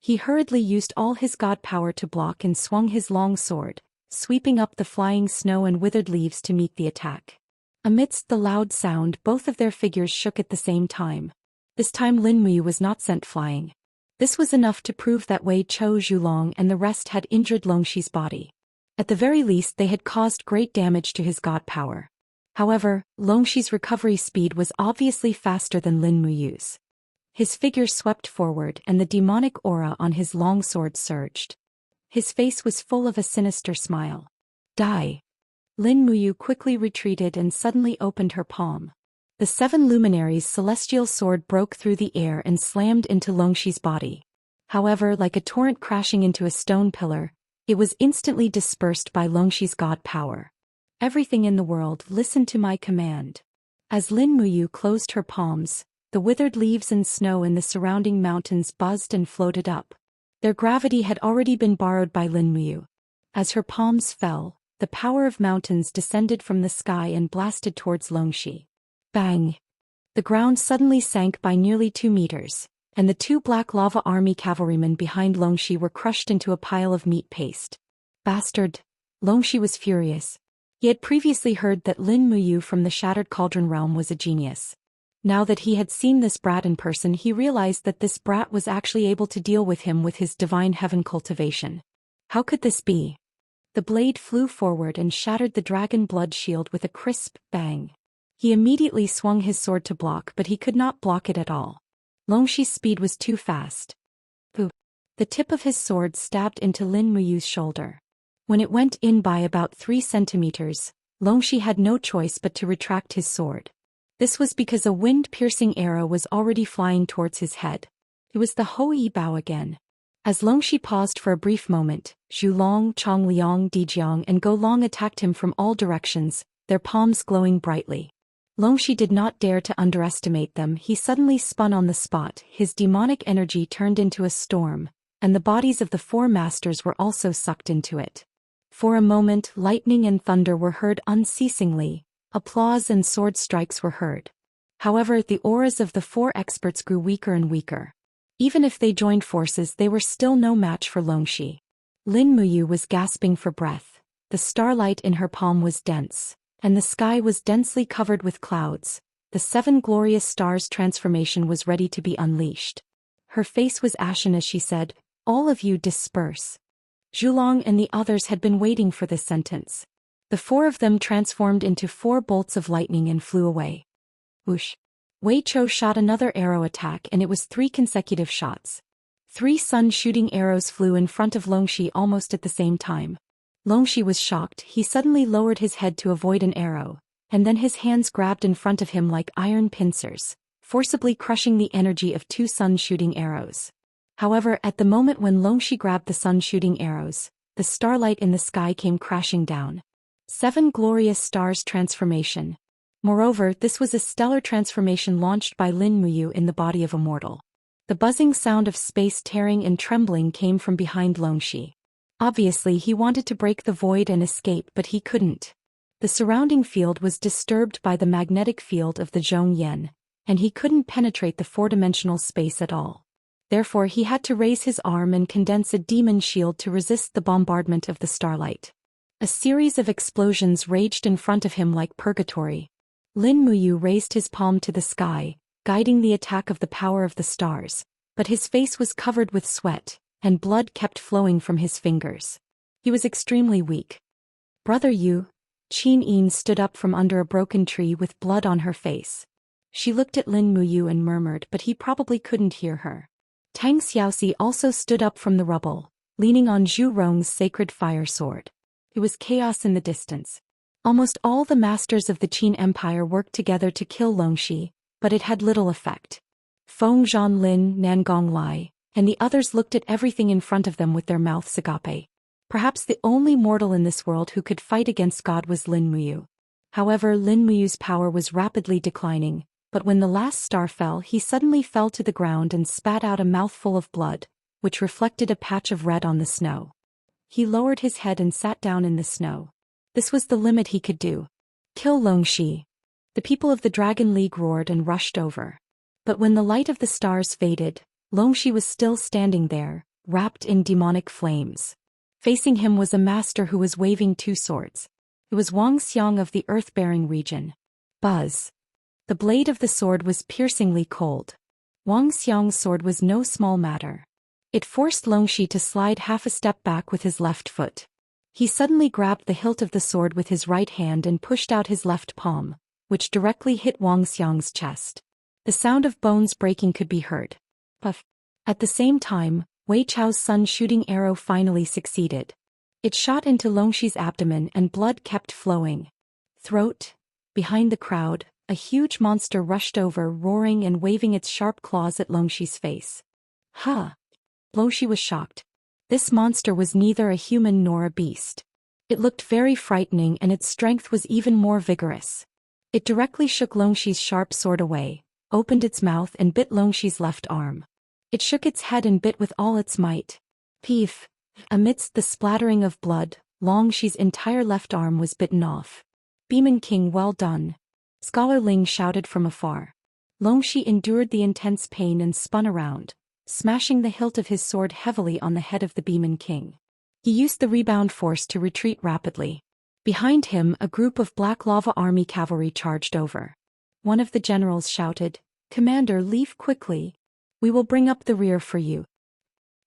He hurriedly used all his god power to block and swung his long sword, sweeping up the flying snow and withered leaves to meet the attack. Amidst the loud sound, both of their figures shook at the same time. This time Lin Muyu was not sent flying. This was enough to prove that Wei Chou, Zhulong and the rest had injured Longxi's body. At the very least, they had caused great damage to his god power. However, Longxi's recovery speed was obviously faster than Lin Muyu's. His figure swept forward and the demonic aura on his long sword surged. His face was full of a sinister smile. "Die." Lin Muyu quickly retreated and suddenly opened her palm. The 7 luminaries' celestial sword broke through the air and slammed into Longxi's body. However, like a torrent crashing into a stone pillar, it was instantly dispersed by Longxi's god power. "Everything in the world, listen to my command." As Lin Muyu closed her palms, the withered leaves and snow in the surrounding mountains buzzed and floated up. Their gravity had already been borrowed by Lin Muyu. As her palms fell, the power of mountains descended from the sky and blasted towards Longxi. Bang! The ground suddenly sank by nearly 2 meters, and the 2 black lava army cavalrymen behind Longxi were crushed into a pile of meat paste. "Bastard!" Longxi was furious. He had previously heard that Lin Muyu from the Shattered Cauldron realm was a genius. Now that he had seen this brat in person, he realized that this brat was actually able to deal with him with his divine heaven cultivation. How could this be? The blade flew forward and shattered the dragon blood shield with a crisp bang. He immediately swung his sword to block, but he could not block it at all. Longxi's speed was too fast. Boop. The tip of his sword stabbed into Lin Muyu's shoulder. When it went in by about 3 centimeters, Longxi had no choice but to retract his sword. This was because a wind-piercing arrow was already flying towards his head. It was the Hou-Yi Bao again. As Longxi paused for a brief moment, Zhu Long, Chong Liang, Dijiang and Go Long attacked him from all directions, their palms glowing brightly. Longxi did not dare to underestimate them. He suddenly spun on the spot, his demonic energy turned into a storm, and the bodies of the 4 masters were also sucked into it. For a moment, lightning and thunder were heard unceasingly, applause and sword strikes were heard. However, the auras of the 4 experts grew weaker and weaker. Even if they joined forces, they were still no match for Longxi. Lin Muyu was gasping for breath. The starlight in her palm was dense, and the sky was densely covered with clouds. The 7 glorious stars transformation was ready to be unleashed. Her face was ashen as she said, "All of you disperse." Zhulong and the others had been waiting for this sentence. The 4 of them transformed into 4 bolts of lightning and flew away. Whoosh! Wei Chou shot another arrow attack, and it was 3 consecutive shots. 3 sun-shooting arrows flew in front of Longxi almost at the same time. Longxi was shocked. He suddenly lowered his head to avoid an arrow, and then his hands grabbed in front of him like iron pincers, forcibly crushing the energy of 2 sun-shooting arrows. However, at the moment when Longxi grabbed the sun-shooting arrows, the starlight in the sky came crashing down. 7 glorious stars transformation. Moreover, this was a stellar transformation launched by Lin Muyu in the body of Immortal. The buzzing sound of space tearing and trembling came from behind Longxi. Obviously, he wanted to break the void and escape, but he couldn't. The surrounding field was disturbed by the magnetic field of the Zhou Xian, and he couldn't penetrate the 4-dimensional space at all. Therefore, he had to raise his arm and condense a demon shield to resist the bombardment of the starlight. A series of explosions raged in front of him like purgatory. Lin Muyu raised his palm to the sky, guiding the attack of the power of the stars, but his face was covered with sweat, and blood kept flowing from his fingers. He was extremely weak. "Brother Yu," Qin Yin stood up from under a broken tree with blood on her face. She looked at Lin Muyu and murmured, but he probably couldn't hear her. Tang Xiaoxi also stood up from the rubble, leaning on Zhu Rong's sacred fire sword. It was chaos in the distance. Almost all the masters of the Qin Empire worked together to kill Longxi, but it had little effect. Feng Zhanlin, Nangong Lai, and the others looked at everything in front of them with their mouths agape. Perhaps the only mortal in this world who could fight against God was Lin Muyu. However, Lin Muyu's power was rapidly declining, but when the last star fell, he suddenly fell to the ground and spat out a mouthful of blood, which reflected a patch of red on the snow. He lowered his head and sat down in the snow. This was the limit he could do. Kill Longxi. The people of the Dragon League roared and rushed over. But when the light of the stars faded, Longxi was still standing there, wrapped in demonic flames. Facing him was a master who was waving 2 swords. It was Wang Xiang of the earth-bearing region. Buzz. The blade of the sword was piercingly cold. Wang Xiang's sword was no small matter. It forced Longxi to slide half a step back with his left foot. He suddenly grabbed the hilt of the sword with his right hand and pushed out his left palm, which directly hit Wang Xiang's chest. The sound of bones breaking could be heard. Puff. At the same time, Wei Chao's sun-shooting arrow finally succeeded. It shot into Longxi's abdomen and blood kept flowing. Throat. Behind the crowd, a huge monster rushed over, roaring and waving its sharp claws at Longxi's face. Huh! Longxi was shocked. This monster was neither a human nor a beast. It looked very frightening, and its strength was even more vigorous. It directly shook Longxi's sharp sword away, opened its mouth and bit Longxi's left arm. It shook its head and bit with all its might. Peef! Amidst the splattering of blood, Longxi's entire left arm was bitten off. Demon King, well done! Scholar Ling shouted from afar. Longxi endured the intense pain and spun around, smashing the hilt of his sword heavily on the head of the Demon King. He used the rebound force to retreat rapidly. Behind him, a group of Black Lava Army cavalry charged over. One of the generals shouted, "Commander, leave quickly. We will bring up the rear for you."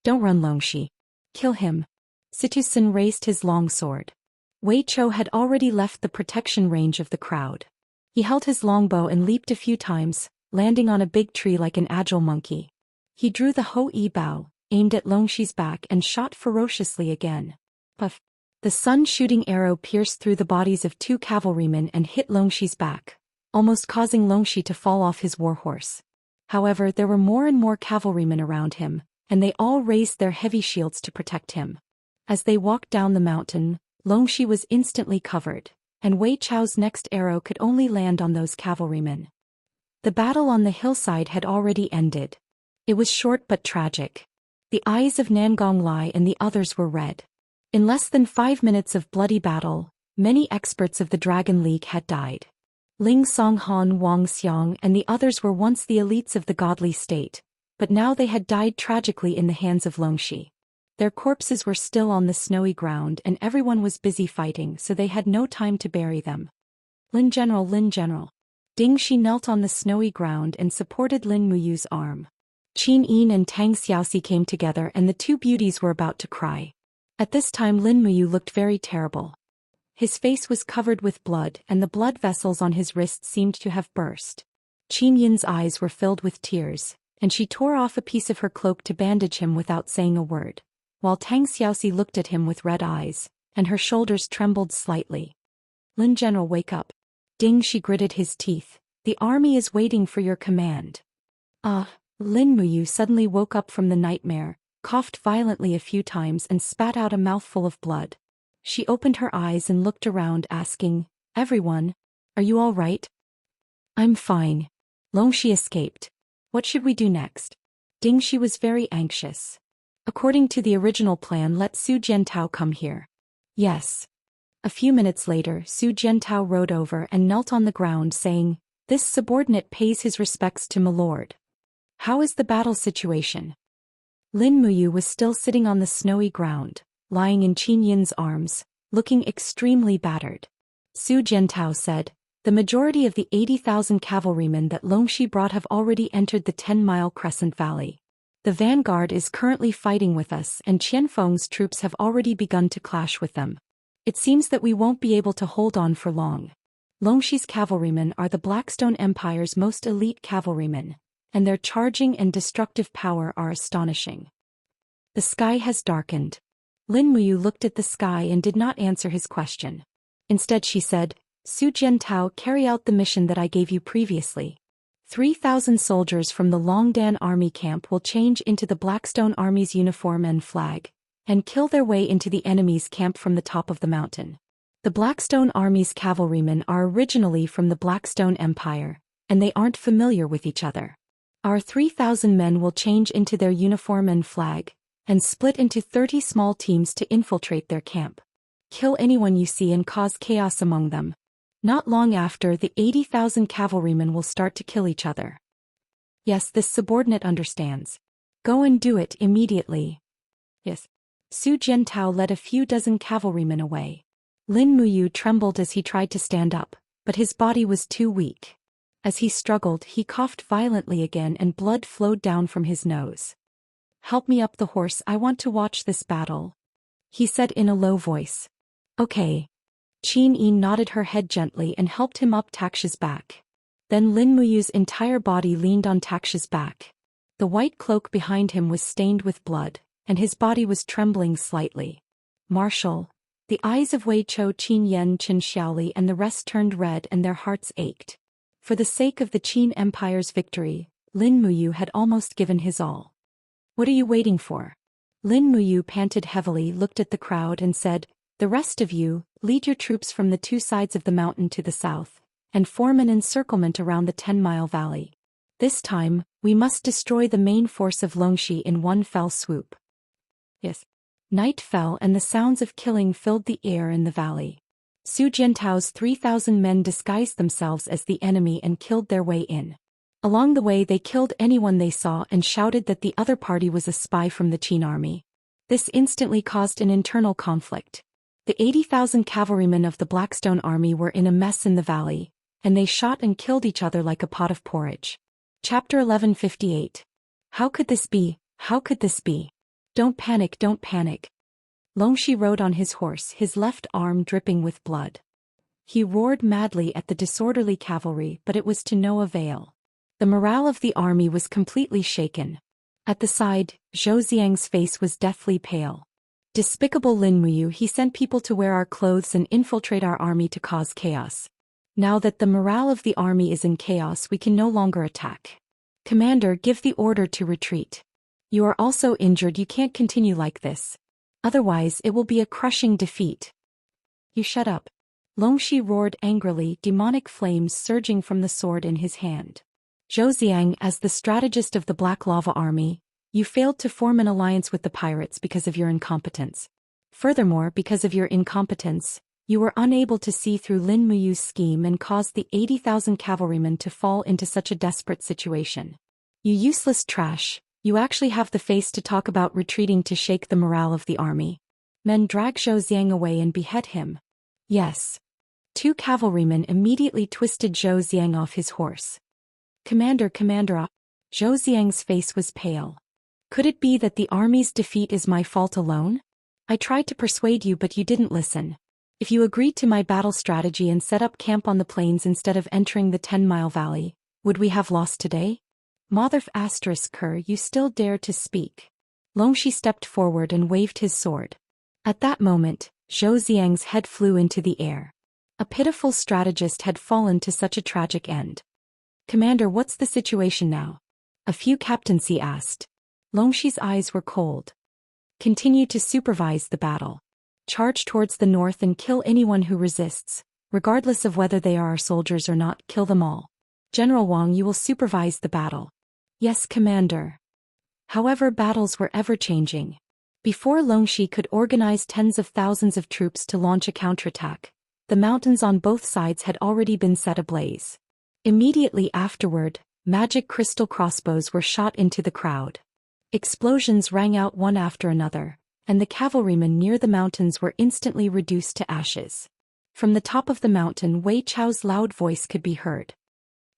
"Don't run, Longxi. Kill him." Situsen raised his long sword. Wei Chou had already left the protection range of the crowd. He held his longbow and leaped a few times, landing on a big tree like an agile monkey. He drew the Ho-E bow, aimed at Longxi's back and shot ferociously again. Puff! The sun-shooting arrow pierced through the bodies of 2 cavalrymen and hit Longxi's back, almost causing Longxi to fall off his warhorse. However, there were more and more cavalrymen around him, and they all raised their heavy shields to protect him. As they walked down the mountain, Longxi was instantly covered, and Wei Chou's next arrow could only land on those cavalrymen. The battle on the hillside had already ended. It was short but tragic. The eyes of Nangong Lai and the others were red. In less than 5 minutes of bloody battle, many experts of the Dragon League had died. Ling Songhan, Wang Xiang and the others were once the elites of the godly state, but now they had died tragically in the hands of Longxi. Their corpses were still on the snowy ground and everyone was busy fighting, so they had no time to bury them. Lin General, Lin General. Ding Shi knelt on the snowy ground and supported Lin Muyu's arm. Qin Yin and Tang Xiaoxi came together and the 2 beauties were about to cry. At this time Lin Muyu looked very terrible. His face was covered with blood and the blood vessels on his wrists seemed to have burst. Qin Yin's eyes were filled with tears, and she tore off a piece of her cloak to bandage him without saying a word, while Tang Xiaoxi looked at him with red eyes, and her shoulders trembled slightly. "Lin General, wake up." Ding Shi gritted his teeth. "The army is waiting for your command." Lin Muyu suddenly woke up from the nightmare, coughed violently a few times and spat out a mouthful of blood. She opened her eyes and looked around asking, "Everyone, are you all right?" "I'm fine." Longxi escaped. "What should we do next?" Ding Shi was very anxious. "According to the original plan, let Su Jiantao come here." "Yes." A few minutes later, Su Jiantao rode over and knelt on the ground saying, "This subordinate pays his respects to my lord. How is the battle situation?" Lin Muyu was still sitting on the snowy ground, lying in Qin Yin's arms, looking extremely battered. Su Jiantao said, "The majority of the 80,000 cavalrymen that Longxi brought have already entered the 10-mile Crescent Valley. The vanguard is currently fighting with us and Qianfeng's troops have already begun to clash with them. It seems that we won't be able to hold on for long. Longxi's cavalrymen are the Blackstone Empire's most elite cavalrymen, and their charging and destructive power are astonishing." The sky has darkened. Lin Muyu looked at the sky and did not answer his question. Instead she said, "Su Jiantao, carry out the mission that I gave you previously. 3,000 soldiers from the Longdan army camp will change into the Blackstone army's uniform and flag, and kill their way into the enemy's camp from the top of the mountain. The Blackstone army's cavalrymen are originally from the Blackstone Empire, and they aren't familiar with each other. Our 3,000 men will change into their uniform and flag, and split into 30 small teams to infiltrate their camp. Kill anyone you see and cause chaos among them. Not long after, the 80,000 cavalrymen will start to kill each other." "Yes, this subordinate understands. Go and do it immediately." "Yes." Su Jiantao led a few dozen cavalrymen away. Lin Muyu trembled as he tried to stand up, but his body was too weak. As he struggled, he coughed violently again and blood flowed down from his nose. "Help me up the horse, I want to watch this battle," he said in a low voice. "Okay." Qin Yin nodded her head gently and helped him up Taksha's back. Then Lin Muyu's entire body leaned on Taksha's back. The white cloak behind him was stained with blood, and his body was trembling slightly. "Marshal." The eyes of Wei Chou, Qin Yan, Qin Xiaoli and the rest turned red and their hearts ached. For the sake of the Qin Empire's victory, Lin Muyu had almost given his all. "What are you waiting for?" Lin Muyu panted heavily, looked at the crowd and said, "The rest of you, lead your troops from the 2 sides of the mountain to the south, and form an encirclement around the 10-mile valley. This time, we must destroy the main force of Longxi in one fell swoop." "Yes." Night fell and the sounds of killing filled the air in the valley. Su Jiantao's 3,000 men disguised themselves as the enemy and killed their way in. Along the way they killed anyone they saw and shouted that the other party was a spy from the Qin army. This instantly caused an internal conflict. The 80,000 cavalrymen of the Blackstone army were in a mess in the valley, and they shot and killed each other like a pot of porridge. Chapter 1158. How could this be? How could this be? Don't panic, don't panic. Longxi rode on his horse, his left arm dripping with blood. He roared madly at the disorderly cavalry, but it was to no avail. The morale of the army was completely shaken. At the side, Zhou Xian's face was deathly pale. Despicable Lin Muyu, he sent people to wear our clothes and infiltrate our army to cause chaos. Now that the morale of the army is in chaos, we can no longer attack. Commander, give the order to retreat. You are also injured, you can't continue like this. Otherwise it will be a crushing defeat. You shut up. Longxi roared angrily, demonic flames surging from the sword in his hand. Zhou Xian, as the strategist of the Black Lava Army, you failed to form an alliance with the pirates because of your incompetence. Furthermore, because of your incompetence, you were unable to see through Lin Muyu's scheme and caused the 80,000 cavalrymen to fall into such a desperate situation. You useless trash, you actually have the face to talk about retreating to shake the morale of the army. Men drag Zhou Xian away and behead him. Yes. 2 cavalrymen immediately twisted Zhou Xian off his horse. Commander, Zhou Xian's face was pale. Could it be that the army's defeat is my fault alone? I tried to persuade you, but you didn't listen. If you agreed to my battle strategy and set up camp on the plains instead of entering the 10-mile valley, would we have lost today? Motherf ***, you still dare to speak. Longxi stepped forward and waved his sword. At that moment, Zhou Xian's head flew into the air. A pitiful strategist had fallen to such a tragic end. Commander, what's the situation now? A few captaincy asked. Longxi's eyes were cold. Continue to supervise the battle. Charge towards the north and kill anyone who resists, regardless of whether they are our soldiers or not, kill them all. General Wang, you will supervise the battle. Yes, Commander. However, battles were ever-changing. Before Longxi could organize tens of thousands of troops to launch a counterattack, the mountains on both sides had already been set ablaze. Immediately afterward, magic crystal crossbows were shot into the crowd. Explosions rang out one after another, and the cavalrymen near the mountains were instantly reduced to ashes. From the top of the mountain, Wei Chao's loud voice could be heard.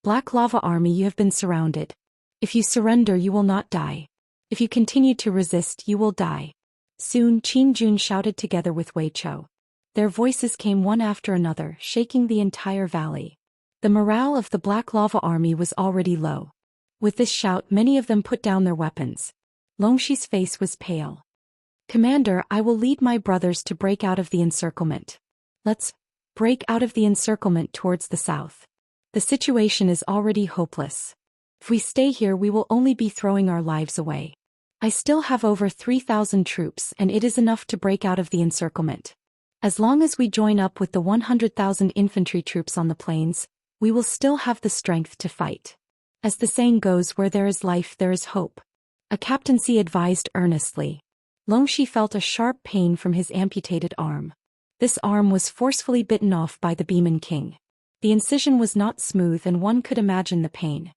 Black Lava Army, you have been surrounded. If you surrender, you will not die. If you continue to resist, you will die. Soon Qin Jun shouted together with Wei Chao. Their voices came one after another, shaking the entire valley. The morale of the Black Lava Army was already low. With this shout, many of them put down their weapons. Longxi's face was pale. Commander, I will lead my brothers to break out of the encirclement. Let's break out of the encirclement towards the south. The situation is already hopeless. If we stay here, we will only be throwing our lives away. I still have over 3,000 troops, and it is enough to break out of the encirclement. As long as we join up with the 100,000 infantry troops on the plains, we will still have the strength to fight. As the saying goes, where there is life, there is hope. A captaincy advised earnestly. Longxi felt a sharp pain from his amputated arm. This arm was forcefully bitten off by the Beeman King. The incision was not smooth and one could imagine the pain.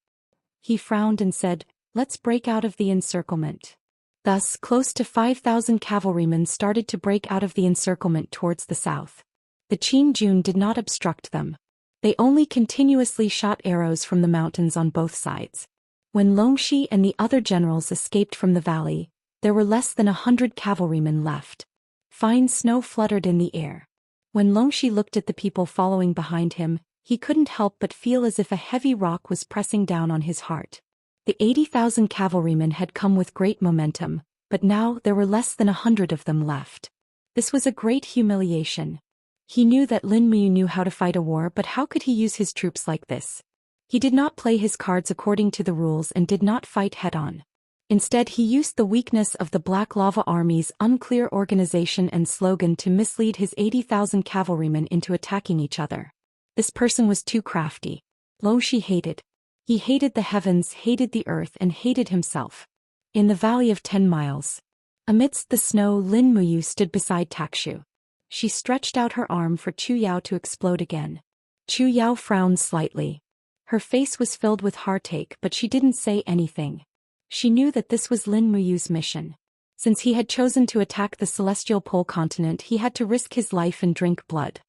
He frowned and said, "Let's break out of the encirclement." Thus, close to 5,000 cavalrymen started to break out of the encirclement towards the south. The Qin Jun did not obstruct them. They only continuously shot arrows from the mountains on both sides. When Longxi and the other generals escaped from the valley, there were less than 100 cavalrymen left. Fine snow fluttered in the air. When Longxi looked at the people following behind him, he couldn't help but feel as if a heavy rock was pressing down on his heart. The 80,000 cavalrymen had come with great momentum, but now there were less than 100 of them left. This was a great humiliation. He knew that Lin Muyu knew how to fight a war, but how could he use his troops like this? He did not play his cards according to the rules and did not fight head-on. Instead, he used the weakness of the Black Lava Army's unclear organization and slogan to mislead his 80,000 cavalrymen into attacking each other. This person was too crafty. Longxi hated. He hated the heavens, hated the earth, and hated himself. In the Valley of 10 Miles. Amidst the snow, Lin Muyu stood beside Takshu. She stretched out her arm for Chu Yao to explode again. Chu Yao frowned slightly. Her face was filled with heartache, but she didn't say anything. She knew that this was Lin Muyu's mission. Since he had chosen to attack the celestial pole continent, he had to risk his life and drink blood.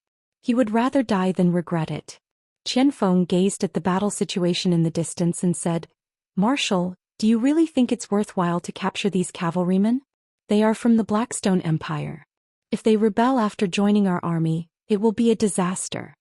He would rather die than regret it. Qianfeng gazed at the battle situation in the distance and said, Marshal, do you really think it's worthwhile to capture these cavalrymen? They are from the Blackstone Empire. If they rebel after joining our army, it will be a disaster.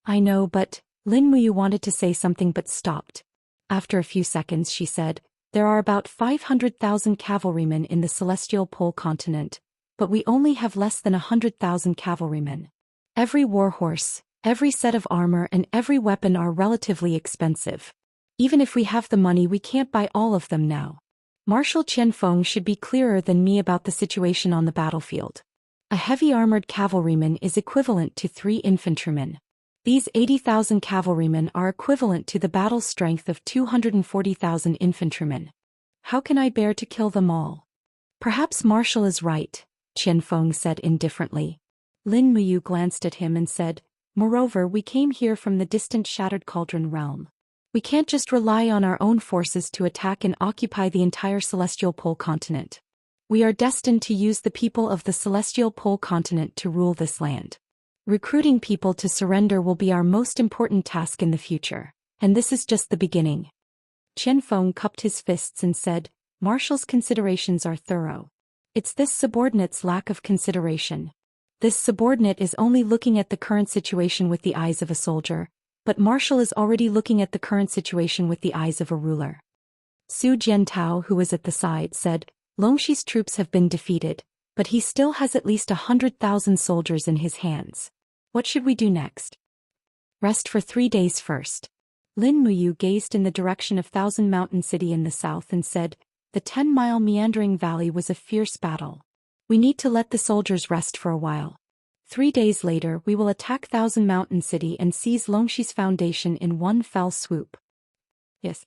I know, but Lin Muyu wanted to say something but stopped. After a few seconds she said, there are about 500,000 cavalrymen in the Celestial Pole continent, but we only have less than 100,000 cavalrymen. Every warhorse, every set of armor and every weapon are relatively expensive. Even if we have the money, we can't buy all of them now. Marshal Qianfeng should be clearer than me about the situation on the battlefield. A heavy armored cavalryman is equivalent to 3 infantrymen. These 80,000 cavalrymen are equivalent to the battle strength of 240,000 infantrymen. How can I bear to kill them all? Perhaps Marshal is right, Qianfeng said indifferently. Lin Muyu glanced at him and said, moreover, we came here from the distant Shattered Cauldron realm. We can't just rely on our own forces to attack and occupy the entire Celestial Pole continent. We are destined to use the people of the Celestial Pole continent to rule this land. Recruiting people to surrender will be our most important task in the future, and this is just the beginning. Qianfeng cupped his fists and said, Marshal's considerations are thorough. It's this subordinate's lack of consideration. This subordinate is only looking at the current situation with the eyes of a soldier, but Marshal is already looking at the current situation with the eyes of a ruler. Su Jiantao, who was at the side, said, Longxi's troops have been defeated, but he still has at least 100,000 soldiers in his hands. What should we do next? Rest for 3 days first. Lin Muyu gazed in the direction of Thousand Mountain City in the south and said, the 10-mile meandering valley was a fierce battle. We need to let the soldiers rest for a while. 3 days later we will attack Thousand Mountain City and seize Longxi's foundation in one fell swoop. Yes.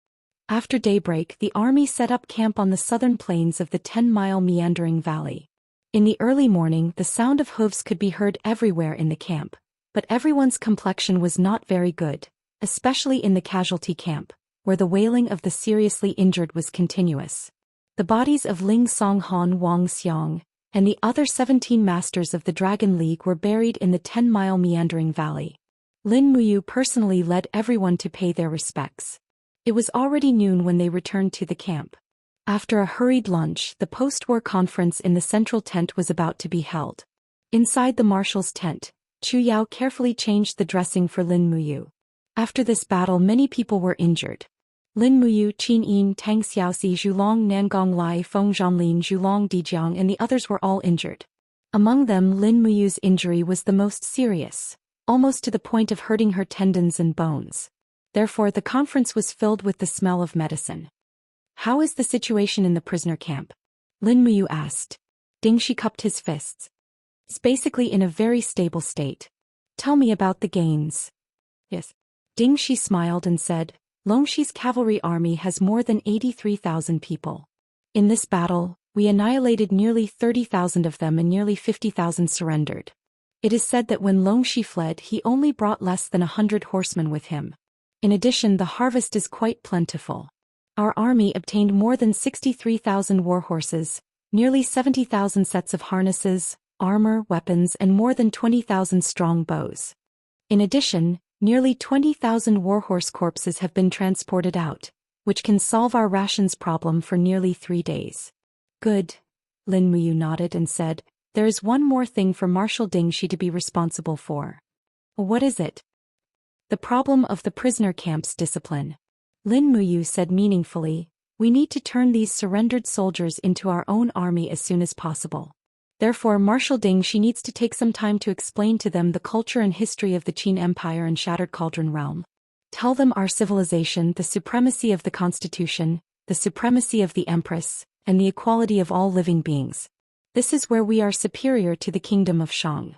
After daybreak the army set up camp on the southern plains of the 10-mile meandering valley. In the early morning the sound of hooves could be heard everywhere in the camp, but everyone's complexion was not very good, especially in the casualty camp, where the wailing of the seriously injured was continuous. The bodies of Ling Songhan, Wang Xiang, and the other 17 masters of the Dragon League were buried in the 10-mile meandering valley. Lin Muyu personally led everyone to pay their respects. It was already noon when they returned to the camp. After a hurried lunch, the post-war conference in the central tent was about to be held. Inside the marshal's tent, Chu Yao carefully changed the dressing for Lin Muyu. After this battle many people were injured. Lin Muyu, Qin Yin, Tang Xiaoxi, Zhulong, Nangong Lai, Feng Zhanlin, Zhulong Dijiang and the others were all injured. Among them Lin Muyu's injury was the most serious, almost to the point of hurting her tendons and bones. Therefore the conference was filled with the smell of medicine. How is the situation in the prisoner camp? Lin Muyu asked. Ding Shi cupped his fists. It's basically in a very stable state. Tell me about the gains. Yes. Ding Shi smiled and said, Longxi's cavalry army has more than 83,000 people. In this battle, we annihilated nearly 30,000 of them and nearly 50,000 surrendered. It is said that when Longxi fled he only brought less than 100 horsemen with him. In addition, the harvest is quite plentiful. Our army obtained more than 63,000 warhorses, nearly 70,000 sets of harnesses, armor, weapons and more than 20,000 strong bows. In addition, nearly 20,000 warhorse corpses have been transported out, which can solve our rations problem for nearly 3 days. Good. Lin Muyu nodded and said, there is one more thing for Marshal Ding Shi to be responsible for. What is it? The problem of the prisoner camp's discipline. Lin Muyu said meaningfully, we need to turn these surrendered soldiers into our own army as soon as possible. Therefore Marshal Ding Shi needs to take some time to explain to them the culture and history of the Qin Empire and Shattered Cauldron realm. Tell them our civilization, the supremacy of the Constitution, the supremacy of the Empress, and the equality of all living beings. This is where we are superior to the kingdom of Shang.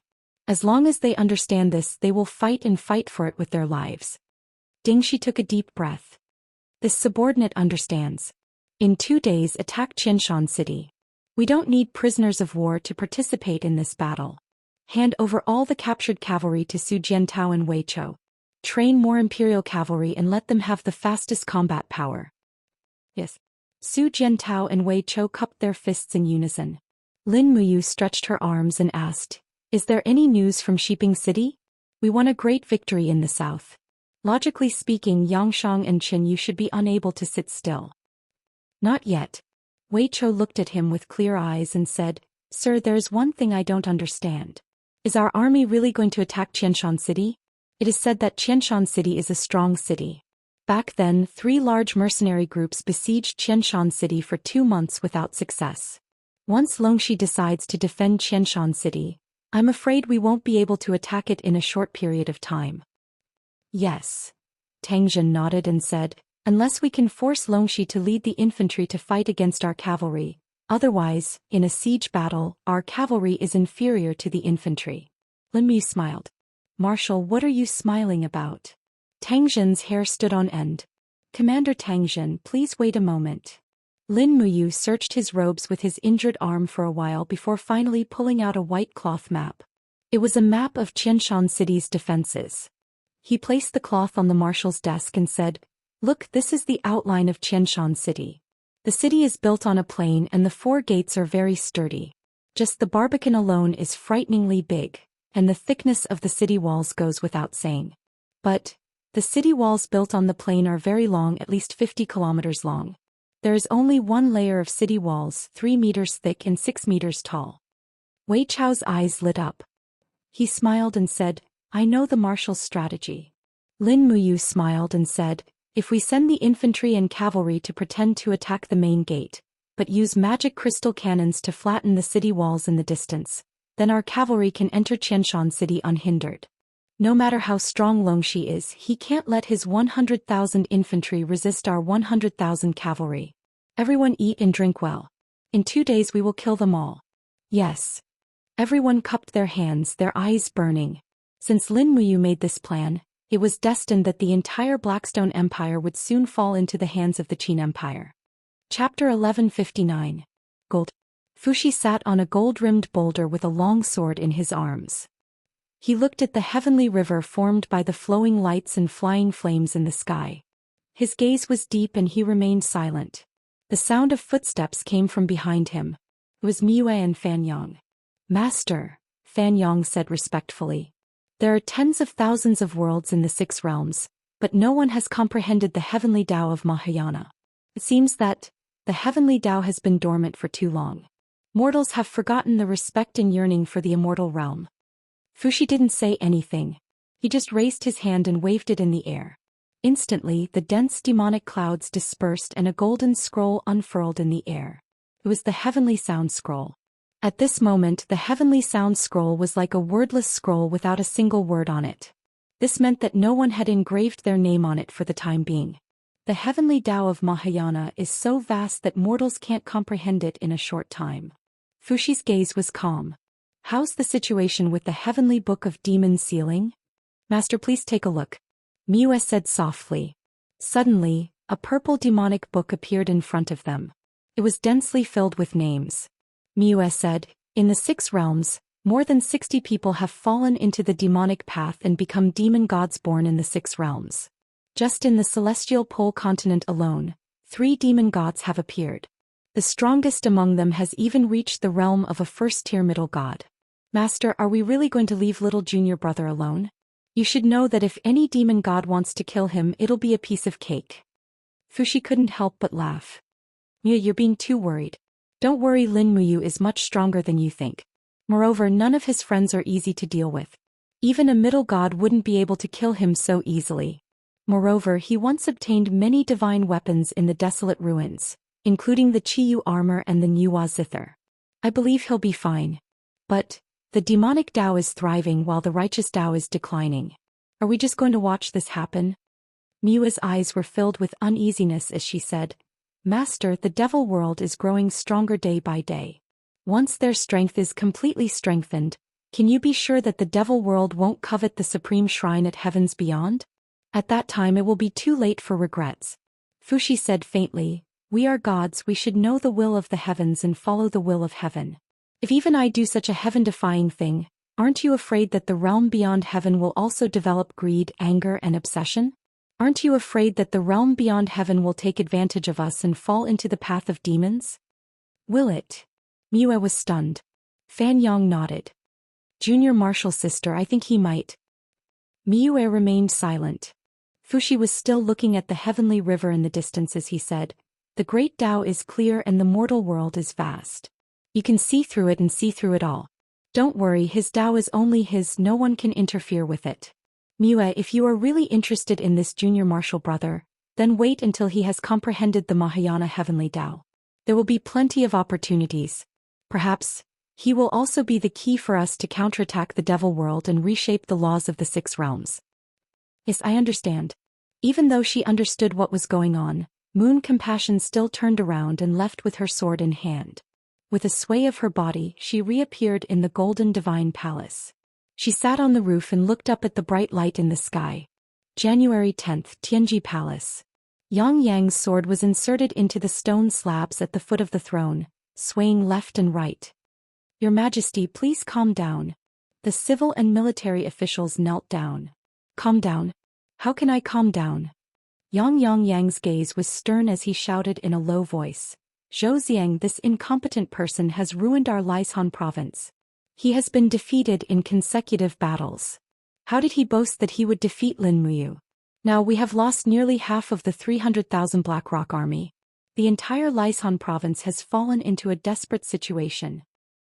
As long as they understand this, they will fight and fight for it with their lives. Ding Shi took a deep breath. This subordinate understands. In 2 days attack Qianshan City. We don't need prisoners of war to participate in this battle. Hand over all the captured cavalry to Su Jiantao and Wei Chou. Train more imperial cavalry and let them have the fastest combat power. Yes. Su Jiantao and Wei Chou cupped their fists in unison. Lin Muyu stretched her arms and asked, is there any news from Shiping City? We won a great victory in the south. Logically speaking, Yangshang and Qin Yu should be unable to sit still. Not yet. Wei Chou looked at him with clear eyes and said, Sir, there's one thing I don't understand. Is our army really going to attack Qianshan City? It is said that Qianshan City is a strong city. Back then, 3 large mercenary groups besieged Qianshan City for 2 months without success. Once Longxi decides to defend Qianshan City, I'm afraid we won't be able to attack it in a short period of time. Yes. Tang Jin nodded and said, unless we can force Longxi to lead the infantry to fight against our cavalry. Otherwise, in a siege battle, our cavalry is inferior to the infantry. Lin Mu smiled. Marshal, what are you smiling about? Tang Jin's hair stood on end. Commander Tang Jin, please wait a moment. Lin Muyu searched his robes with his injured arm for a while before finally pulling out a white cloth map. It was a map of Qianshan City's defenses. He placed the cloth on the marshal's desk and said, Look, this is the outline of Qianshan City. The city is built on a plain and the 4 gates are very sturdy. Just the Barbican alone is frighteningly big, and the thickness of the city walls goes without saying. But the city walls built on the plain are very long, at least 50 kilometers long. There is only one layer of city walls, 3 meters thick and 6 meters tall. Wei Chou's eyes lit up. He smiled and said, I know the marshal's strategy. Lin Muyu smiled and said, if we send the infantry and cavalry to pretend to attack the main gate, but use magic crystal cannons to flatten the city walls in the distance, then our cavalry can enter Qianshan City unhindered. No matter how strong Longxi is, he can't let his 100,000 infantry resist our 100,000 cavalry. Everyone eat and drink well. In 2 days we will kill them all. Yes. Everyone cupped their hands, their eyes burning. Since Lin Muyu made this plan, it was destined that the entire Blackstone Empire would soon fall into the hands of the Qin Empire. Chapter 1159. Gold. Fuxi sat on a gold-rimmed boulder with a long sword in his arms. He looked at the heavenly river formed by the flowing lights and flying flames in the sky. His gaze was deep and he remained silent. The sound of footsteps came from behind him. It was Miue and Fan Yang. Master, Fan Yang said respectfully. There are tens of thousands of worlds in the 6 realms, but no one has comprehended the heavenly Tao of Mahayana. It seems that the heavenly Tao has been dormant for too long. Mortals have forgotten the respect and yearning for the immortal realm. Fuxi didn't say anything. He just raised his hand and waved it in the air. Instantly, the dense demonic clouds dispersed and a golden scroll unfurled in the air. It was the heavenly sound scroll. At this moment, the heavenly sound scroll was like a wordless scroll without a single word on it. This meant that no one had engraved their name on it for the time being. The heavenly Tao of Mahayana is so vast that mortals can't comprehend it in a short time. Fuxi's gaze was calm. How's the situation with the heavenly book of demon sealing? Master, please take a look. Miue said softly. Suddenly, a purple demonic book appeared in front of them. It was densely filled with names. Miue said, in the 6 realms, more than 60 people have fallen into the demonic path and become demon gods born in the 6 realms. Just in the celestial pole continent alone, 3 demon gods have appeared. The strongest among them has even reached the realm of a first-tier middle god. Master, are we really going to leave little junior brother alone? You should know that if any demon god wants to kill him, it'll be a piece of cake. Fuxi couldn't help but laugh. Miue, you're being too worried. Don't worry, Lin Muyu is much stronger than you think. Moreover, none of his friends are easy to deal with. Even a middle god wouldn't be able to kill him so easily. Moreover, he once obtained many divine weapons in the desolate ruins, including the Chiyu armor and the Nuwa zither. I believe he'll be fine. But the demonic Tao is thriving while the righteous Tao is declining. Are we just going to watch this happen? Miue's eyes were filled with uneasiness as she said, Master, the devil world is growing stronger day by day. Once their strength is completely strengthened, can you be sure that the devil world won't covet the supreme shrine at heavens beyond? At that time it will be too late for regrets. Fuxi said faintly, we are gods, we should know the will of the heavens and follow the will of heaven. If even I do such a heaven-defying thing, aren't you afraid that the realm beyond heaven will also develop greed, anger, and obsession? Aren't you afraid that the realm beyond heaven will take advantage of us and fall into the path of demons? Will it? Miue was stunned. Fan Yang nodded. Junior Marshal sister, I think he might. Miue remained silent. Fuxi was still looking at the heavenly river in the distance as he said, "The great Tao is clear and the mortal world is vast. You can see through it and see through it all. Don't worry, his Tao is only his, no one can interfere with it. Mue, if you are really interested in this junior martial brother, then wait until he has comprehended the Mahayana heavenly Tao. There will be plenty of opportunities. Perhaps he will also be the key for us to counterattack the devil world and reshape the laws of the 6 realms." Yes, I understand. Even though she understood what was going on, Moon Compassion still turned around and left with her sword in hand. With a sway of her body, she reappeared in the golden divine palace. She sat on the roof and looked up at the bright light in the sky. January 10th, Tianji Palace. Yang Yang's sword was inserted into the stone slabs at the foot of the throne, swaying left and right. "Your Majesty, please calm down." The civil and military officials knelt down. "Calm down? How can I calm down?" Yang Yang's gaze was stern as he shouted in a low voice. "Zhou Xian, this incompetent person has ruined our Lisan province. He has been defeated in consecutive battles. How did he boast that he would defeat Lin Muyu? Now we have lost nearly half of the 300,000 Blackrock army. The entire Lisan province has fallen into a desperate situation."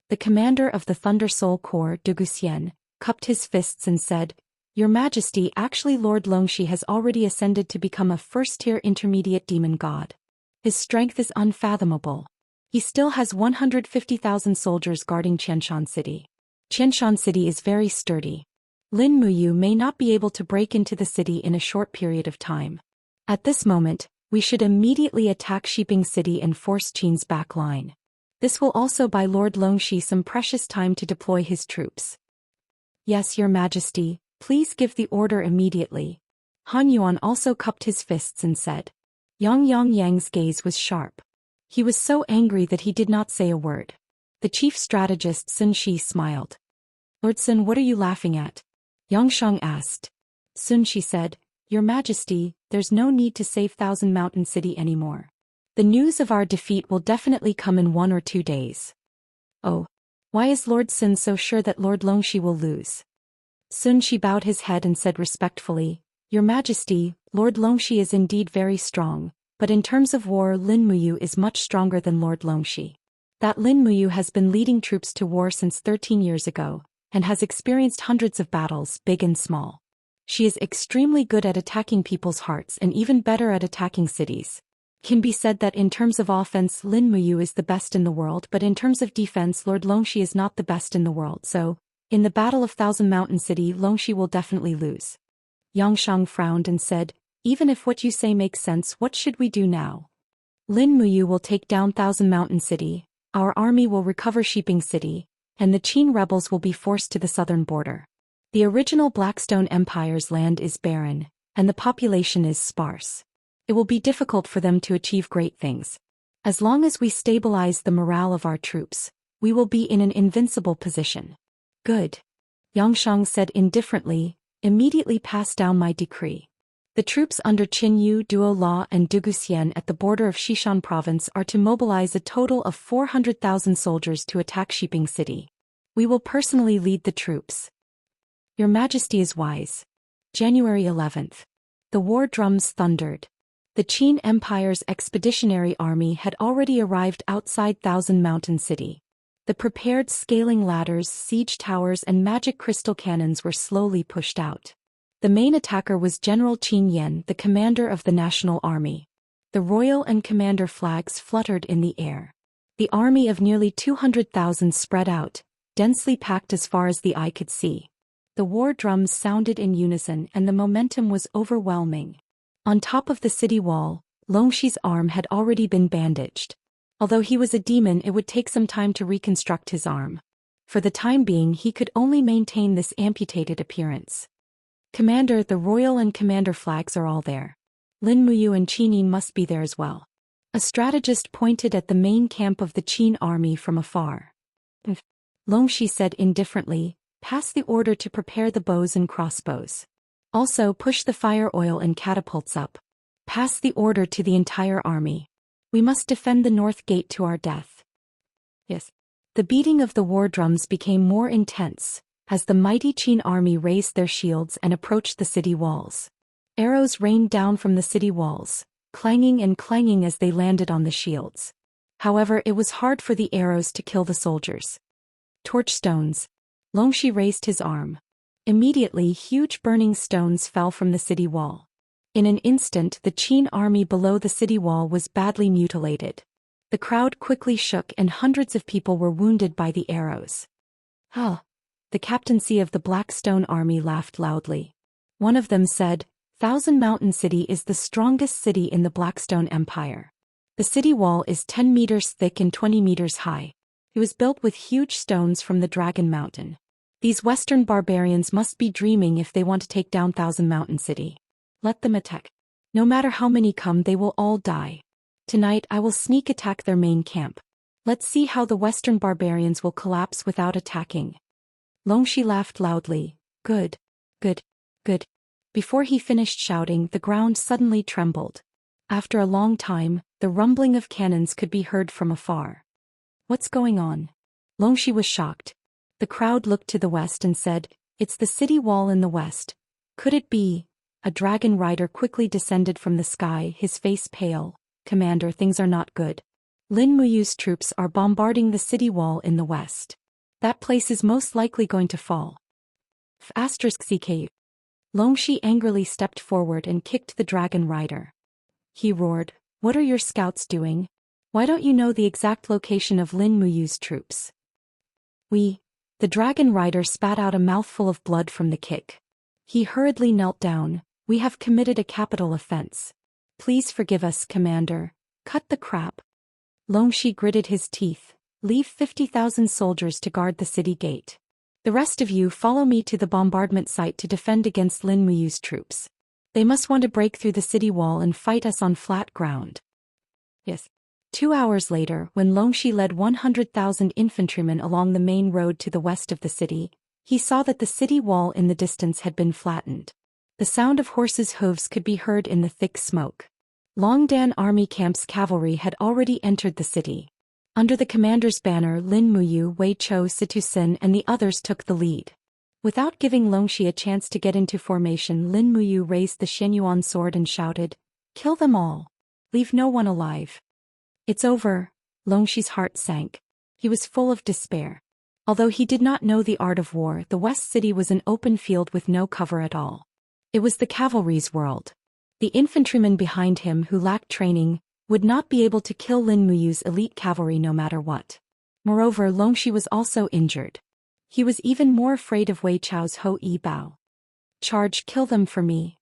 The commander of the Thunder Soul Corps, Zhou Xian, cupped his fists and said, "Your Majesty, actually Lord Longxi has already ascended to become a first-tier intermediate demon god. His strength is unfathomable. He still has 150,000 soldiers guarding Qianshan City. Qianshan City is very sturdy. Lin Muyu may not be able to break into the city in a short period of time. At this moment, we should immediately attack Shiping City and force Qin's back line. This will also buy Lord Longxi some precious time to deploy his troops." "Yes, Your Majesty, please give the order immediately." Han Yuan also cupped his fists and said. Yang Yang's gaze was sharp. He was so angry that he did not say a word. The chief strategist Sun Shi smiled. "Lord Sun, what are you laughing at?" Yang Shang asked. Sun Shi said, "Your Majesty, there's no need to save Thousand Mountain City anymore. The news of our defeat will definitely come in 1 or 2 days." "Oh, why is Lord Sun so sure that Lord Longxi will lose?" Sun Shi bowed his head and said respectfully, "Your Majesty, Lord Longxi is indeed very strong, but in terms of war Lin Muyu is much stronger than Lord Longxi. That Lin Muyu has been leading troops to war since 13 years ago, and has experienced hundreds of battles, big and small. She is extremely good at attacking people's hearts and even better at attacking cities. Can be said that in terms of offense Lin Muyu is the best in the world, but in terms of defense Lord Longxi is not the best in the world, so, in the Battle of Thousand Mountain City Longxi will definitely lose." Yang Shang frowned and said, "Even if what you say makes sense, what should we do now? Lin Muyu will take down Thousand Mountain City, our army will recover Shiping City, and the Qin rebels will be forced to the southern border. The original Blackstone Empire's land is barren, and the population is sparse. It will be difficult for them to achieve great things. As long as we stabilize the morale of our troops, we will be in an invincible position." "Good." Yang Shang said indifferently, "Immediately pass down my decree. The troops under Qin Yu Duo La and Zhou Xian at the border of Xishan province are to mobilize a total of 400,000 soldiers to attack Shiping City. We will personally lead the troops." "Your Majesty is wise." January 11th. The war drums thundered. The Qin Empire's expeditionary army had already arrived outside Thousand Mountain City. The prepared scaling ladders, siege towers and magic crystal cannons were slowly pushed out. The main attacker was General Qin Yan, the commander of the National Army. The royal and commander flags fluttered in the air. The army of nearly 200,000 spread out, densely packed as far as the eye could see. The war drums sounded in unison and the momentum was overwhelming. On top of the city wall, Longxi's arm had already been bandaged. Although he was a demon, it would take some time to reconstruct his arm. For the time being he could only maintain this amputated appearance. "Commander, the royal and commander flags are all there. Lin Muyu and Qin must be there as well." A strategist pointed at the main camp of the Qin army from afar. Longxi said indifferently, "Pass the order to prepare the bows and crossbows. Also push the fire oil and catapults up. Pass the order to the entire army. We must defend the north gate to our death." Yes. The beating of the war drums became more intense, as the mighty Qin army raised their shields and approached the city walls. Arrows rained down from the city walls, clanging and clanging as they landed on the shields. However, it was hard for the arrows to kill the soldiers. Torch stones. Longxi raised his arm. Immediately, huge burning stones fell from the city wall. In an instant, the Qin army below the city wall was badly mutilated. The crowd quickly shook and hundreds of people were wounded by the arrows. Huh! The captaincy of the Blackstone army laughed loudly. One of them said, Thousand Mountain City is the strongest city in the Blackstone Empire. The city wall is 10 meters thick and 20 meters high. It was built with huge stones from the Dragon Mountain. These Western barbarians must be dreaming if they want to take down Thousand Mountain City. Let them attack. No matter how many come, they will all die. Tonight I will sneak attack their main camp. Let's see how the Western barbarians will collapse without attacking. Longxi laughed loudly. Good. Good. Good. Before he finished shouting, the ground suddenly trembled. After a long time, the rumbling of cannons could be heard from afar. What's going on? Longxi was shocked. The crowd looked to the west and said, It's the city wall in the west. Could it be? A dragon rider quickly descended from the sky, his face pale. Commander, things are not good. Lin Muyu's troops are bombarding the city wall in the west. That place is most likely going to fall. *CK. Longxi angrily stepped forward and kicked the dragon rider. He roared, What are your scouts doing? Why don't you know the exact location of Lin Muyu's troops? The dragon rider spat out a mouthful of blood from the kick. He hurriedly knelt down. We have committed a capital offense. Please forgive us, Commander. Cut the crap. Longxi gritted his teeth. Leave 50,000 soldiers to guard the city gate. The rest of you follow me to the bombardment site to defend against Lin Muyu's troops. They must want to break through the city wall and fight us on flat ground. Yes. 2 hours later, when Longxi led 100,000 infantrymen along the main road to the west of the city, he saw that the city wall in the distance had been flattened. The sound of horses' hooves could be heard in the thick smoke. Longdan Army Camp's cavalry had already entered the city. Under the commander's banner, Lin Muyu, Wei Chou, Situ Sin and the others took the lead. Without giving Longxi a chance to get into formation, Lin Muyu raised the Xianyuan sword and shouted, Kill them all. Leave no one alive. It's over. Longxi's heart sank. He was full of despair. Although he did not know the art of war, the West City was an open field with no cover at all. It was the cavalry's world. The infantrymen behind him who lacked training would not be able to kill Lin Muyu's elite cavalry no matter what. Moreover, Longxi was also injured. He was even more afraid of Wei Chou's Ho Yi Bao. Charge, kill them for me.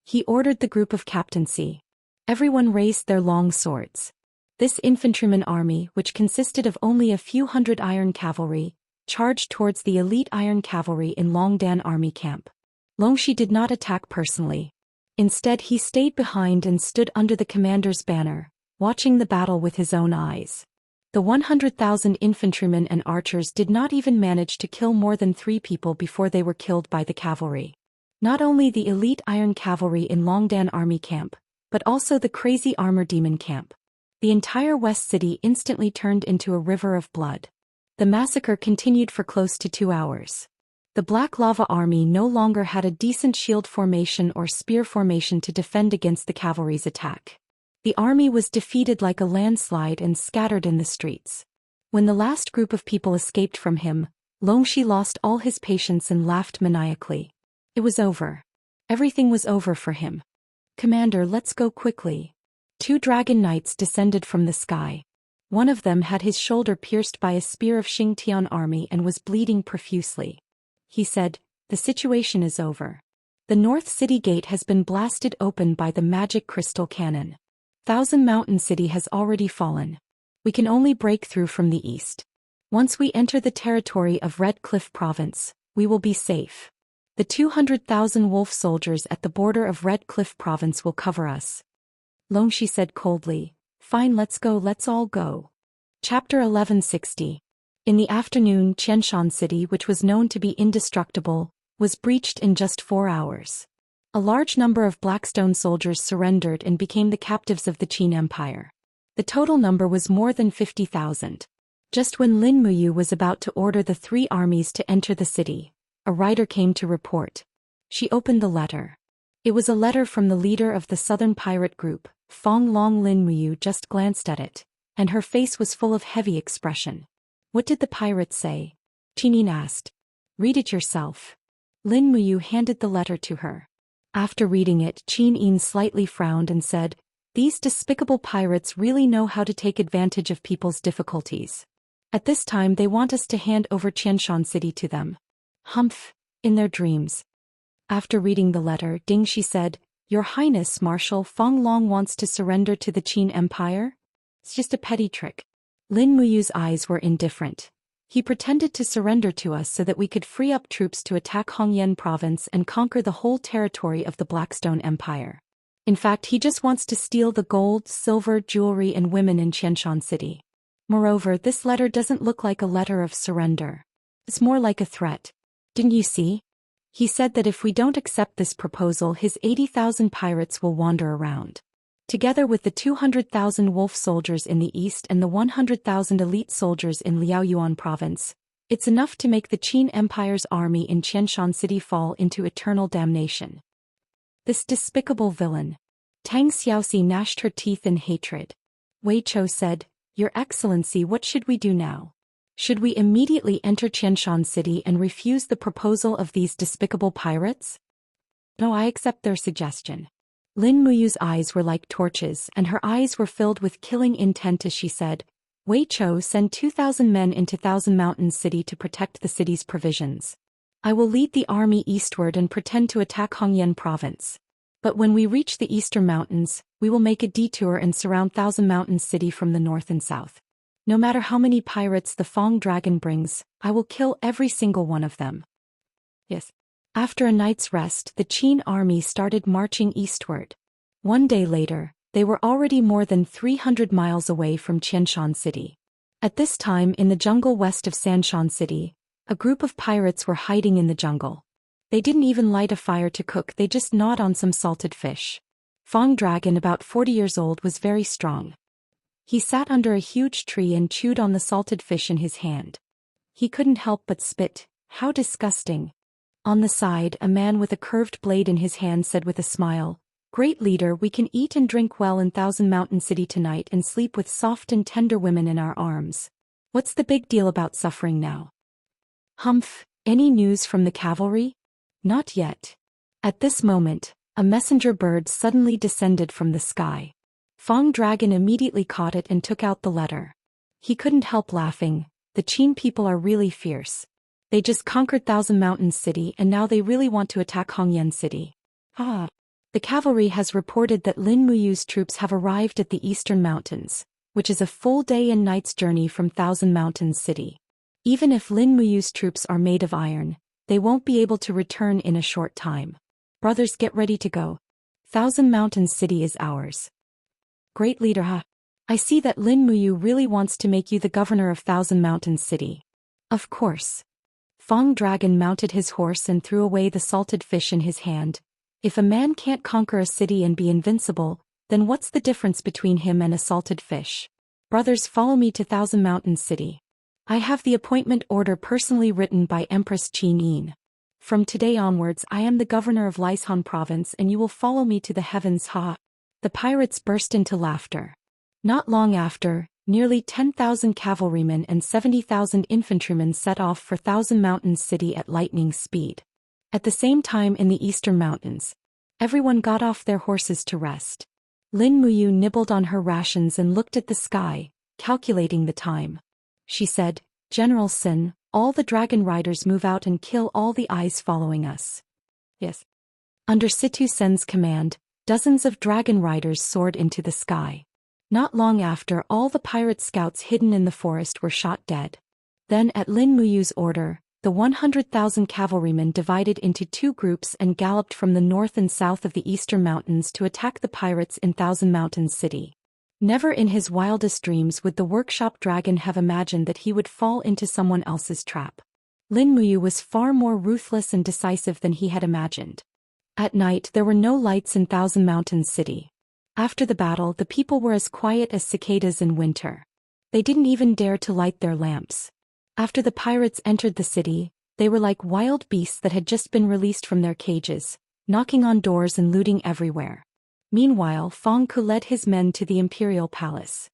He ordered the group of captaincy. Everyone raised their long swords. This infantryman army, which consisted of only a few hundred iron cavalry, charged towards the elite iron cavalry in Longdan Army Camp. Longxi did not attack personally. Instead, he stayed behind and stood under the commander's banner, watching the battle with his own eyes. The 100,000 infantrymen and archers did not even manage to kill more than 3 people before they were killed by the cavalry. Not only the elite iron cavalry in Longdan Army Camp, but also the crazy armor demon camp. The entire West City instantly turned into a river of blood. The massacre continued for close to 2 hours. The Black Lava Army no longer had a decent shield formation or spear formation to defend against the cavalry's attack. The army was defeated like a landslide and scattered in the streets. When the last group of people escaped from him, Longxi lost all his patience and laughed maniacally. It was over. Everything was over for him. Commander, let's go quickly. 2 dragon knights descended from the sky. One of them had his shoulder pierced by a spear of Xingtian army and was bleeding profusely. He said, The situation is over. The North City Gate has been blasted open by the magic crystal cannon. Thousand Mountain City has already fallen. We can only break through from the east. Once we enter the territory of Red Cliff Province, we will be safe. The 200,000 wolf soldiers at the border of Red Cliff Province will cover us. Longxi said coldly, Fine, let's go, let's all go. Chapter 1160. In the afternoon, Qianshan City, which was known to be indestructible, was breached in just 4 hours. A large number of Blackstone soldiers surrendered and became the captives of the Qin Empire. The total number was more than 50,000. Just when Lin Muyu was about to order the 3 armies to enter the city, a rider came to report. She opened the letter. It was a letter from the leader of the southern pirate group. Fong Long Lin Muyu just glanced at it, and her face was full of heavy expression. What did the pirate say? Qin asked. Read it yourself. Lin Muyu handed the letter to her. After reading it, Qin slightly frowned and said, These despicable pirates really know how to take advantage of people's difficulties. At this time they want us to hand over Xianxia City to them. Humph, in their dreams. After reading the letter, Ding Shi said, Your Highness Marshal Fong Long wants to surrender to the Qin Empire? It's just a petty trick. Lin Muyu's eyes were indifferent. He pretended to surrender to us so that we could free up troops to attack Hongyan province and conquer the whole territory of the Blackstone Empire. In fact, he just wants to steal the gold, silver, jewelry and women in Xianxia City. Moreover, this letter doesn't look like a letter of surrender. It's more like a threat. Didn't you see? He said that if we don't accept this proposal, his 80,000 pirates will wander around. Together with the 200,000 wolf soldiers in the east and the 100,000 elite soldiers in Liaoyuan province, it's enough to make the Qin Empire's army in Xianxia City fall into eternal damnation. This despicable villain. Tang Xiaoxi gnashed her teeth in hatred. Wei Chou said, Your Excellency, what should we do now? Should we immediately enter Xianxia City and refuse the proposal of these despicable pirates? No, I accept their suggestion. Lin Muyu's eyes were like torches and her eyes were filled with killing intent as she said, Wei Chou, send 2,000 men into Thousand Mountains City to protect the city's provisions. I will lead the army eastward and pretend to attack Hongyan province. But when we reach the eastern mountains, we will make a detour and surround Thousand Mountains City from the north and south. No matter how many pirates the Fong Dragon brings, I will kill every single one of them. Yes. After a night's rest, the Qin army started marching eastward. One day later, they were already more than 300 miles away from Xianxia City. At this time in the jungle west of Sanshan City, a group of pirates were hiding in the jungle. They didn't even light a fire to cook, they just gnawed on some salted fish. Fong Dragon, about 40 years old, was very strong. He sat under a huge tree and chewed on the salted fish in his hand. He couldn't help but spit. How disgusting. On the side, a man with a curved blade in his hand said with a smile, Great leader, we can eat and drink well in Thousand Mountain City tonight and sleep with soft and tender women in our arms. What's the big deal about suffering now? Humph, any news from the cavalry? Not yet. At this moment, a messenger bird suddenly descended from the sky. Fong Dragon immediately caught it and took out the letter. He couldn't help laughing. The Qin people are really fierce. They just conquered Thousand Mountains City and now they really want to attack Hongyan City. The cavalry has reported that Lin Muyu's troops have arrived at the eastern mountains, which is a full day and night's journey from Thousand Mountains City. Even if Lin Muyu's troops are made of iron, they won't be able to return in a short time. Brothers, get ready to go. Thousand Mountains City is ours. Great leader, I see that Lin Muyu really wants to make you the governor of Thousand Mountains City. Of course. Fong Dragon mounted his horse and threw away the salted fish in his hand. If a man can't conquer a city and be invincible, then what's the difference between him and a salted fish? Brothers, follow me to Thousand Mountains City. I have the appointment order personally written by Empress Qin Yin. From today onwards I am the governor of Licehan province and you will follow me to the heavens. The pirates burst into laughter. Not long after, nearly 10,000 cavalrymen and 70,000 infantrymen set off for Thousand Mountains City at lightning speed. At the same time in the eastern mountains, everyone got off their horses to rest. Lin Muyu nibbled on her rations and looked at the sky, calculating the time. She said, General Sin, all the dragon riders move out and kill all the eyes following us. Yes. Under Situ Sen's command, dozens of dragon riders soared into the sky. Not long after, all the pirate scouts hidden in the forest were shot dead. Then at Lin Muyu's order, the 100,000 cavalrymen divided into two groups and galloped from the north and south of the eastern mountains to attack the pirates in Thousand Mountains City. Never in his wildest dreams would the workshop dragon have imagined that he would fall into someone else's trap. Lin Muyu was far more ruthless and decisive than he had imagined. At night there were no lights in Thousand Mountains City. After the battle, the people were as quiet as cicadas in winter. They didn't even dare to light their lamps. After the pirates entered the city, they were like wild beasts that had just been released from their cages, knocking on doors and looting everywhere. Meanwhile, Fang Ku led his men to the imperial palace.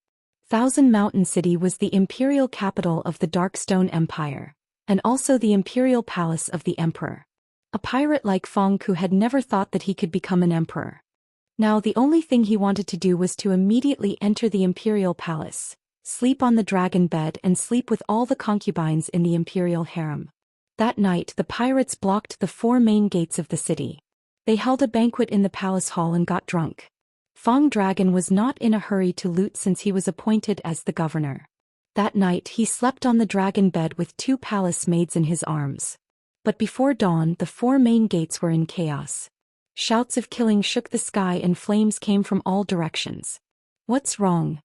Thousand Mountain City was the imperial capital of the Darkstone Empire, and also the imperial palace of the emperor. A pirate like Fang Ku had never thought that he could become an emperor. Now the only thing he wanted to do was to immediately enter the imperial palace, sleep on the dragon bed and sleep with all the concubines in the imperial harem. That night the pirates blocked the 4 main gates of the city. They held a banquet in the palace hall and got drunk. Fang Dragon was not in a hurry to loot since he was appointed as the governor. That night he slept on the dragon bed with 2 palace maids in his arms. But before dawn the 4 main gates were in chaos. Shouts of killing shook the sky and flames came from all directions. What's wrong?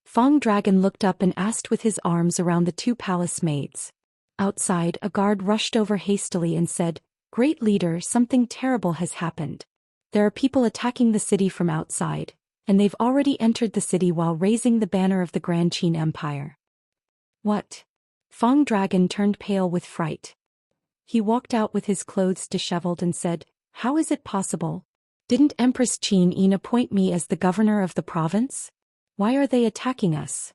Fang Dragon looked up and asked with his arms around the 2 palace maids. Outside, a guard rushed over hastily and said, "Great leader, something terrible has happened. There are people attacking the city from outside, and they've already entered the city while raising the banner of the Grand Qin Empire." What? Fang Dragon turned pale with fright. He walked out with his clothes disheveled and said, "How is it possible? Didn't Empress Qin Yin appoint me as the governor of the province? Why are they attacking us?"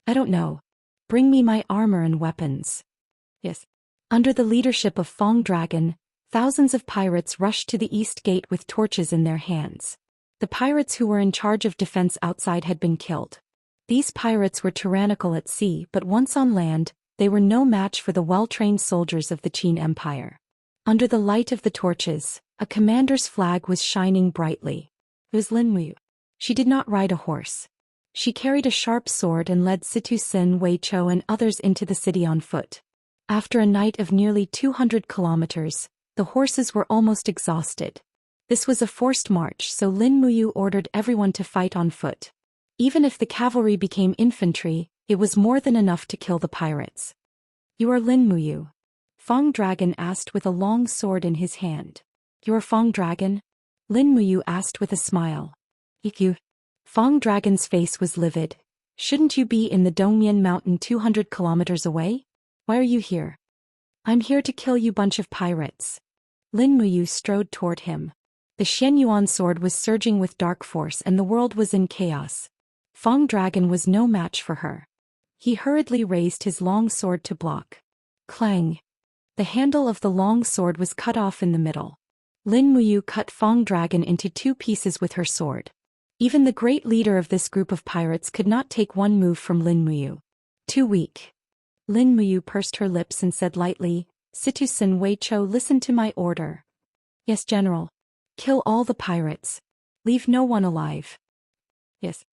"I don't know. Bring me my armor and weapons." Yes. Under the leadership of Fang Dragon, thousands of pirates rushed to the east gate with torches in their hands. The pirates who were in charge of defense outside had been killed. These pirates were tyrannical at sea, but once on land, they were no match for the well-trained soldiers of the Qin Empire. Under the light of the torches, a commander's flag was shining brightly. It was Lin Mu. She did not ride a horse. She carried a sharp sword and led Situ Sin, Wei Chou and others into the city on foot. After a night of nearly 200 kilometers, the horses were almost exhausted. This was a forced march, so Lin Muyu ordered everyone to fight on foot. Even if the cavalry became infantry, it was more than enough to kill the pirates. "You are Lin Muyu?" Fang Dragon asked with a long sword in his hand. "You are Fang Dragon?" Lin Muyu asked with a smile. "You?" Fang Dragon's face was livid. "Shouldn't you be in the Dongmian Mountain 200 kilometers away? Why are you here?" "I'm here to kill you bunch of pirates." Lin Muyu strode toward him. The Xianyuan sword was surging with dark force and the world was in chaos. Fang Dragon was no match for her. He hurriedly raised his long sword to block. Clang! The handle of the long sword was cut off in the middle. Lin Muyu cut Fang Dragon into 2 pieces with her sword. Even the great leader of this group of pirates could not take one move from Lin Muyu. Too weak. Lin Muyu pursed her lips and said lightly, "Situ-sin Wei Chou, listen to my order." "Yes, General." "Kill all the pirates. Leave no one alive." "Yes."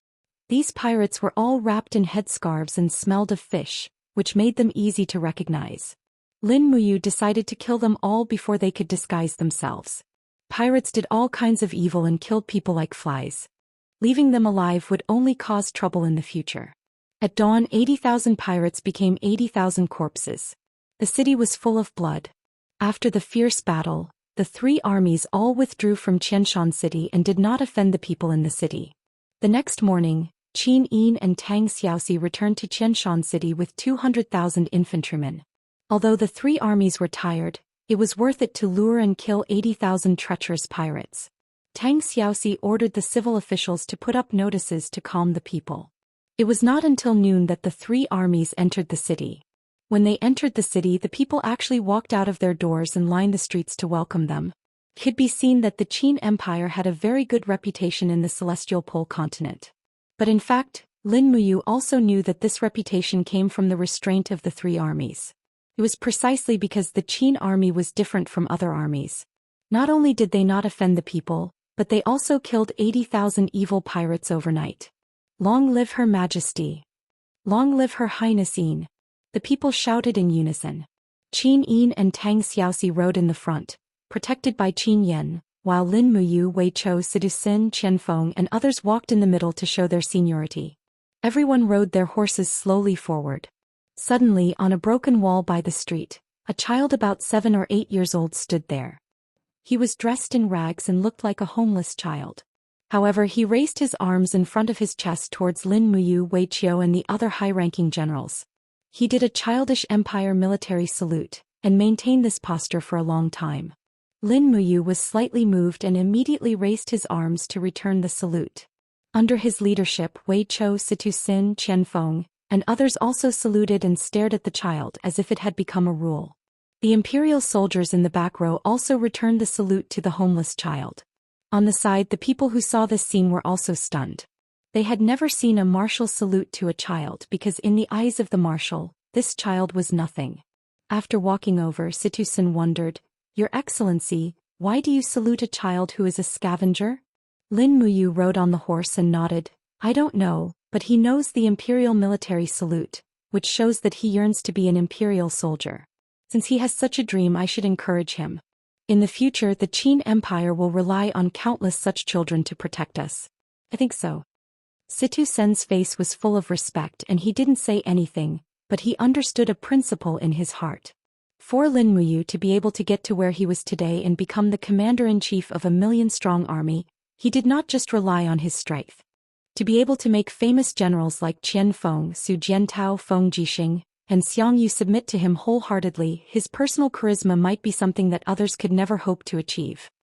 These pirates were all wrapped in headscarves and smelled of fish, which made them easy to recognize. Lin Muyu decided to kill them all before they could disguise themselves. Pirates did all kinds of evil and killed people like flies. Leaving them alive would only cause trouble in the future. At dawn, 80,000 pirates became 80,000 corpses. The city was full of blood. After the fierce battle, the 3 armies all withdrew from Qianshan City and did not offend the people in the city. The next morning, Qin Yin and Tang Xiaoxi returned to Qianshan City with 200,000 infantrymen. Although the 3 armies were tired, it was worth it to lure and kill 80,000 treacherous pirates. Tang Xiaoxi ordered the civil officials to put up notices to calm the people. It was not until noon that the 3 armies entered the city. When they entered the city, the people actually walked out of their doors and lined the streets to welcome them. It could be seen that the Qin Empire had a very good reputation in the Celestial Pole continent. But in fact, Lin Muyu also knew that this reputation came from the restraint of the 3 armies. It was precisely because the Qin army was different from other armies. Not only did they not offend the people, but they also killed 80,000 evil pirates overnight. "Long live Her Majesty! Long live Her Highness Yin!" The people shouted in unison. Qin Yin and Tang Xiaoxi rode in the front, protected by Qin Yan, while Lin Muyu, Wei Chou, Sidu Sin, Qianfeng and others walked in the middle to show their seniority. Everyone rode their horses slowly forward. Suddenly, on a broken wall by the street, a child about 7 or 8 years old stood there. He was dressed in rags and looked like a homeless child. However, he raised his arms in front of his chest towards Lin Muyu, Wei Chou and the other high-ranking generals. He did a childish empire military salute, and maintained this posture for a long time. Lin Muyu was slightly moved and immediately raised his arms to return the salute. Under his leadership, Wei Chou, Situ Sin, Qian Feng, and others also saluted and stared at the child as if it had become a rule. The imperial soldiers in the back row also returned the salute to the homeless child. On the side, the people who saw this scene were also stunned. They had never seen a martial salute to a child because in the eyes of the marshal, this child was nothing. After walking over, Situ Sin wondered, "Your Excellency, why do you salute a child who is a scavenger?" Lin Muyu rode on the horse and nodded, "I don't know, but he knows the imperial military salute, which shows that he yearns to be an imperial soldier. Since he has such a dream, I should encourage him. In the future, the Qin Empire will rely on countless such children to protect us." "I think so." Situ Sen's face was full of respect and he didn't say anything, but he understood a principle in his heart. For Lin Muyu to be able to get to where he was today and become the commander-in-chief of a million-strong army, he did not just rely on his strength. To be able to make famous generals like Qian Feng, Su Jiantao, Feng Jixing, and Xiang Yu submit to him wholeheartedly, his personal charisma might be something that others could never hope to achieve.